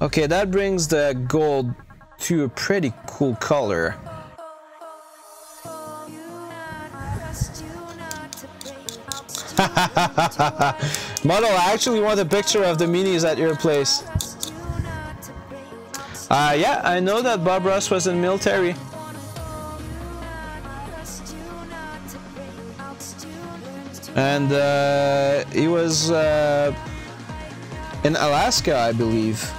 Okay, that brings the gold to a pretty cool color. Model, I actually want a picture of the minis at your place. Yeah, I know that Bob Ross was in military. And he was in Alaska, I believe.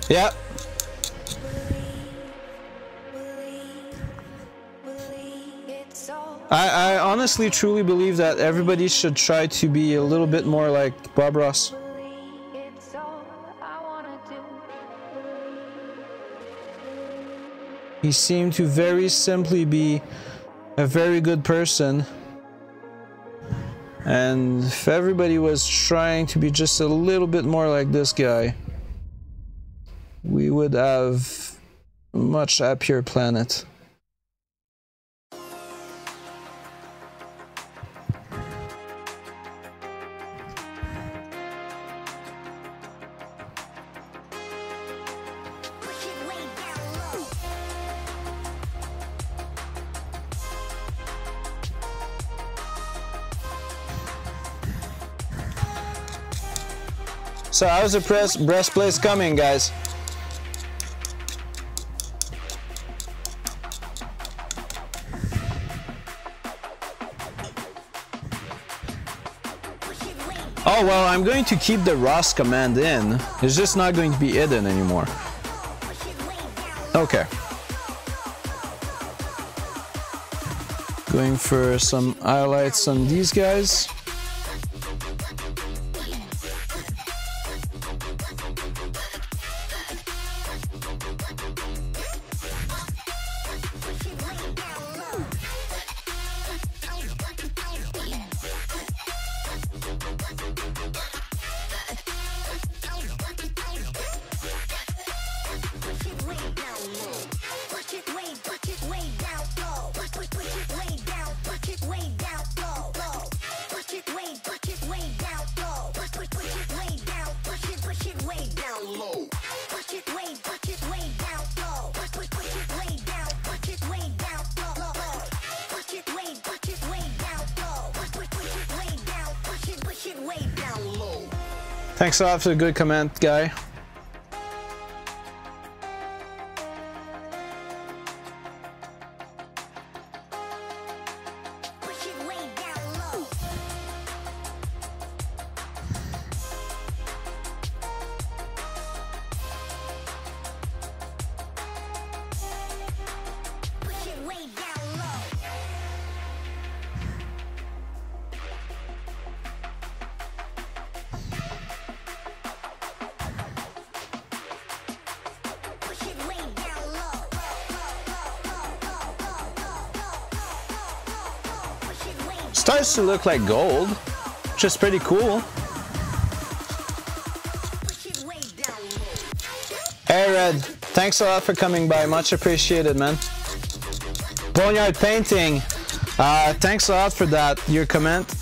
Yeah. I honestly truly believe that everybody should try to be a little bit more like Bob Ross. He seemed to very simply be a very good person. And if everybody was trying to be just a little bit more like this guy, we would have a much happier planet. So how's the breastplate coming, guys? Oh well, I'm going to keep the Ross command in. It's just not going to be hidden anymore. Okay. Going for some highlights on these guys. Thanks a lot for the good comment, guy. Starts to look like gold, which is pretty cool. Hey Red, thanks a lot for coming by, much appreciated, man. Boneyard Painting, thanks a lot for that. Your comment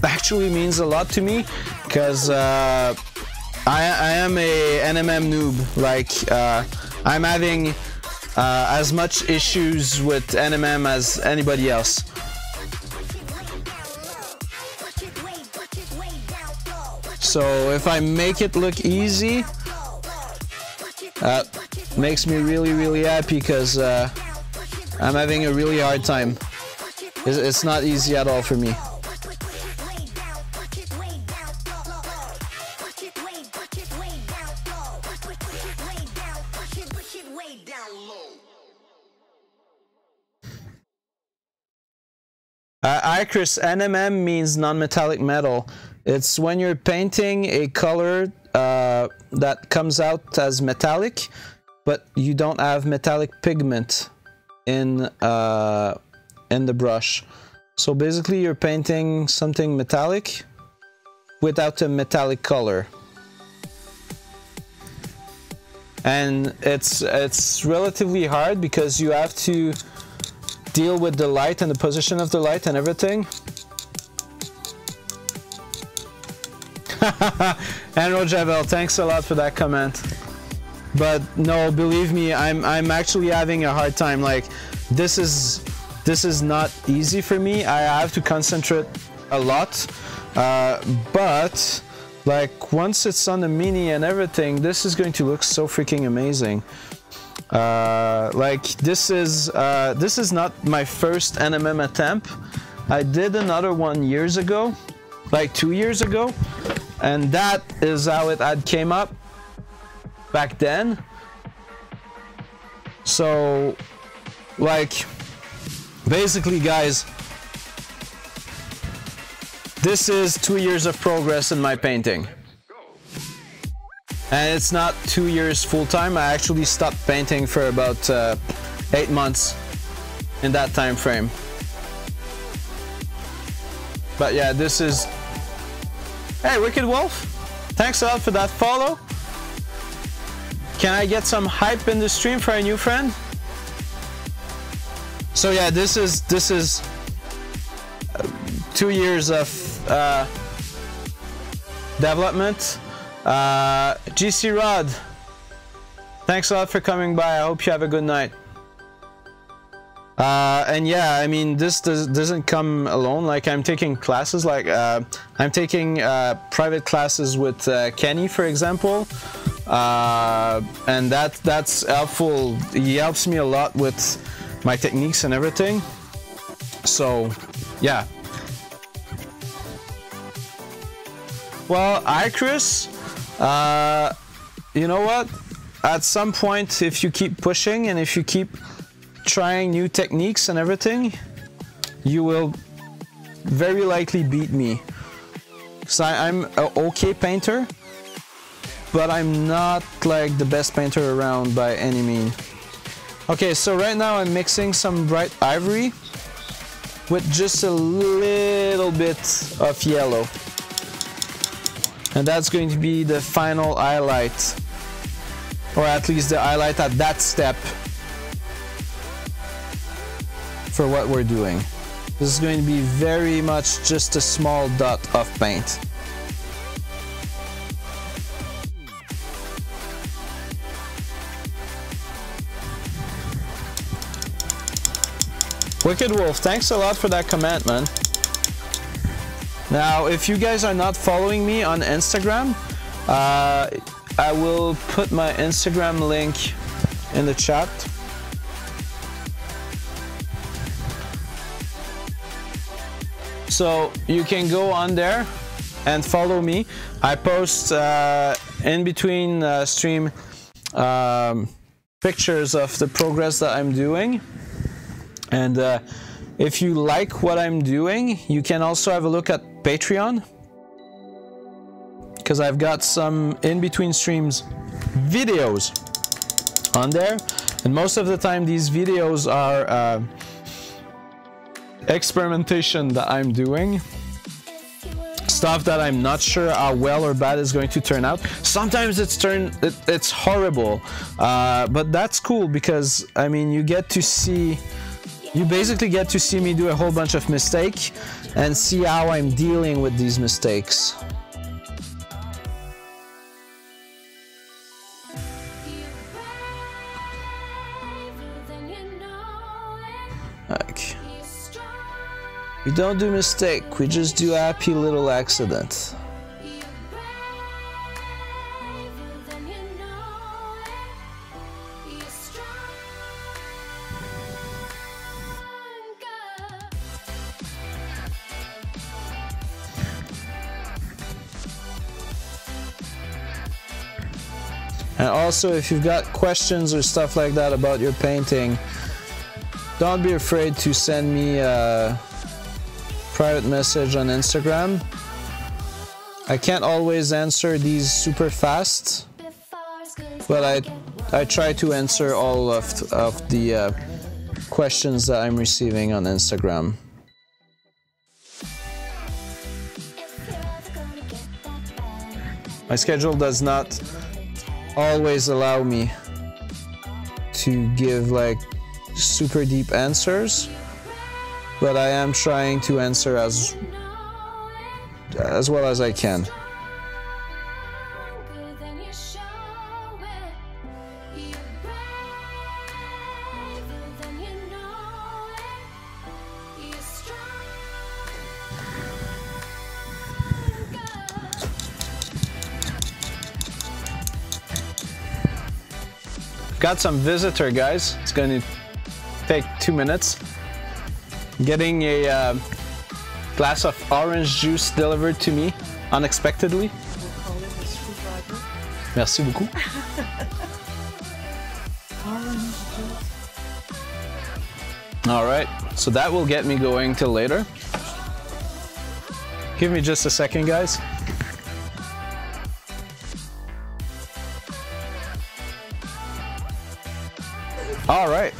actually means a lot to me, because I am a NMM noob. Like, I'm having as much issues with NMM as anybody else. So if I make it look easy, that makes me really happy, because I'm having a really hard time. It's not easy at all for me. Chris, NMM means non-metallic metal. It's when you're painting a color that comes out as metallic, but you don't have metallic pigment in the brush. So basically you're painting something metallic without a metallic color. And it's relatively hard because you have to deal with the light and the position of the light and everything. And Rojavel, thanks a lot for that comment. But no, believe me, I'm actually having a hard time. Like, this is not easy for me. I have to concentrate a lot. But like once it's on the mini and everything, this is going to look so freaking amazing. Like this is not my first NMM attempt. I did another one years ago, like 2 years ago, and that is how it had came up back then. So like basically guys, this is 2 years of progress in my painting. And it's not 2 years full-time. I actually stopped painting for about 8 months in that time frame. But yeah, this is... Hey, Wicked Wolf! Thanks a lot for that follow. Can I get some hype in the stream for a new friend? So yeah, this is 2 years of development. GC Rod, thanks a lot for coming by. I hope you have a good night. And yeah, I mean, this doesn't come alone. Like, I'm taking classes, like I'm taking private classes with Kenny, for example, and that's helpful. He helps me a lot with my techniques and everything. So yeah. Well, Chris, you know what? At some point, if you keep pushing and if you keep trying new techniques and everything, you will very likely beat me. Because I'm an okay painter, but I'm not like the best painter around by any means. Okay, so right now I'm mixing some bright ivory with just a little bit of yellow. And that's going to be the final highlight, or at least the highlight at that step for what we're doing. This is going to be very much just a small dot of paint. Wicked Wolf, thanks a lot for that comment, man. Now, if you guys are not following me on Instagram, I will put my Instagram link in the chat. So you can go on there and follow me. I post in between stream pictures of the progress that I'm doing. And if you like what I'm doing, you can also have a look at Patreon, because I've got some in between streams videos on there, and most of the time these videos are experimentation that I'm doing, stuff that I'm not sure how well or bad is going to turn out. Sometimes it's horrible, but that's cool, because I mean, you basically get to see me do a whole bunch of mistakes and see how I'm dealing with these mistakes. Like, we don't do mistake, we just do happy little accident. And also, if you've got questions or stuff like that about your painting, don't be afraid to send me private message on Instagram. I can't always answer these super fast, but I try to answer all of the questions that I'm receiving on Instagram. My schedule does not always allow me to give like super deep answers, but I am trying to answer as well as I can. Got some visitor, guys. It's going to take 2 minutes. Getting a glass of orange juice delivered to me unexpectedly. Merci beaucoup. All right, so that will get me going till later. Give me just a second, guys. All right,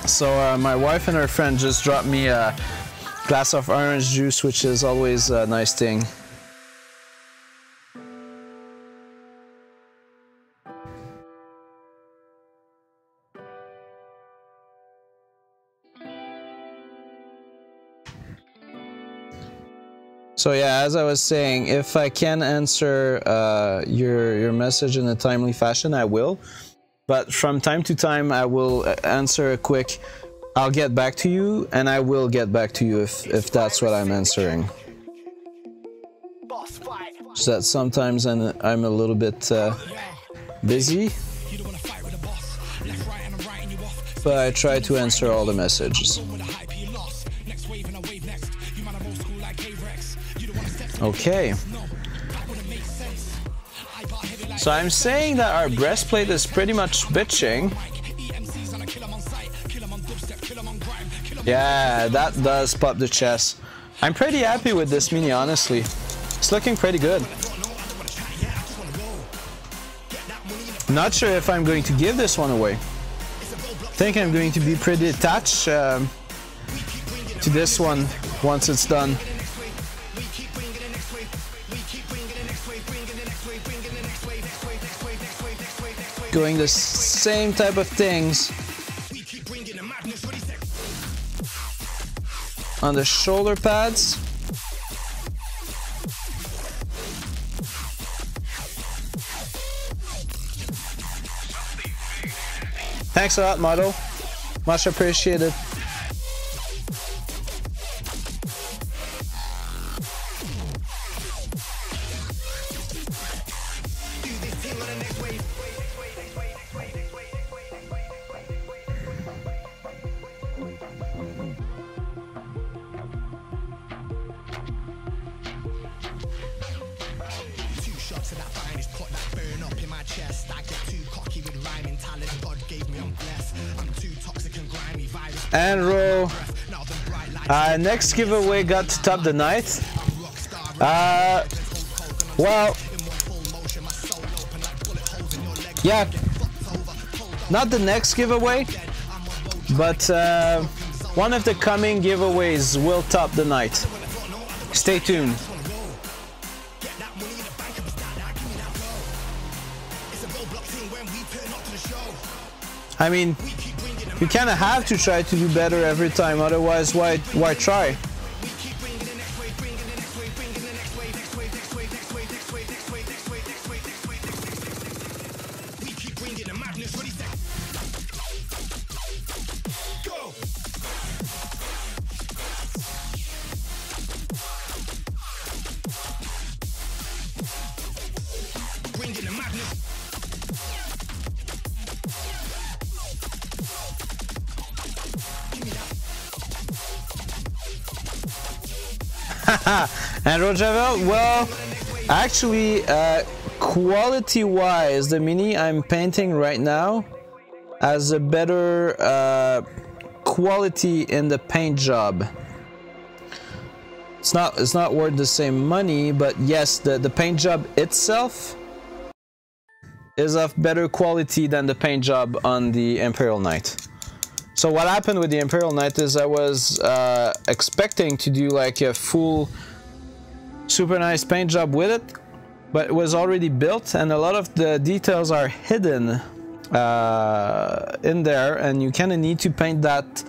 so my wife and her friend just dropped me a glass of orange juice, which is always a nice thing. So yeah, as I was saying, if I can answer your message in a timely fashion, I will. But from time to time, I will answer a quick, I'll get back to you, and I will get back to you if that's what I'm answering. So that sometimes I'm a little bit busy, but I try to answer all the messages. Okay. So I'm saying that our breastplate is pretty much bitching. Yeah, that does pop the chest. I'm pretty happy with this mini, honestly. It's looking pretty good. Not sure if I'm going to give this one away. I think I'm going to be pretty attached to this one once it's done. Doing the same type of things on the shoulder pads. Thanks a lot, model. Much appreciated. And row. Next giveaway got to top the night. Well, yeah, not the next giveaway, but one of the coming giveaways will top the night. Stay tuned. I mean, you kind of have to try to do better every time, otherwise why try? And Rojavel, well, actually, quality-wise, the mini I'm painting right now has a better quality in the paint job. it's not worth the same money, but yes, the paint job itself is of better quality than the paint job on the Imperial Knight. So what happened with the Imperial Knight is I was expecting to do like a full super nice paint job with it, but it was already built and a lot of the details are hidden in there, and you kind of need to paint that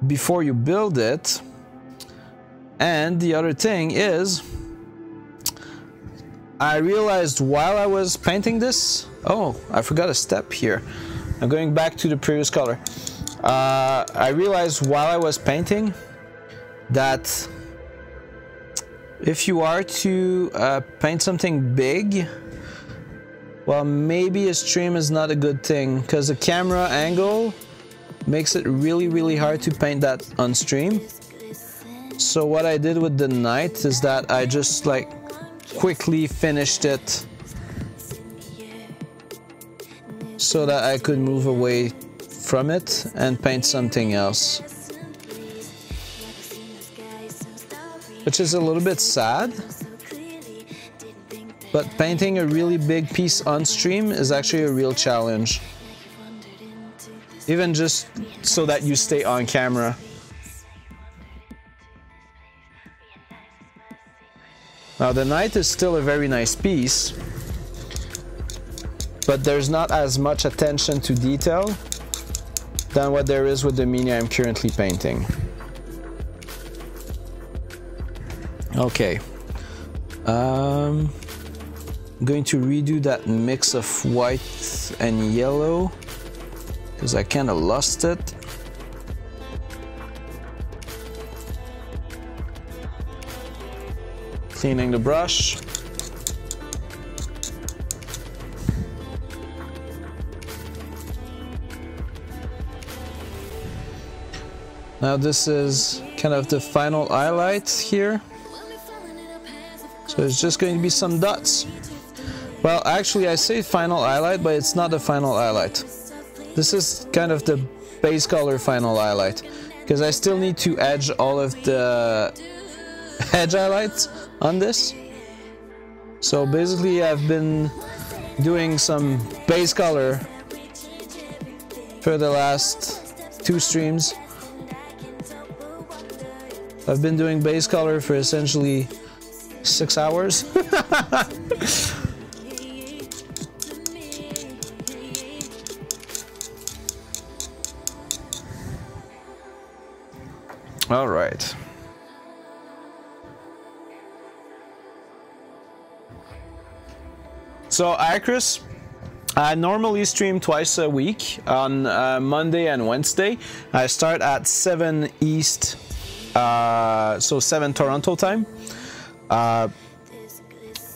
before you build it. And the other thing is, I realized while I was painting this, oh, I forgot a step here. I'm going back to the previous color. I realized while I was painting that if you are to paint something big, well, maybe a stream is not a good thing, because the camera angle makes it really hard to paint that on stream. So what I did with the Knight is that I just like quickly finished it so that I could move away from it and paint something else, which is a little bit sad, but painting a really big piece on stream is actually a real challenge, even just so that you stay on camera. Now the Knight is still a very nice piece, but there's not as much attention to detail than what there is with the Mini I'm currently painting. Okay, I'm going to redo that mix of white and yellow because I kind of lost it. Cleaning the brush. Now this is kind of the final highlight here. So it's just going to be some dots. Well, actually I say final highlight, but it's not the final highlight. This is kind of the base color final highlight, because I still need to edge all of the edge highlights on this. So basically I've been doing some base color for the last 2 streams. I've been doing base color for essentially 6 hours. All right. So Acris, I normally stream twice a week on Monday and Wednesday. I start at 7 East, so 7 Toronto time.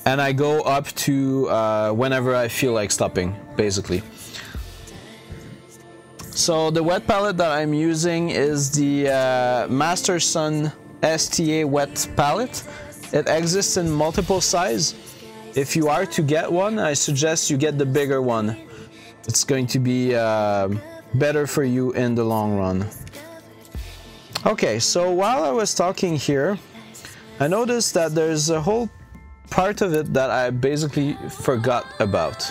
And I go up to whenever I feel like stopping, basically. So the wet palette that I'm using is the Master Sun STA wet palette. It exists in multiple sizes. If you are to get one, I suggest you get the bigger one. It's going to be better for you in the long run. Okay, so while I was talking here, I noticed that there's a whole part of it that I basically forgot about.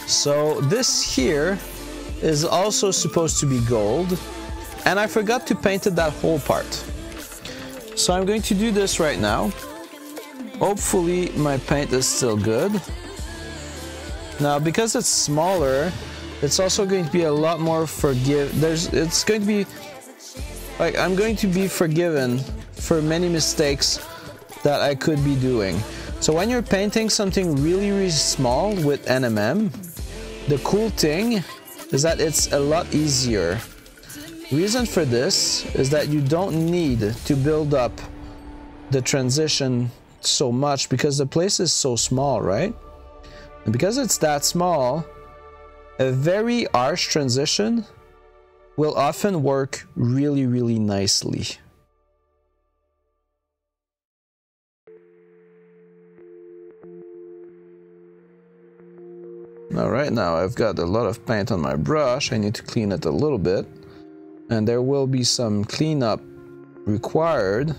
So this here is also supposed to be gold, and I forgot to paint it that whole part. So I'm going to do this right now. Hopefully my paint is still good. Now because it's smaller, it's also going to be a lot more it's going to be like, I'm going to be forgiven for many mistakes that I could be doing. So when you're painting something really small with NMM, the cool thing is that it's a lot easier. Reason for this is that you don't need to build up the transition so much because the place is so small, right? And because it's that small, a very harsh transition will often work really nicely. Now right now I've got a lot of paint on my brush. I need to clean it a little bit, and there will be some cleanup required.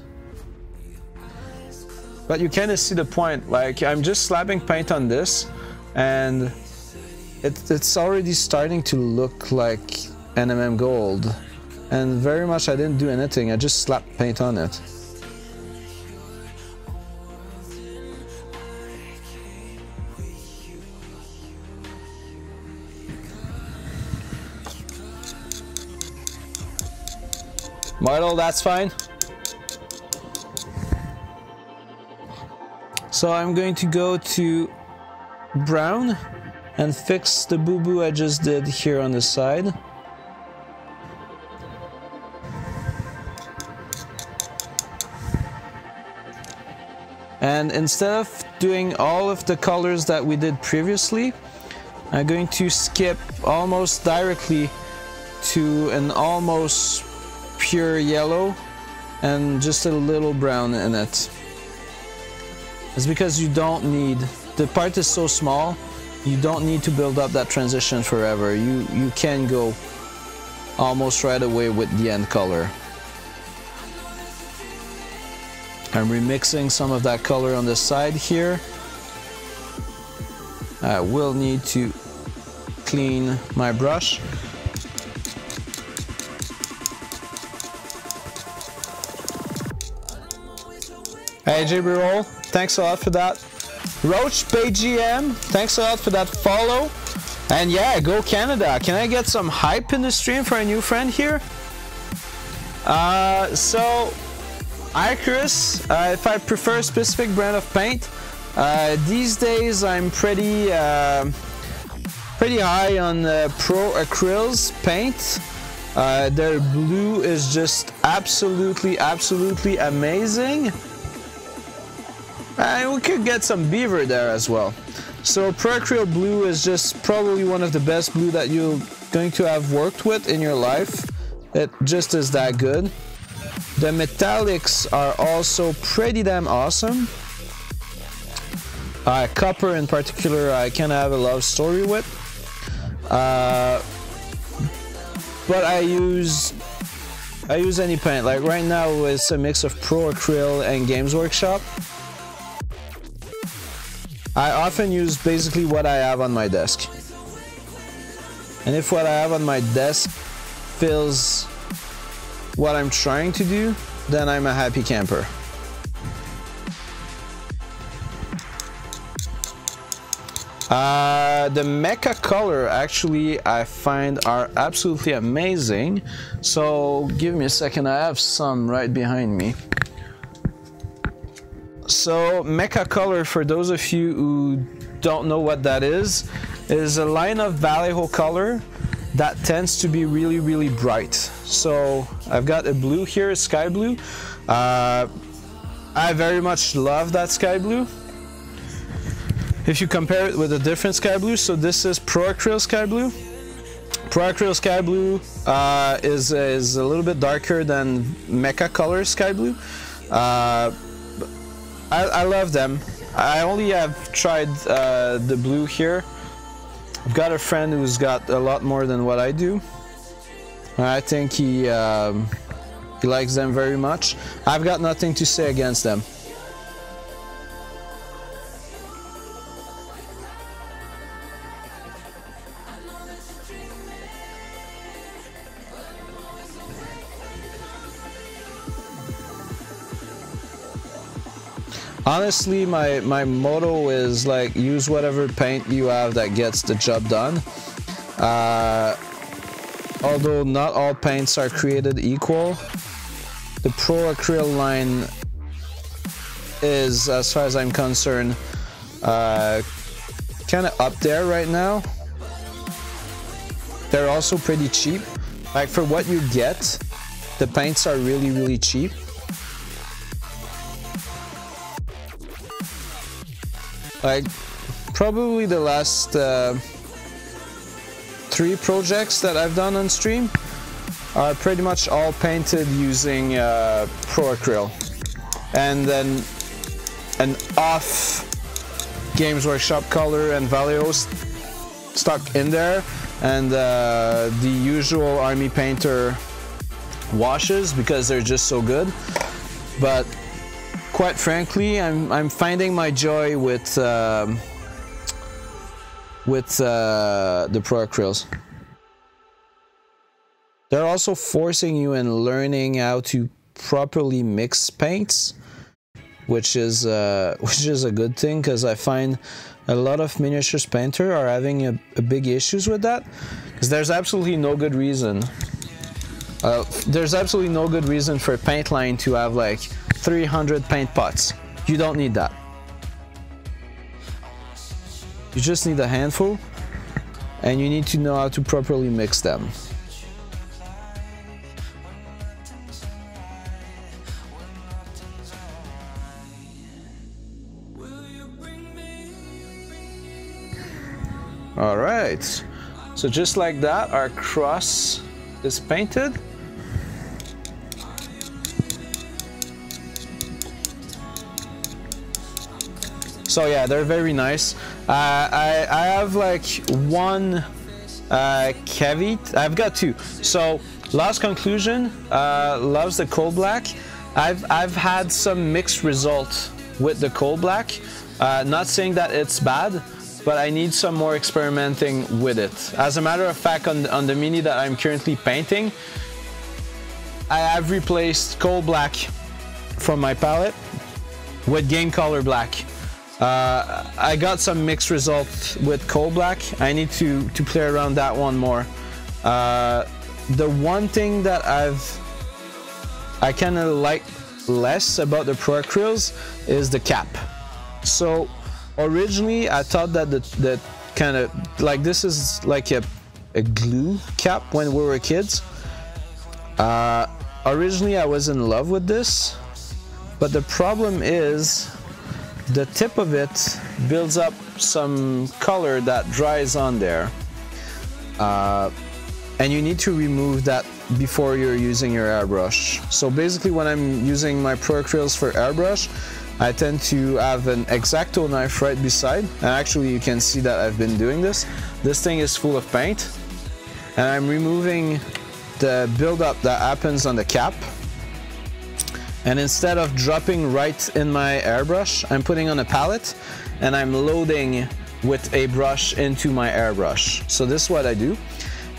But you kind of see the point, like I'm just slapping paint on this and it's already starting to look like NMM gold, and very much I didn't do anything, I just slapped paint on it. Model, that's fine. So I'm going to go to brown and fix the boo-boo I just did here on the side. And instead of doing all of the colors that we did previously, I'm going to skip almost directly to an almost pure yellow and just a little brown in it. It's because you don't need, the part is so small, you don't need to build up that transition forever. You can go almost right away with the end color. I'm remixing some of that color on the side here. I will need to clean my brush. Hey JB Roll, thanks a lot for that. Roach BGM, thanks a lot for that follow. And yeah, go Canada. Can I get some hype in the stream for a new friend here? So Icarus, if I prefer a specific brand of paint, these days I'm pretty high on Pro Acryls paint. Their blue is just absolutely amazing. And we could get some beaver there as well. So Pro Acryl blue is just probably one of the best blue that you're going to have worked with in your life. It just is that good. The metallics are also pretty damn awesome. Copper in particular, I kind of have a love story with. But I use any paint. Like right now, it's a mix of Pro Acryl and Games Workshop. I often use basically what I have on my desk. And if what I have on my desk fills what I'm trying to do, then I'm a happy camper. The mecha color actually I find are absolutely amazing. So give me a second, I have some right behind me. So mecha color, for those of you who don't know what that is a line of Vallejo color that tends to be really bright. So I've got a blue here, a sky blue. I very much love that sky blue. If you compare it with a different sky blue, so this is Pro Acryl sky blue. Pro Acryl sky blue is a little bit darker than mecha color sky blue. I love them. I only have tried the blue here. I've got a friend who's got a lot more than what I do. I think he likes them very much. I've got nothing to say against them. Honestly, my motto is like, use whatever paint you have that gets the job done. Although not all paints are created equal, the Pro Acryl line is, as far as I'm concerned, kind of up there right now. They're also pretty cheap. Like for what you get, the paints are really cheap. Like probably the last 3 projects that I've done on stream are pretty much all painted using Pro Acryl, and then an off Games Workshop color and Vallejo stuck in there, and the usual Army Painter washes because they're just so good. But quite frankly, I'm finding my joy with the Pro Acryls. They're also forcing you and learning how to properly mix paints, which is a good thing, because I find a lot of miniatures painter are having a big issues with that, because there's absolutely no good reason. There's absolutely no good reason for a paint line to have like 300 paint pots. You don't need that. You just need a handful, and you need to know how to properly mix them. All right, so just like that, our cross is painted. So yeah, they're very nice. I have like one caveat. I've got two. So Last Conclusion loves the coal black. I've had some mixed results with the coal black. Not saying that it's bad, but I need some more experimenting with it. As a matter of fact, on the Mini that I'm currently painting, I have replaced coal black from my palette with game color black. I got some mixed results with coal black. I need to play around that one more. The one thing that I kind of like less about the Pro Acryls is the cap. So originally I thought that the kind of like, this is like a glue cap when we were kids. Originally I was in love with this, but the problem is the tip of it builds up some color that dries on there, and you need to remove that before you're using your airbrush. So basically when I'm using my Pro Acryls for airbrush, I tend to have an X-Acto knife right beside, and actually you can see that I've been doing this. This thing is full of paint, and I'm removing the buildup that happens on the cap. And instead of dropping right in my airbrush, I'm putting on a palette and I'm loading with a brush into my airbrush. So this is what I do.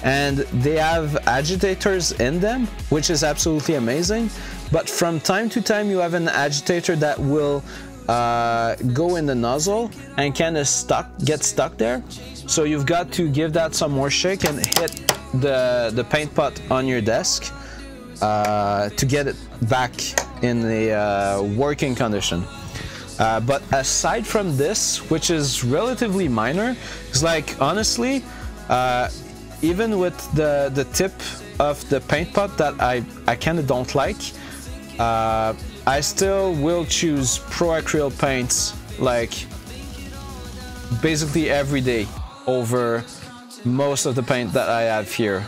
And they have agitators in them, which is absolutely amazing. But from time to time, you have an agitator that will go in the nozzle and kind of get stuck there. So you've got to give that some more shake and hit the paint pot on your desk to get it back in the working condition. But aside from this, which is relatively minor, it's like, honestly, even with the tip of the paint pot that I kind of don't like, I still will choose Pro Acryl paints like basically every day over most of the paint that I have here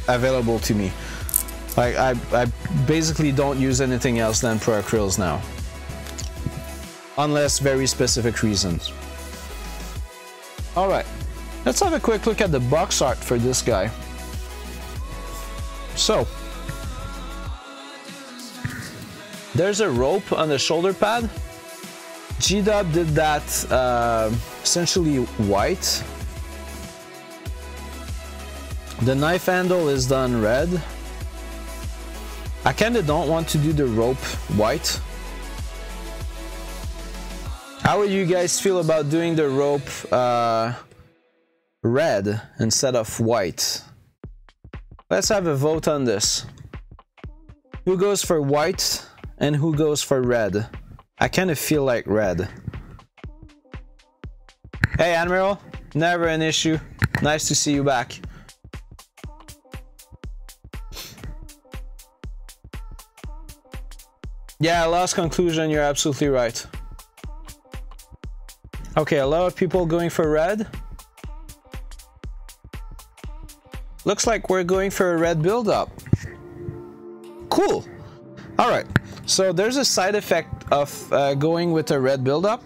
available to me. Like I basically don't use anything else than Pro Acryls now, unless very specific reasons. All right, let's have a quick look at the box art for this guy. So there's a rope on the shoulder pad. G-Dub did that essentially white. The knife handle is done red. I kind of don't want to do the rope white. How would you guys feel about doing the rope red instead of white? Let's have a vote on this. Who goes for white and who goes for red? I kind of feel like red. Hey Admiral, never an issue. Nice to see you back. Yeah, Last Conclusion, you're absolutely right. Okay, a lot of people going for red. Looks like we're going for a red build-up. Cool. All right, so there's a side effect of going with a red build-up,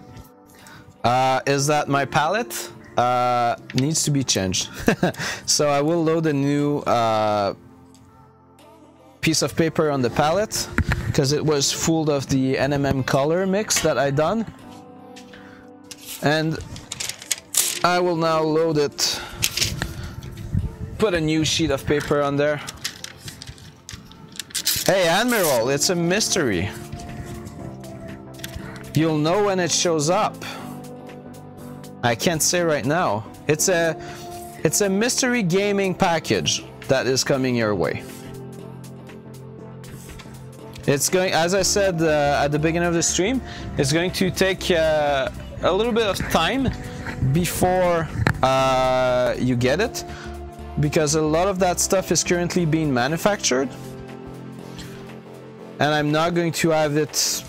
is that my palette needs to be changed. So I will load a new piece of paper on the palette because it was full of the NMM color mix that I done. And I will now load it, put a new sheet of paper on there. Hey Admiral, it's a mystery. You'll know when it shows up. I can't say right now. It's a mystery gaming package that is coming your way. It's going, as I said at the beginning of the stream, it's going to take a little bit of time before you get it, because a lot of that stuff is currently being manufactured, and I'm not going to have it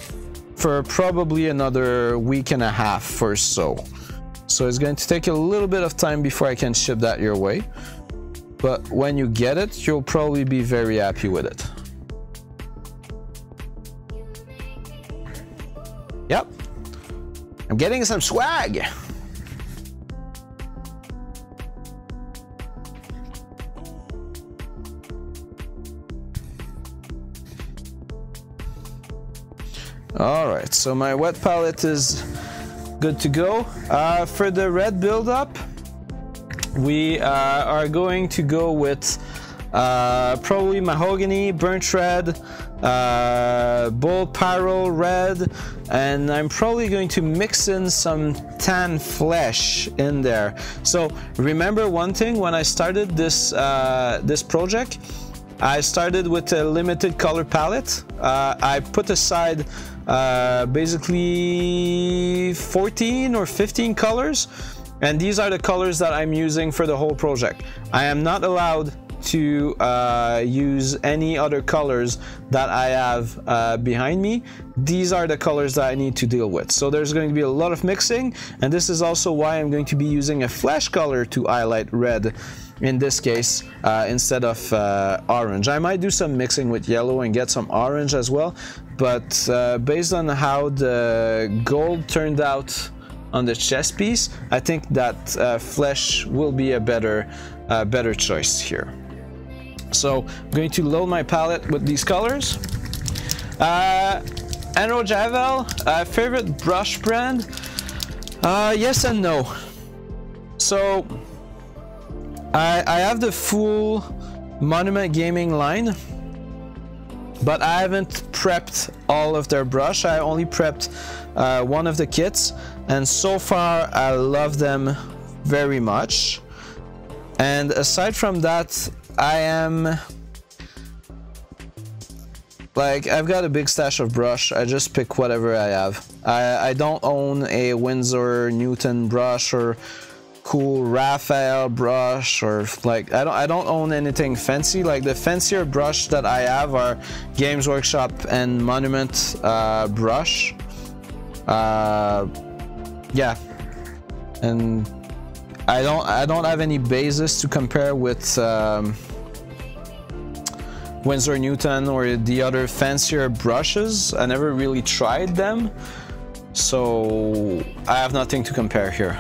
for probably another week and a half or so. So it's going to take a little bit of time before I can ship that your way. But when you get it, you'll probably be very happy with it. Yep. I'm getting some swag. Alright, so my wet palette is good to go. For the red buildup, we are going to go with probably mahogany, burnt red, bull parrel red, and I'm probably going to mix in some tan flesh in there. So remember one thing, when I started this this project, I started with a limited color palette. I put aside basically 14 or 15 colors, and these are the colors that I'm using for the whole project. I am not allowed to use any other colors that I have behind me. These are the colors that I need to deal with. So there's going to be a lot of mixing, and this is also why I'm going to be using a flash color to highlight red in this case instead of orange. I might do some mixing with yellow and get some orange as well, but based on how the gold turned out on the chest piece, I think that flesh will be a better choice here. So I'm going to load my palette with these colors. Enro Javel, favorite brush brand? Yes and no. So I have the full Monument Gaming line, but I haven't prepped all of their brush. I only prepped one of the kits, and so far I love them very much. And aside from that, I am like, I've got a big stash of brush. I just pick whatever I have. I don't own a Winsor Newton brush or cool Raphael brush, or like I don't own anything fancy. Like the fancier brush that I have are Games Workshop and Monument brush. Yeah, and I don't have any basis to compare with Winsor Newton or the other fancier brushes. I never really tried them, so I have nothing to compare here.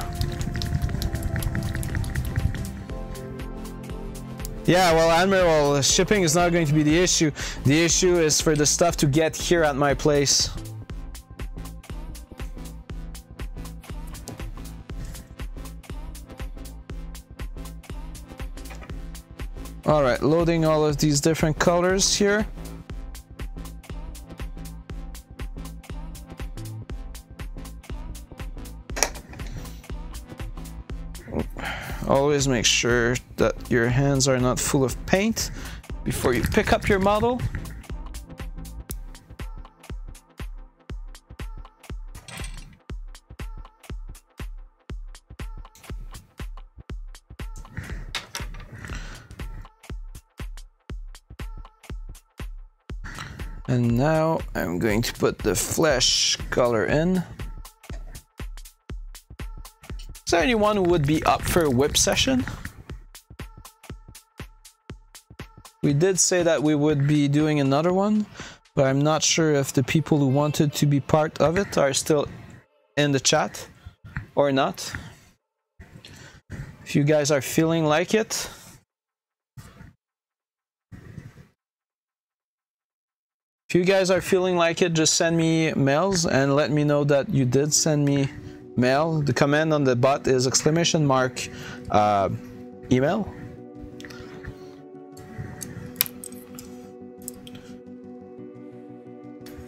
Yeah, well, Admiral, shipping is not going to be the issue. The issue is for the stuff to get here at my place. Alright, loading all of these different colors here. Always make sure that your hands are not full of paint before you pick up your model. And now I'm going to put the flesh color in. Is there anyone who would be up for a whip session? We did say that we would be doing another one, but I'm not sure if the people who wanted to be part of it are still in the chat or not. If you guys are feeling like it, If you guys are feeling like it, just send me mails and let me know that you did send me mail. The command on the bot is !! Email.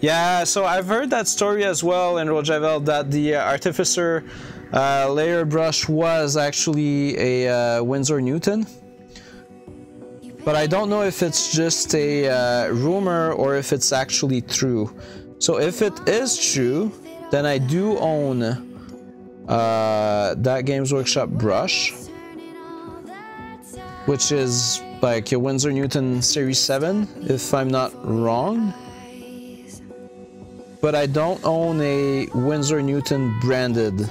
Yeah, so I've heard that story as well in Rojavel, that the Artificer layer brush was actually a Winsor Newton. But I don't know if it's just a rumor or if it's actually true. So if it is true, then I do own that Games Workshop brush, which is like a Winsor Newton Series 7, if I'm not wrong. But I don't own a Winsor Newton branded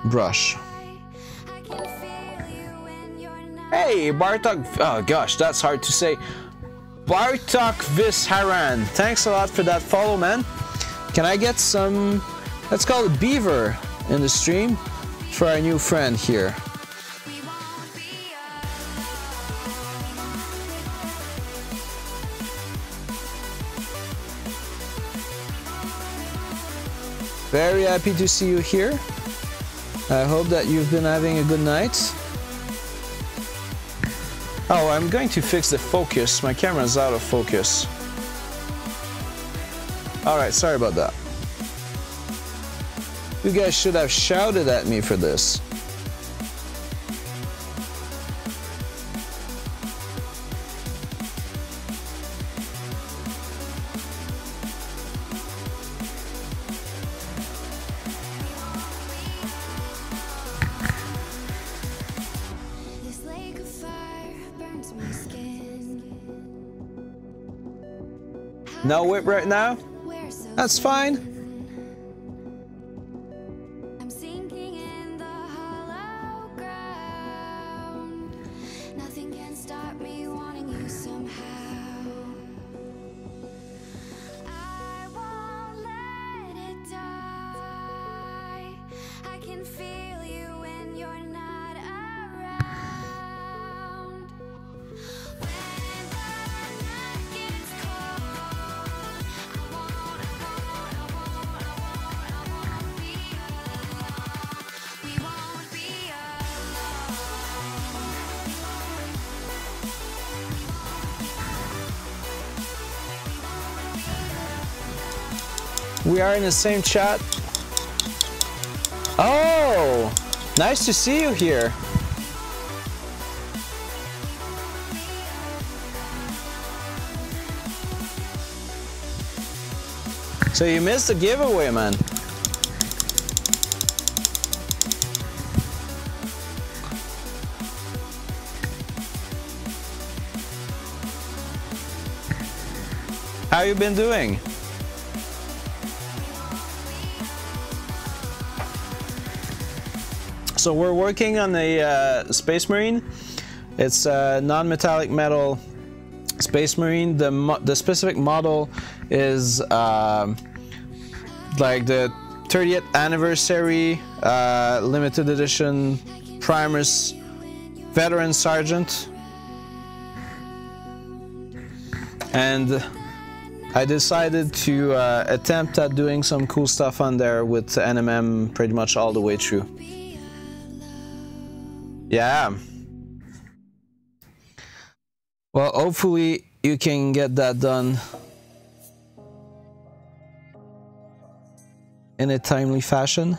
brush. Hey, Bartok, oh gosh, that's hard to say. Bartok Visharan, thanks a lot for that follow, man. Can I get some, let's call it beaver in the stream for our new friend here. Very happy to see you here. I hope that you've been having a good night. Oh, I'm going to fix the focus. My camera's out of focus. Alright, sorry about that. You guys should have shouted at me for this. No whip right now? That's fine. I'm sinking in the hollow ground. Nothing can stop me wanting you somehow. I won't let it die. I can feel you when you're not around. When the night gets cold, we are in the same chat. Oh, nice to see you here. So you missed the giveaway, man. How you been doing? So we're working on a Space Marine. It's a non-metallic metal Space Marine. The specific model is like the 30th anniversary limited edition Primus Veteran Sergeant. And I decided to attempt at doing some cool stuff on there with NMM pretty much all the way through. Yeah. Well, hopefully you can get that done in a timely fashion.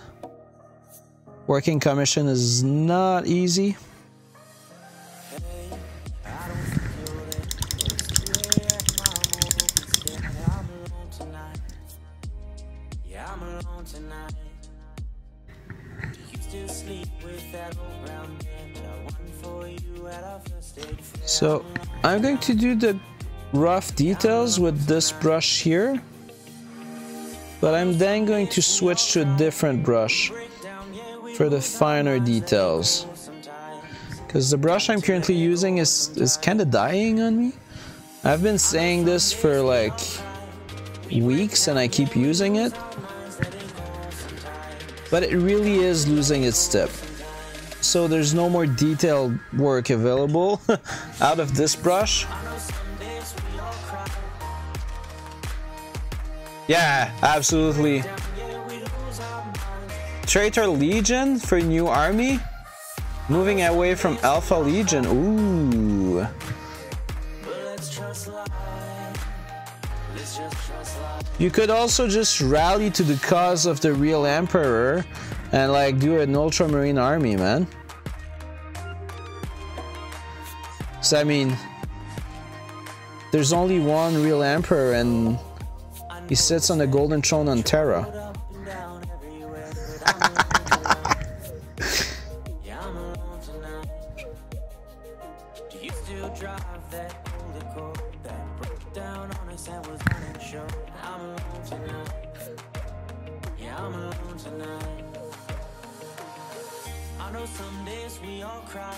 Working commission is not easy. So I'm going to do the rough details with this brush here, but I'm then going to switch to a different brush for the finer details, because the brush I'm currently using is kind of dying on me. I've been saying this for like weeks and I keep using it, but it really is losing its tip. So there's no more detailed work available out of this brush. Yeah, absolutely. Traitor Legion for new army. Moving away from Alpha Legion. Ooh. You could also just rally to the cause of the real Emperor and like do an Ultramarine army, man. So I mean, there's only one real Emperor and he sits on the golden throne on Terra.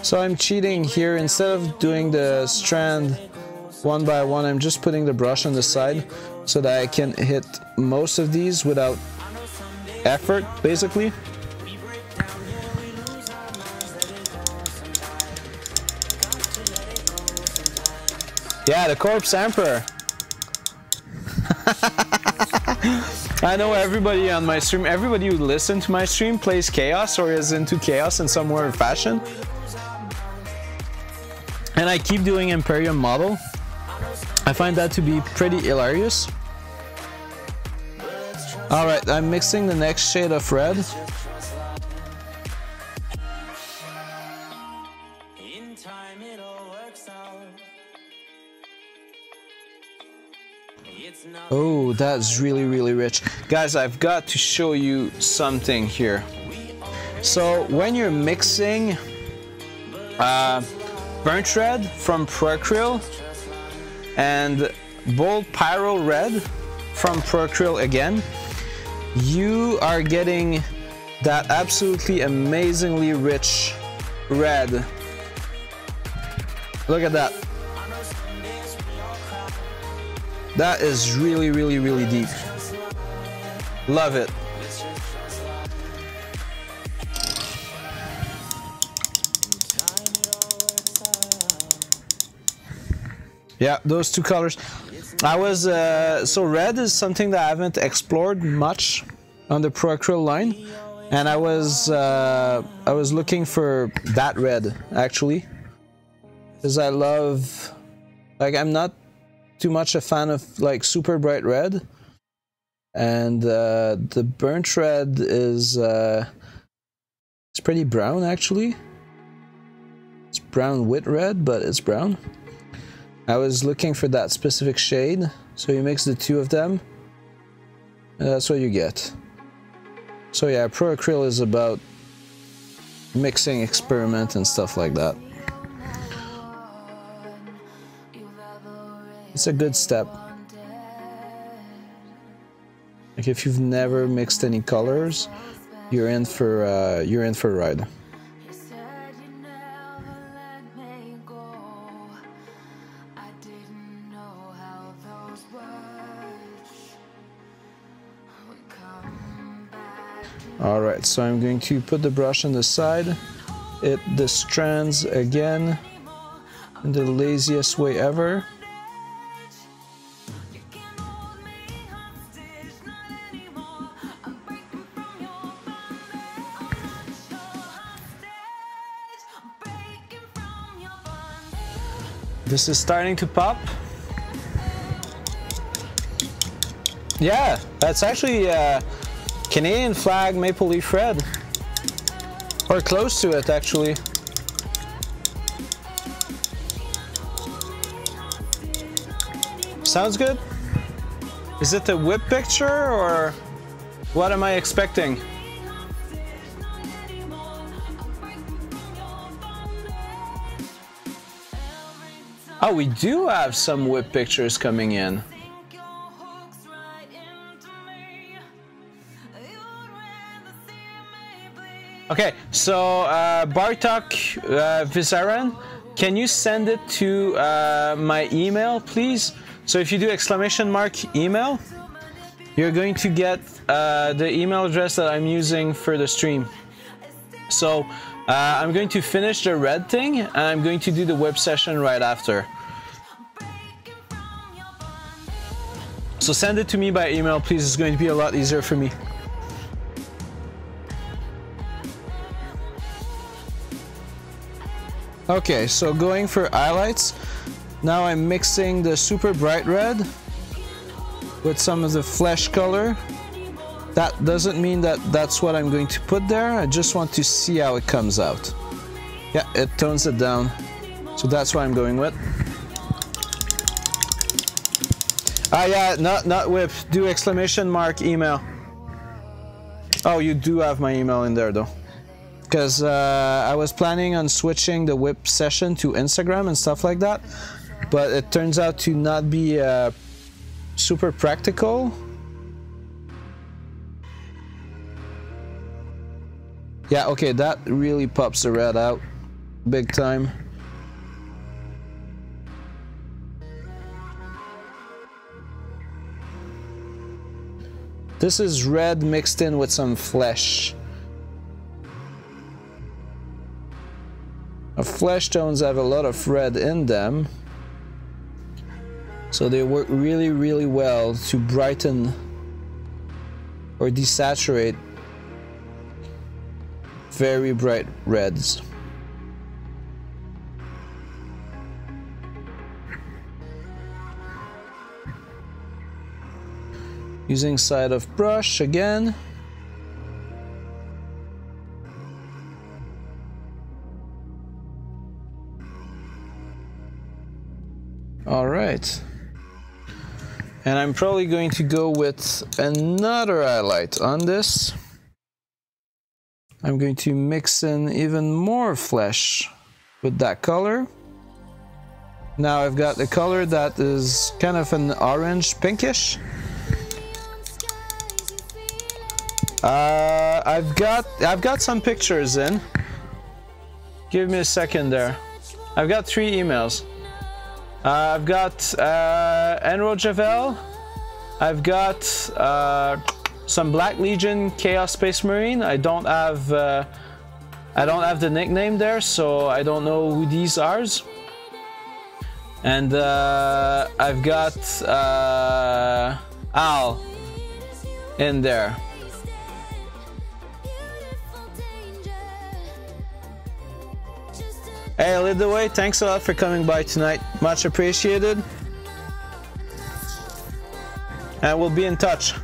So I'm cheating here. Instead of doing the strand one by one, I'm just putting the brush on the side so that I can hit most of these without effort, basically. Yeah, the Corpse Emperor. I know everybody on my stream, everybody who listens to my stream plays Chaos or is into Chaos in some way or fashion. And I keep doing Imperium model. I find that to be pretty hilarious. Alright, I'm mixing the next shade of red. Oh, that's really, really rich. Guys, I've got to show you something here. So when you're mixing burnt red from Procryl and bold pyro red from Procryl again, you are getting that absolutely amazingly rich red. Look at that. That is really, really, really deep. Love it. Yeah, those two colors. I was so red is something that I haven't explored much on the Procryl line, and I was looking for that red actually, because I love, like, I'm not too much a fan of like super bright red, and the burnt red is it's pretty brown actually. It's brown with red, but it's brown. I was looking for that specific shade, so you mix the two of them, and that's what you get. So yeah, Procryl is about mixing, experiment, and stuff like that. It's a good step. Like if you've never mixed any colors, you're in for a ride. Alright, so I'm going to put the brush on the side, hit the strands again in the laziest way ever. This is starting to pop. Yeah, that's actually Canadian flag maple leaf red, or close to it actually. Sounds good. Is it the whip picture or what am I expecting? Oh, we do have some whip pictures coming in. Okay, so Bartok Visaran, can you send it to my email, please? So if you do !" email, you're going to get the email address that I'm using for the stream. So I'm going to finish the red thing, and I'm going to do the web session right after. So send it to me by email, please. It's going to be a lot easier for me. Okay, so going for highlights. Now I'm mixing the super bright red with some of the flesh color. That doesn't mean that that's what I'm going to put there. I just want to see how it comes out. Yeah, it tones it down. So that's what I'm going with. Ah, yeah, not whip. Do exclamation mark email. Oh, you do have my email in there though. Because I was planning on switching the whip session to Instagram and stuff like that. But it turns out to not be super practical. Yeah, okay, that really pops the red out big time. This is red mixed in with some flesh. Flesh tones have a lot of red in them, so they work really, really well to brighten or desaturate very bright reds. Using side of brush again. All right. And I'm probably going to go with another highlight on this. I'm going to mix in even more flesh with that color. Now I've got the color that is kind of an orange pinkish. I've got some pictures in. Give me a second there. I've got 3 emails. I've got Enro Javel. I've got some Black Legion Chaos Space Marine. I don't have the nickname there, so I don't know who these are. And I've got Al in there. Hey, lead the way. Thanks a lot for coming by tonight. Much appreciated. And we'll be in touch.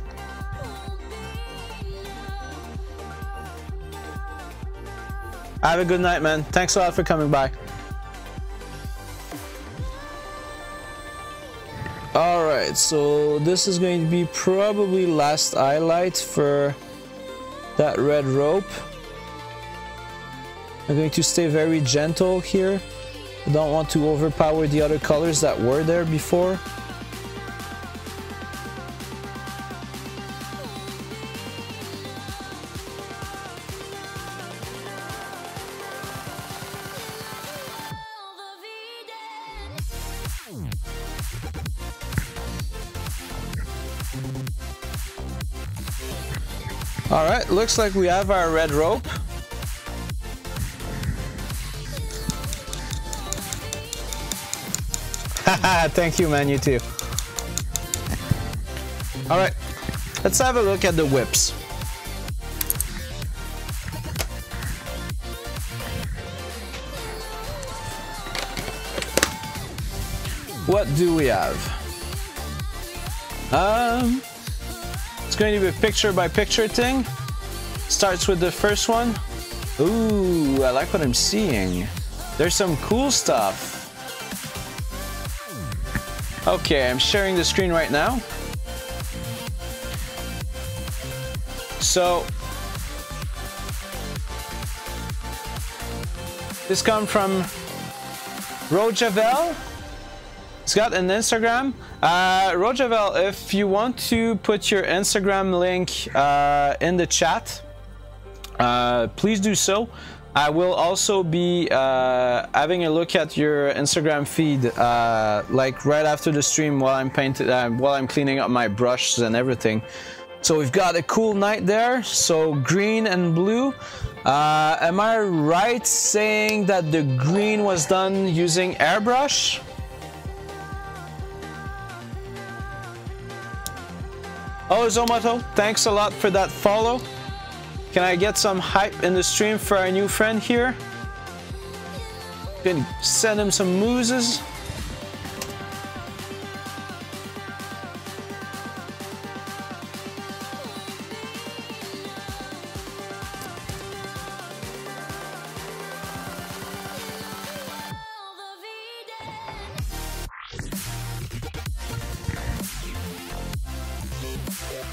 Have a good night, man. Thanks a lot for coming by. Alright, so this is going to be probably last highlight for that red rope. I'm going to stay very gentle here. I don't want to overpower the other colors that were there before. Alright, looks like we have our red rope. Thank you, man. You too. All right, let's have a look at the whips. What do we have? It's going to be a picture by picture thing. Starts with the first one. Ooh, I like what I'm seeing. There's some cool stuff. Okay, I'm sharing the screen right now. So this comes from Rojavel. It's got an Instagram. Rojavel, if you want to put your Instagram link in the chat, please do so. I will also be having a look at your Instagram feed, like right after the stream while I'm while I'm cleaning up my brushes and everything. So we've got a cool night there. So green and blue. Am I right saying that the green was done using airbrush? Oh, Zomato, thanks a lot for that follow. Can I get some hype in the stream for our new friend here? Gonna send him some mooses.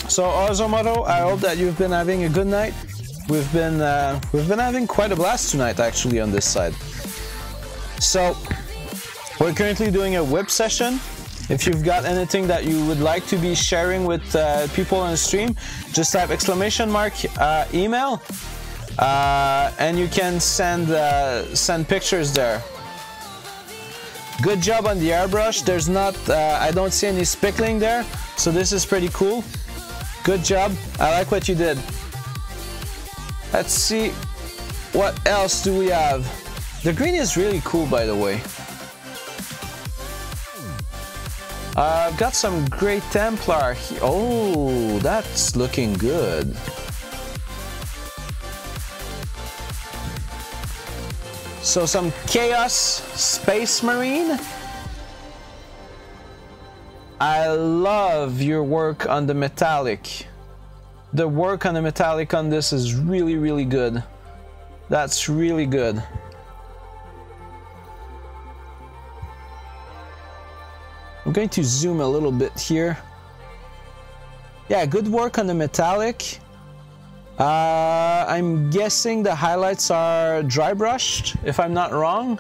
So Ozomato, I hope that you've been having a good night. We've been having quite a blast tonight actually on this side. So we're currently doing a whip session. If you've got anything that you would like to be sharing with people on the stream, just type exclamation mark email and you can send pictures there. Good job on the airbrush. There's not I don't see any spickling there, so this is pretty cool. Good job. I like what you did. Let's see what else do we have. The green is really cool, by the way. I've got some Great Templar here. Oh, that's looking good. So some Chaos Space Marine. I love your work on the metallic. The work on the metallic on this is really, really good. That's really good. I'm going to zoom a little bit here. Yeah, good work on the metallic. I'm guessing the highlights are dry brushed, if I'm not wrong.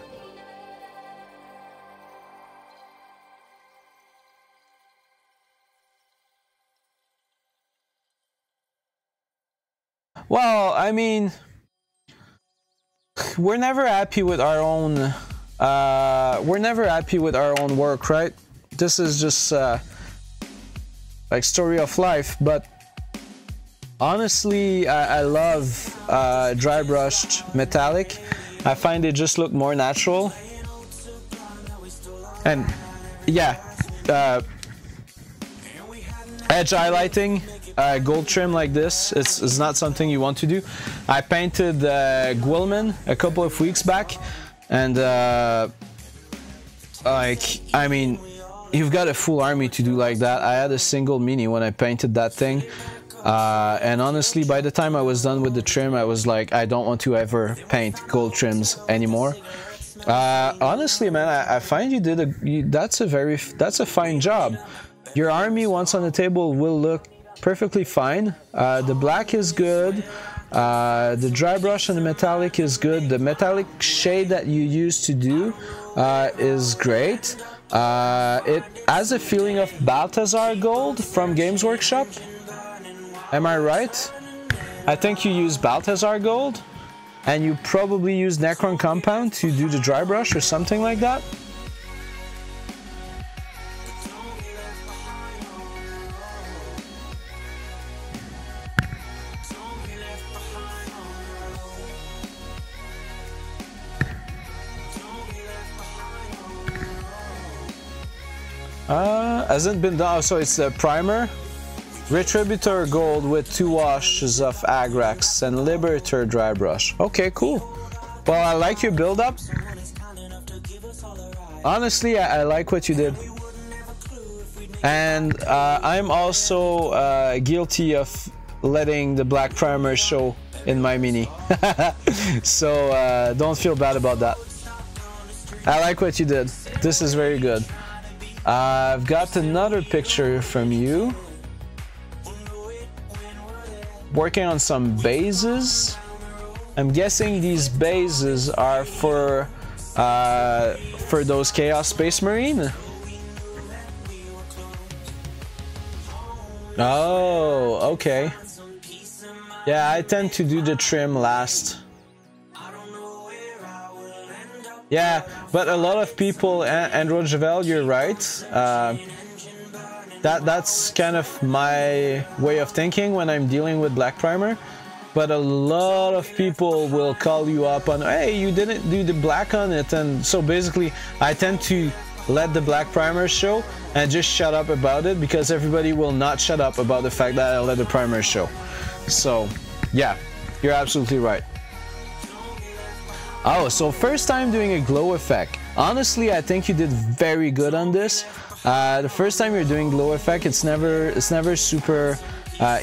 Well, I mean, we're never happy with our own work, right? This is just like story of life, but honestly, I love dry brushed metallic. I find it just look more natural. And yeah, edge highlighting, gold trim like this, it's not something you want to do. I painted Gwilman a couple of weeks back, and like, I mean, you've got a full army to do like that. I had a single mini when I painted that thing, and honestly, by the time I was done with the trim, I was like, I don't want to ever paint gold trims anymore. Honestly, man, I find you did that's a fine job. Your army once on the table will look perfectly fine. The black is good. The dry brush and the metallic is good. The metallic shade that you used to do is great. It has a feeling of Balthazar gold from Games Workshop. Am I right? I think you use Balthazar gold, and you probably use Necron compound to do the dry brush or something like that. Hasn't been done. So it's the primer, Retributor gold with 2 washes of Agrax, and Liberator dry brush. Okay, cool. Well, I like your build up. Honestly, I like what you did. And I'm also guilty of letting the black primer show in my mini. So don't feel bad about that. I like what you did. This is very good. I've got another picture from you. Working on some bases. I'm guessing these bases are for those Chaos Space Marine. Oh, okay. Yeah, I tend to do the trim last. Yeah, but a lot of people, and Rojavel, you're right. That's kind of my way of thinking when I'm dealing with black primer. But a lot of people will call you up on, hey, you didn't do the black on it, and so basically I tend to let the black primer show and just shut up about it, because everybody will not shut up about the fact that I let the primer show. So yeah, you're absolutely right. Oh, so first time doing a glow effect. Honestly, I think you did very good on this. The first time you're doing glow effect, it's never super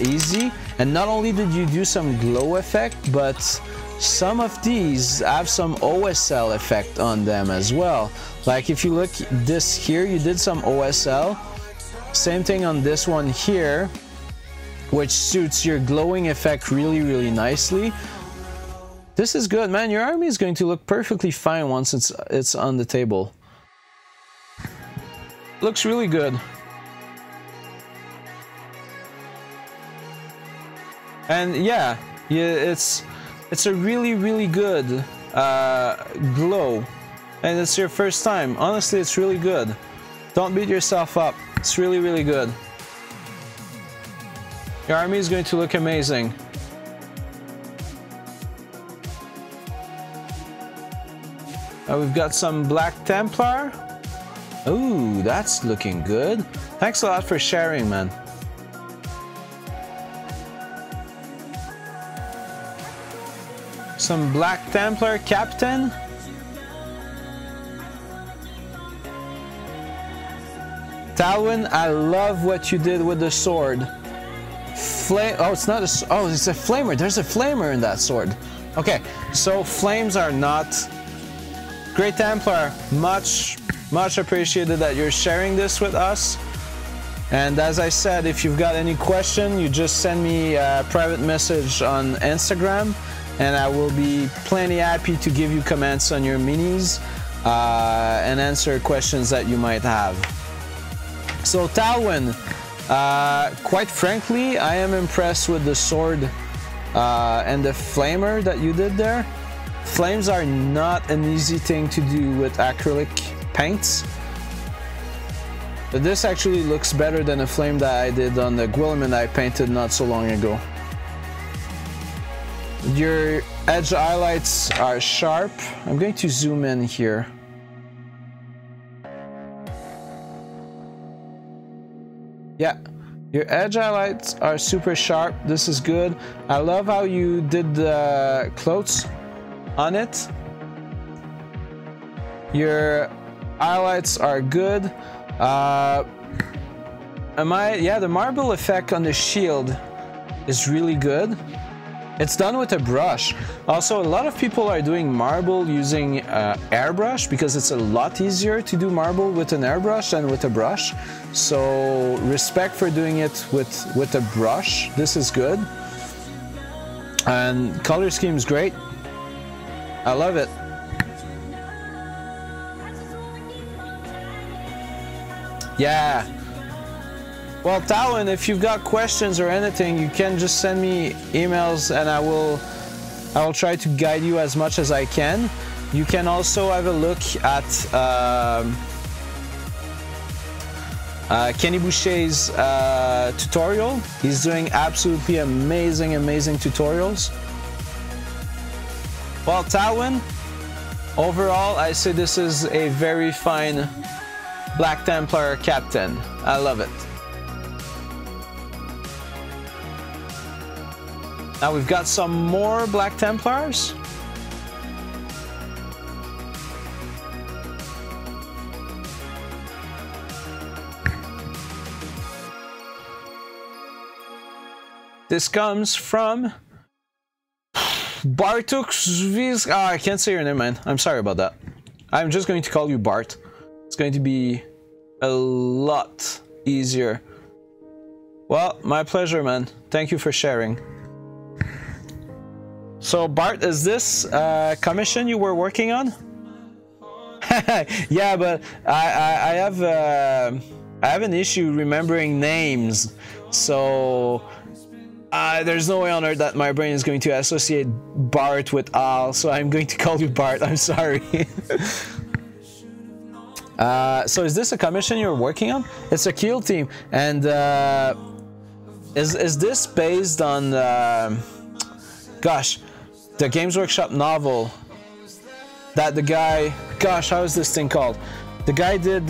easy. And not only did you do some glow effect, but some of these have some OSL effect on them as well. Like if you look this here, you did some OSL. Same thing on this one here, which suits your glowing effect really nicely. This is good, man. Your army is going to look perfectly fine once it's on the table. Looks really good. And yeah, it's a really good glow, and it's your first time. Honestly, it's really good. Don't beat yourself up. It's really good. Your army is going to look amazing. We've got some Black Templar. Ooh, that's looking good. Thanks a lot for sharing, man. Some Black Templar Captain. Talwin, I love what you did with the sword. Oh, it's not a... Oh, it's a flamer. There's a flamer in that sword. Okay, so flames are not... Great Templar, much appreciated that you're sharing this with us. And as I said, if you've got any question, you just send me a private message on Instagram, and I will be plenty happy to give you comments on your minis and answer questions that you might have. So Talwin, quite frankly, I am impressed with the sword and the flamer that you did there. Flames are not an easy thing to do with acrylic paints. But this actually looks better than a flame that I did on the Guilliman I painted not so long ago. Your edge highlights are sharp. I'm going to zoom in here. Yeah, your edge highlights are super sharp. This is good. I love how you did the clothes on it. Your highlights are good. Yeah, the marble effect on the shield is really good. It's done with a brush. Also, a lot of people are doing marble using airbrush, because it's a lot easier to do marble with an airbrush than with a brush. So respect for doing it with a brush. This is good. And color scheme is great. I love it. Yeah. Well, Talon, if you've got questions or anything, you can just send me emails, and I will try to guide you as much as I can. You can also have a look at Kenny Boucher's tutorial. He's doing absolutely amazing tutorials. Well, Talwin, overall, I say this is a very fine Black Templar Captain. I love it. Now we've got some more Black Templars. This comes from Bartuk. I can't say your name, man. I'm sorry about that. I'm just going to call you Bart. It's going to be a lot easier. Well, my pleasure, man. Thank you for sharing. So, Bart, is this commission you were working on? Yeah, but I have an issue remembering names. So there's no way on earth that my brain is going to associate Bart with Al, so I'm going to call you Bart. I'm sorry. So is this a commission you're working on? It's a kill team, and is this based on gosh, the Games Workshop novel that the guy, gosh, how is this thing called? The guy did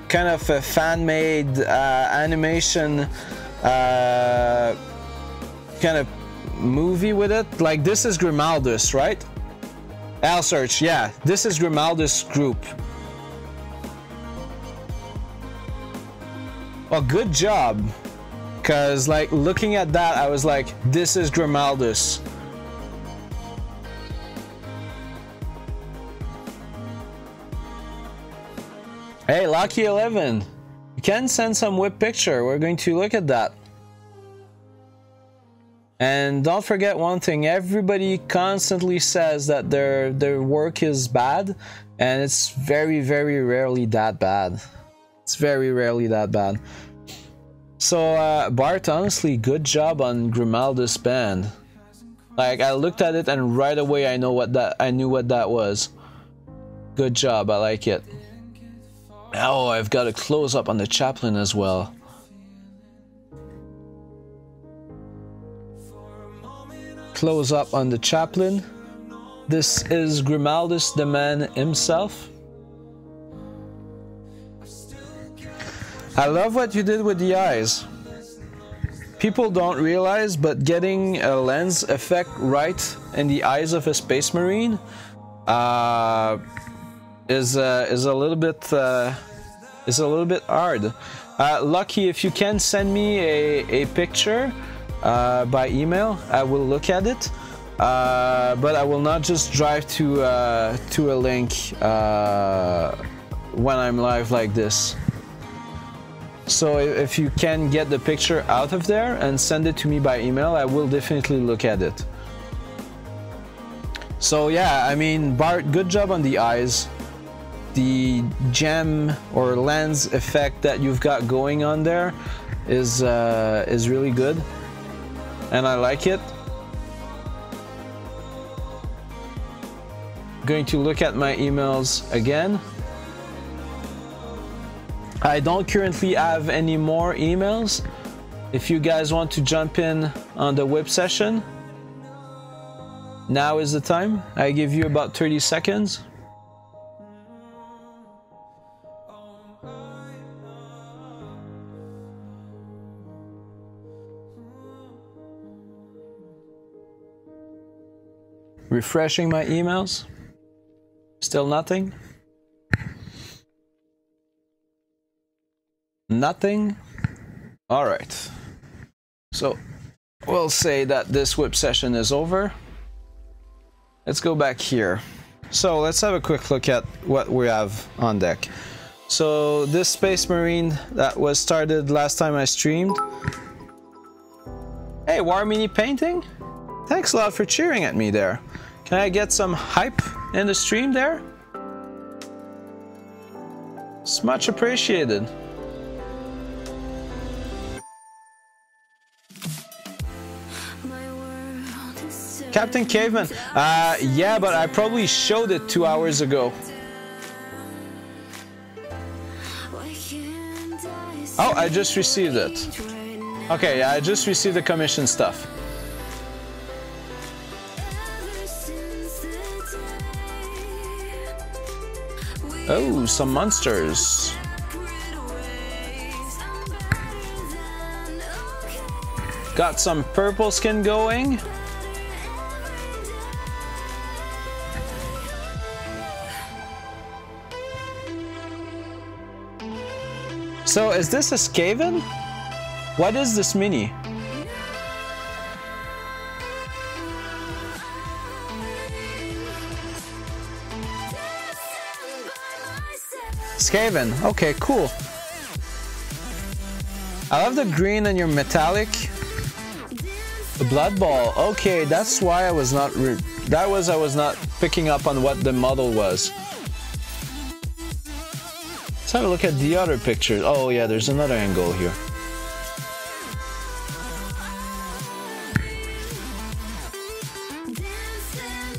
kind of a fan-made animation kind of movie with it. Like, this is Grimaldus, right? I'll search. Yeah, this is Grimaldus group. Well, good job. Because, like, looking at that, I was like, this is Grimaldus. Hey, Lucky 11. You can send some whip picture. We're going to look at that. And don't forget one thing, everybody constantly says that their work is bad, and it's very, very rarely that bad. It's very rarely that bad. So Bart, honestly, good job on Grimaldus band. Like, I looked at it and right away I knew what that was. Good job, I like it. Oh, I've got a close up on the chaplain as well. Close up on the chaplain. This is Grimaldus the man himself. I love what you did with the eyes. People don't realize, but getting a lens effect right in the eyes of a space marine is a little bit hard. Lucky, if you can send me a picture by email, I will look at it, but I will not just drive to a link when I'm live like this. So if you can get the picture out of there and send it to me by email, I will definitely look at it. So yeah, I mean, Bart, good job on the eyes. The gem or lens effect that you've got going on there is really good, and I like it. Going to look at my emails again. I don't currently have any more emails. If you guys want to jump in on the whip session, now is the time. I give you about 30 seconds. Refreshing my emails. Still nothing. Nothing. All right. So we'll say that this whip session is over. Let's go back here. So let's have a quick look at what we have on deck. So this Space Marine that was started last time I streamed. Hey, War Mini Painting. Thanks a lot for cheering at me there. Can I get some hype in the stream there? It's much appreciated. Captain Caveman, yeah, but I probably showed it 2 hours ago. Oh, I just received it. Okay, yeah, I just received the commission stuff. Oh, some monsters. Got some purple skin going. So is this a Skaven? What is this mini? Skaven, okay, cool. I love the green and your metallic. The blood ball, okay, that's why I was not I was not picking up on what the model was. Let's have a look at the other pictures. Oh yeah, there's another angle here.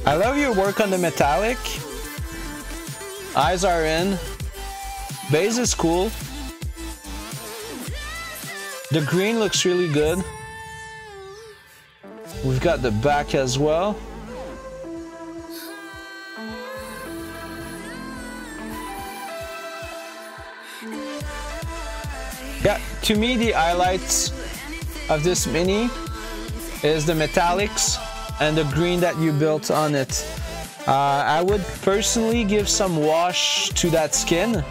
I love your work on the metallic. Eyes are in. Base is cool. The green looks really good. We've got the back as well. Yeah, to me the highlights of this mini is the metallics and the green that you built on it. I would personally give some wash to that skin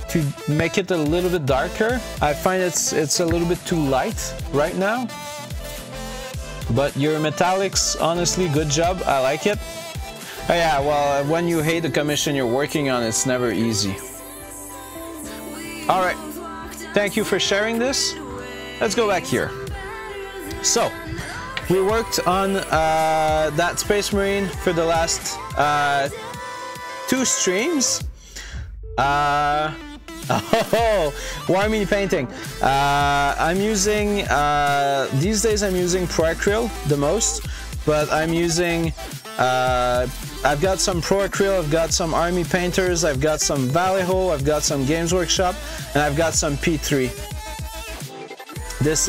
to make it a little bit darker. I find it's a little bit too light right now. But your metallics, honestly, good job. I like it. Oh yeah, well, when you hate the commission you're working on, it's never easy. All right, thank you for sharing this. Let's go back here. So, we worked on that Space Marine for the last 2 streams. Oh, why me painting? I'm using, these days I'm using Pro Acryl the most, but I'm using, I've got some Pro Acryl, I've got some Army Painters, I've got some Vallejo, I've got some Games Workshop, and I've got some P3. This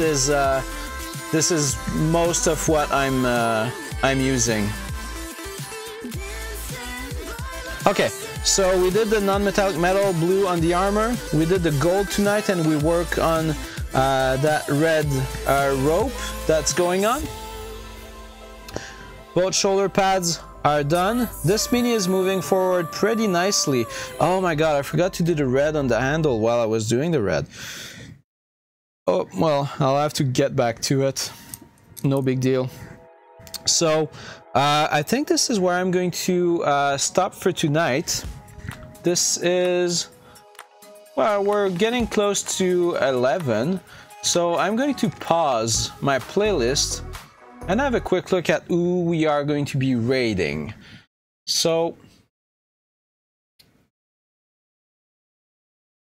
is most of what I'm using. Okay, so we did the non-metallic metal blue on the armor, we did the gold tonight, and we work on that red rope that's going on. Both shoulder pads are done. This mini is moving forward pretty nicely. Oh my god, I forgot to do the red on the handle while I was doing the red. Oh, well, I'll have to get back to it. No big deal. So, I think this is where I'm going to stop for tonight. This is... well, we're getting close to 11. So I'm going to pause my playlist and have a quick look at who we are going to be raiding. So...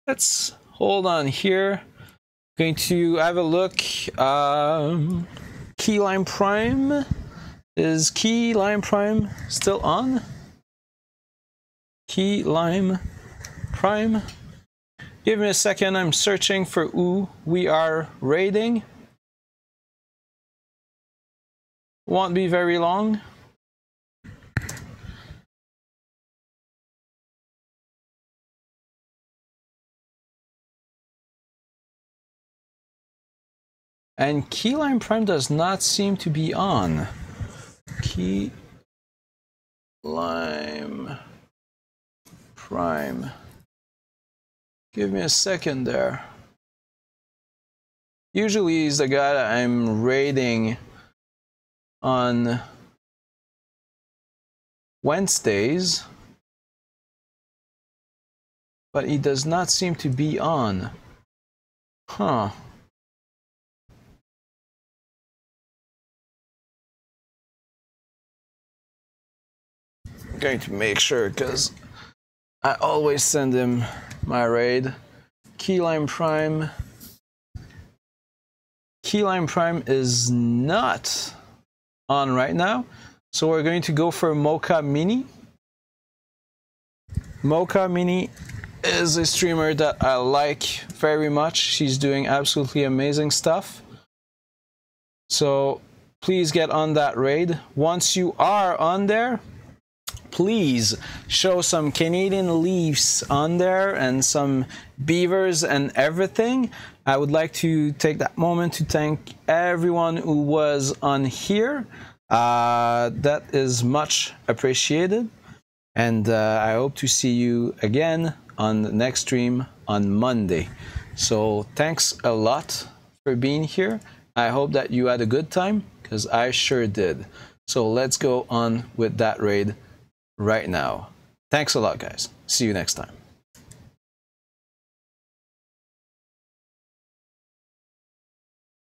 let's hold on here. Going to have a look. Key Lime Prime. Is Key Lime Prime still on? Key Lime Prime. Give me a second, I'm searching for who we are raiding. Won't be very long. And Key Lime Prime does not seem to be on. Key Lime Prime. Give me a second there. Usually he's the guy that I'm raiding on Wednesdays, but he does not seem to be on. Huh. I'm going to make sure, because I always send him my raid. Key Lime Prime. Key Lime Prime is not on right now, so we're going to go for Mocha Mini. Mocha Mini is a streamer that I like very much. She's doing absolutely amazing stuff. So please get on that raid. Once you are on there, please show some Canadian leaves on there and some beavers and everything. I would like to take that moment to thank everyone who was on here. That is much appreciated. And I hope to see you again on the next stream on Monday. So thanks a lot for being here. I hope that you had a good time, because I sure did. So let's go on with that raid right now. Thanks a lot, guys. See you next time.